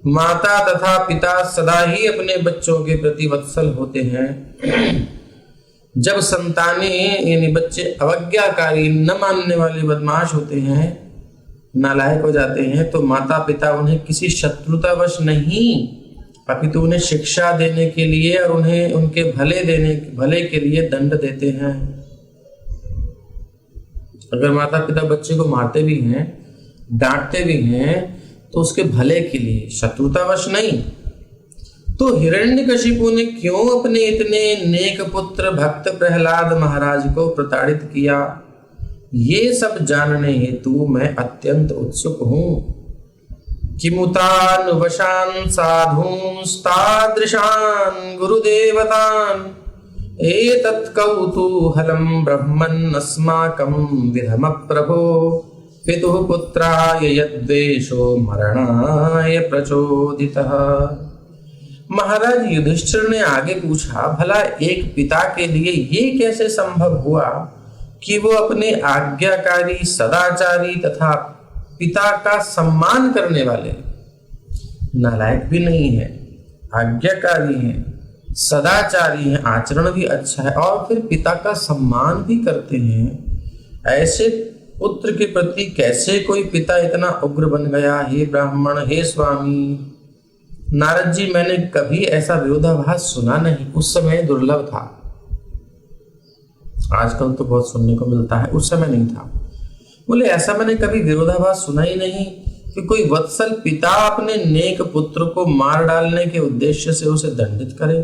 माता तथा पिता सदा ही अपने बच्चों के प्रति वत्सल होते हैं। जब संतानें यानी बच्चे अवज्ञाकारी, न मानने वाले बदमाश होते हैं, नालायक हो जाते हैं, तो माता पिता उन्हें किसी शत्रुतावश नहीं अपितु उन्हें शिक्षा देने के लिए और उन्हें उनके भले के लिए दंड देते हैं। अगर माता पिता बच्चे को मारते भी हैं, डांटते भी हैं, तो उसके भले के लिए, शत्रुतावश नहीं। तो हिरण्यकशिपु ने क्यों अपने इतने नेक पुत्र भक्त प्रहलाद महाराज को प्रताड़ित किया, ये सब जानने हेतु मैं अत्यंत उत्सुक हूं। किमुतानुवशान् साधूंस्तादृशान् गुरुदेवतान् एतत् कौतूहलं ब्रह्मन् अस्माकं विधम प्रभो। पितुः पुत्राय यद्वेषो मरणाय प्रचोदितः। महाराज युधिष्ठिर ने आगे पूछा, भला एक पिता के लिए ये कैसे संभव हुआ कि वो अपने आज्ञाकारी, सदाचारी तथा पिता का सम्मान करने वाले, नालायक भी नहीं है, आज्ञाकारी हैं, सदाचारी हैं, आचरण भी अच्छा है और फिर पिता का सम्मान भी करते हैं। ऐसे पुत्र के प्रति कैसे कोई पिता इतना उग्र बन गया। हे ब्राह्मण, हे स्वामी नारद जी, मैंने कभी ऐसा विरोधाभास सुना नहीं। उस समय दुर्लभ था, आजकल तो बहुत सुनने को मिलता है, उस समय नहीं था। बोले ऐसा मैंने कभी विरोधाभास सुना ही नहीं कि कोई वत्सल पिता अपने नेक पुत्र को मार डालने के उद्देश्य से उसे दंडित करे,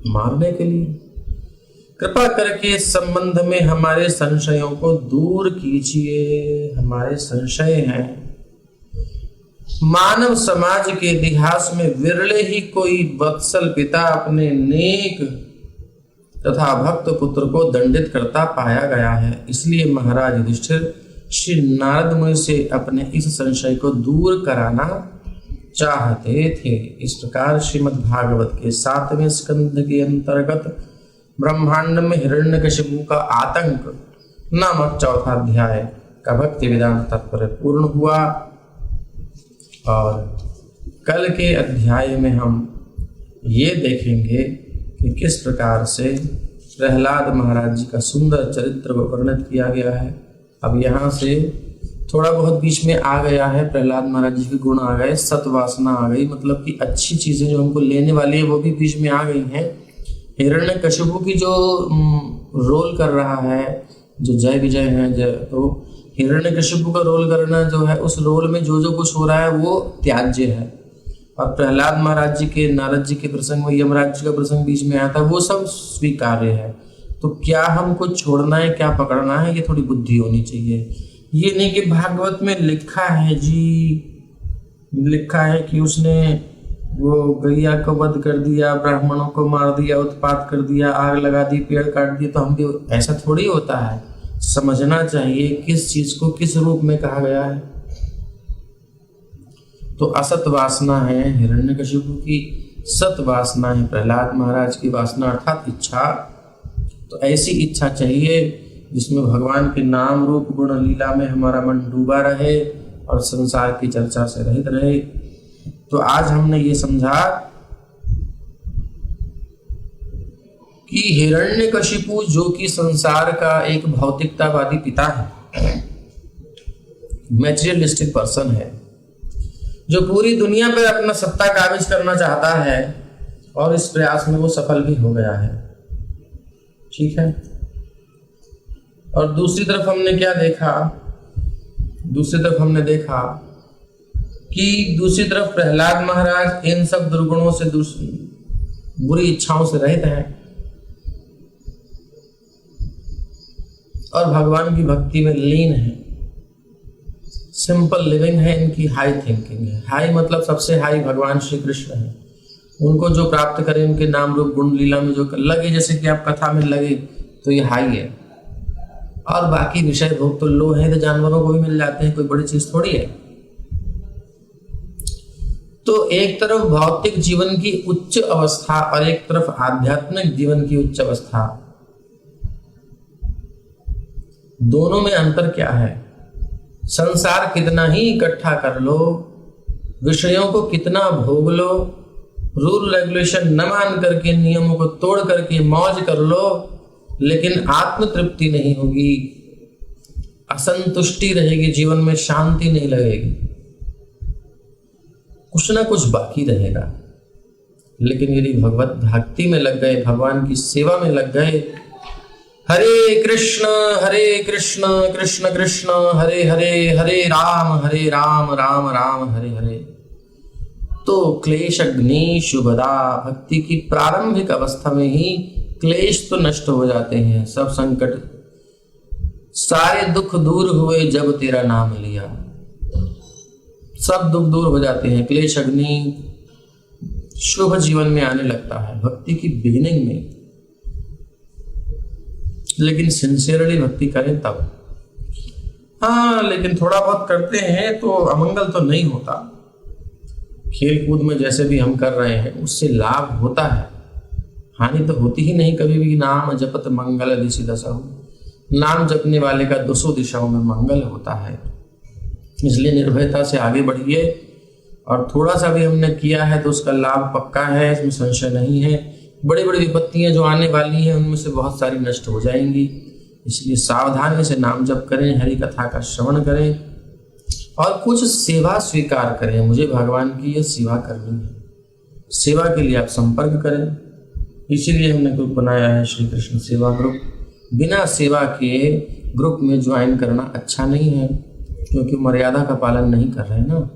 मारने के लिए। कृपा करके इस संबंध में हमारे संशयों को दूर कीजिए। हमारे संशय हैं। मानव समाज के इतिहास में विरले ही कोई वत्सल पिता अपने नेक तथा भक्त पुत्र को दंडित करता पाया गया है। इसलिए महाराज युधिष्ठिर श्री नारद मुनि से अपने इस संशय को दूर कराना चाहते थे। इस प्रकार श्रीमद् भागवत के 7वें स्कंद के अंतर्गत ब्रह्मांड में हिरण्यकशिपु का आतंक नामक चौथा अध्याय का भक्ति वेदांत तात्पर्य पूर्ण हुआ। और कल के अध्याय में हम ये देखेंगे कि किस प्रकार से प्रहलाद महाराज जी का सुंदर चरित्र वर्णित किया गया है। अब यहाँ से थोड़ा बहुत बीच में आ गया है, प्रहलाद महाराज जी के गुण आ गए, सतवासना आ गई, मतलब कि अच्छी चीज़ें जो हमको लेने वाली है वो भी बीच में आ गई हैं। हिरण्यकशिपु की जो रोल कर रहा है, जो जय विजय है, तो हिरण्यकशिपु का रोल करना जो है, उस रोल में जो जो कुछ हो रहा है वो त्याज्य है। और प्रहलाद महाराज जी के, नारद जी के प्रसंग में यमराज जी का प्रसंग बीच में आया था, वो सब स्वीकार्य है। तो क्या हमको छोड़ना है, क्या पकड़ना है, ये थोड़ी बुद्धि होनी चाहिए। ये नहीं कि भागवत में लिखा है जी, लिखा है कि उसने वो गैया को वध कर दिया, ब्राह्मणों को मार दिया, उत्पात कर दिया, आग लगा दी, पेड़ काट दिए, तो हम भी, ऐसा थोड़ी होता है। समझना चाहिए किस चीज को किस रूप में कहा गया है। तो असत वासना है हिरण्यकशिपु की, सत वासना है प्रहलाद महाराज की वासना अर्थात इच्छा। तो ऐसी इच्छा चाहिए जिसमें भगवान के नाम रूप गुण लीला में हमारा मन डूबा रहे और संसार की चर्चा से रहित रहे। तो आज हमने ये समझा कि हिरण्यकशिपु जो कि संसार का एक भौतिकतावादी पिता है, मैटेरियलिस्टिक पर्सन है, जो पूरी दुनिया पर अपना सत्ता काबिज करना चाहता है और इस प्रयास में वो सफल भी हो गया है। ठीक है। और दूसरी तरफ हमने क्या देखा, दूसरी तरफ हमने देखा कि दूसरी तरफ प्रहलाद महाराज इन सब दुर्गुणों से, बुरी इच्छाओं से रहित हैं और भगवान की भक्ति में लीन है। सिंपल लिविंग है इनकी, हाई थिंकिंग है। हाई मतलब सबसे हाई भगवान श्री कृष्ण है। उनको जो प्राप्त करें, उनके नाम रूप गुण लीला में जो लगे, जैसे कि आप कथा में लगे, तो ये हाई है। और बाकी विषय भोग तो लो है, तो जानवरों को भी मिल जाते हैं, कोई बड़ी चीज थोड़ी है। तो एक तरफ भौतिक जीवन की उच्च अवस्था और एक तरफ आध्यात्मिक जीवन की उच्च अवस्था, दोनों में अंतर क्या है? संसार कितना ही इकट्ठा कर लो, विषयों को कितना भोग लो, रूल रेगुलेशन न मान करके, नियमों को तोड़ करके मौज कर लो, लेकिन आत्म तृप्ति नहीं होगी, असंतुष्टि रहेगी, जीवन में शांति नहीं लगेगी, कुछ ना कुछ बाकी रहेगा। लेकिन यदि भगवत भक्ति में लग गए, भगवान की सेवा में लग गए, हरे कृष्ण कृष्ण कृष्ण हरे हरे, हरे राम राम राम हरे हरे, तो क्लेश अग्नि शुभदा, भक्ति की प्रारंभिक अवस्था में ही क्लेश तो नष्ट हो जाते हैं, सब संकट, सारे दुख दूर हुए जब तेरा नाम लिया, सब दुख दूर हो जाते हैं। क्लेश अग्नि शुभ जीवन में आने लगता है भक्ति की बिगिनिंग में। लेकिन सिंसियरली भक्ति करें तब। हाँ, लेकिन थोड़ा बहुत करते हैं तो अमंगल तो नहीं होता। खेल कूद में जैसे भी हम कर रहे हैं उससे लाभ होता है, हानि तो होती ही नहीं कभी भी। नाम जपत मंगल दिशि दशहु, नाम जपने वाले का 200 दिशाओं में मंगल होता है। इसलिए निर्भयता से आगे बढ़िए, और थोड़ा सा भी हमने किया है तो उसका लाभ पक्का है, इसमें संशय नहीं है। बड़ी बड़ी विपत्तियां जो आने वाली हैं उनमें से बहुत सारी नष्ट हो जाएंगी। इसलिए सावधानी से नाम जप करें, हरि कथा का श्रवण करें और कुछ सेवा स्वीकार करें। मुझे भगवान की ये सेवा करनी है, सेवा के लिए आप संपर्क करें। इसीलिए हमने ग्रुप बनाया है, श्री कृष्ण सेवा ग्रुप। बिना सेवा के ग्रुप में ज्वाइन करना अच्छा नहीं है, क्योंकि मर्यादा का पालन नहीं कर रहे हैं ना।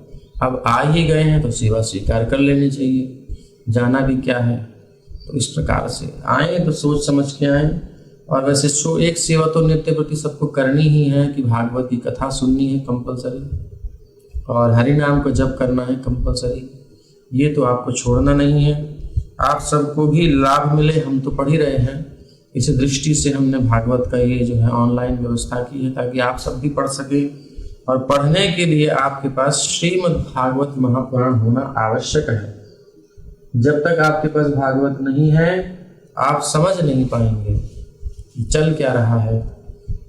अब आ ही गए हैं तो सेवा स्वीकार कर लेनी चाहिए, जाना भी क्या है। तो इस प्रकार से आए तो सोच समझ के आए। और वैसे एक सेवा तो नित्य प्रति सबको करनी ही है कि भागवत की कथा सुननी है कंपलसरी, और हरि नाम को जप करना है कंपलसरी। ये तो आपको छोड़ना नहीं है। आप सबको भी लाभ मिले, हम तो पढ़ ही रहे हैं। इस दृष्टि से हमने भागवत का ये जो है ऑनलाइन व्यवस्था की है, ताकि आप सब भी पढ़ सकें और पढ़ने के लिए आपके पास श्रीमद् भागवत महापुराण होना आवश्यक है। जब तक आपके पास भागवत नहीं है आप समझ नहीं पाएंगे कि चल क्या रहा है।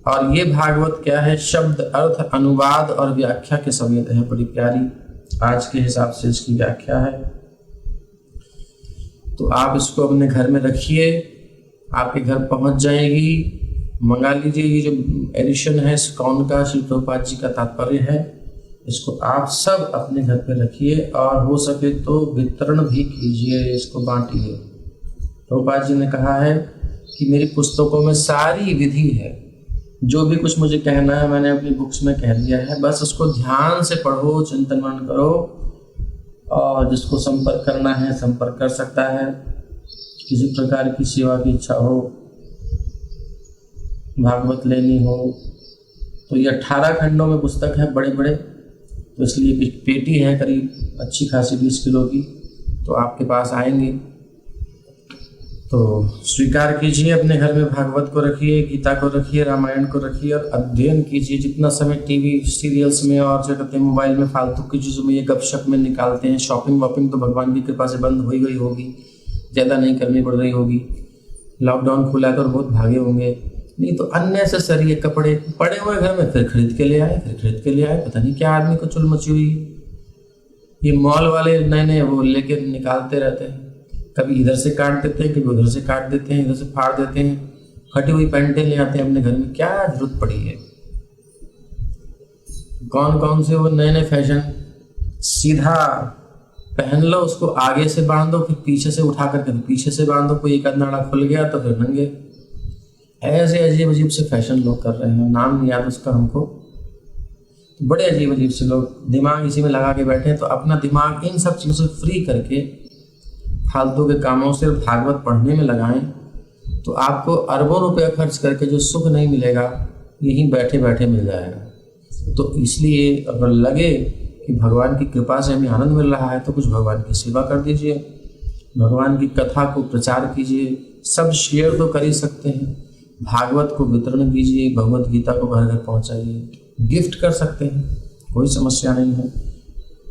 और ये भागवत क्या है, शब्द अर्थ अनुवाद और व्याख्या के समेत है। बड़ी प्यारी आज के हिसाब से इसकी व्याख्या है। तो आप इसको अपने घर में रखिए, आपके घर पहुंच जाएगी। मंगा लीजिए। ये जो एडिशन है इस्कॉन का, श्री प्रभुपाद जी का तात्पर्य है, इसको आप सब अपने घर पे रखिए और हो सके तो वितरण भी कीजिए, इसको बांटिए। प्रभुपाद जी ने कहा है कि मेरी पुस्तकों में सारी विधि है, जो भी कुछ मुझे कहना है मैंने अपनी बुक्स में कह दिया है, बस उसको ध्यान से पढ़ो, चिंतन मनन करो, और जिसको संपर्क करना है संपर्क कर सकता है। किसी प्रकार की सेवा की इच्छा हो, भागवत लेनी हो, तो ये 18 खंडों में पुस्तक है, बड़े बड़े, तो इसलिए पेटी है करीब अच्छी खासी 20 किलो की, तो आपके पास आएंगे तो स्वीकार कीजिए। अपने घर में भागवत को रखिए, गीता को रखिए, रामायण को रखिए और अध्ययन कीजिए। जितना समय टीवी सीरियल्स में और क्या कहते हैं मोबाइल में फालतू की चीज़ों में, ये गपशप में निकालते हैं, शॉपिंग वॉपिंग तो भगवान की कृपा से बंद हो ही गई होगी, ज़्यादा नहीं करनी पड़ रही होगी। लॉकडाउन खुला तो बहुत भागे होंगे, नहीं तो अननेसेसरी कपड़े पड़े हुए घर में, फिर खरीद के ले आए, पता नहीं क्या आदमी को चुल मची हुई है। ये मॉल वाले नए नए वो लेके निकालते रहते हैं, कभी इधर से काट देते हैं, कभी उधर से काट देते हैं, इधर से फाड़ देते हैं, फटी हुई पैंटें ले आते हैं अपने घर में। क्या जरूरत पड़ी है? कौन कौन से वो नए नए फैशन, सीधा पहन लो, उसको आगे से बांध दो, फिर पीछे से उठा करके पीछे से बांध दो, कोई एक नाड़ा खुल गया तो फिर नंगे। ऐसे अजीब अजीब से फैशन लोग कर रहे हैं, नाम नहीं याद उसका हमको, तो बड़े अजीब अजीब से लोग दिमाग इसी में लगा के बैठे हैं। तो अपना दिमाग इन सब चीज़ों से फ्री करके फालतू के कामों से भागवत पढ़ने में लगाएं, तो आपको अरबों रुपया खर्च करके जो सुख नहीं मिलेगा यहीं बैठे बैठे मिल जाएगा। तो इसलिए अगर लगे कि भगवान की कृपा से हमें आनंद मिल रहा है तो कुछ भगवान की सेवा कर दीजिए, भगवान की कथा को प्रचार कीजिए। सब शेयर तो कर ही सकते हैं, भागवत को वितरण कीजिए, भगवत गीता को घर घर पहुँचाइए, गिफ्ट कर सकते हैं, कोई समस्या नहीं है।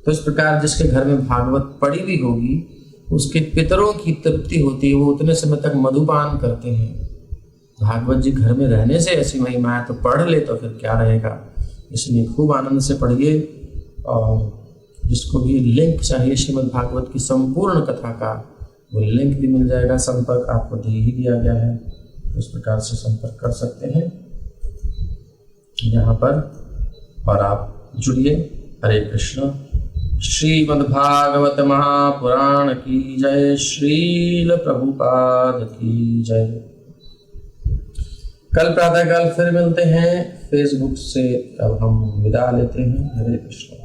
तो इस प्रकार जिसके घर में भागवत पड़ी भी होगी उसके पितरों की तृप्ति होती है, वो उतने समय तक मधुपान करते हैं। भागवत जी घर में रहने से ऐसी महिमा है, तो पढ़ ले तो फिर क्या रहेगा। इसलिए खूब आनंद से पढ़िए, और जिसको भी लिंक चाहिए श्रीमद् भागवत की संपूर्ण कथा का, वो लिंक भी मिल जाएगा, संपर्क आपको दे ही दिया गया है, तो इस प्रकार से संपर्क कर सकते हैं यहाँ पर, और आप जुड़िए। हरे कृष्ण। श्रीमद्भागवत महापुराण की जय, श्रील प्रभुपाद की जय। कल प्रातःकाल फिर मिलते हैं फेसबुक से, अब हम विदा लेते हैं। हरे कृष्ण।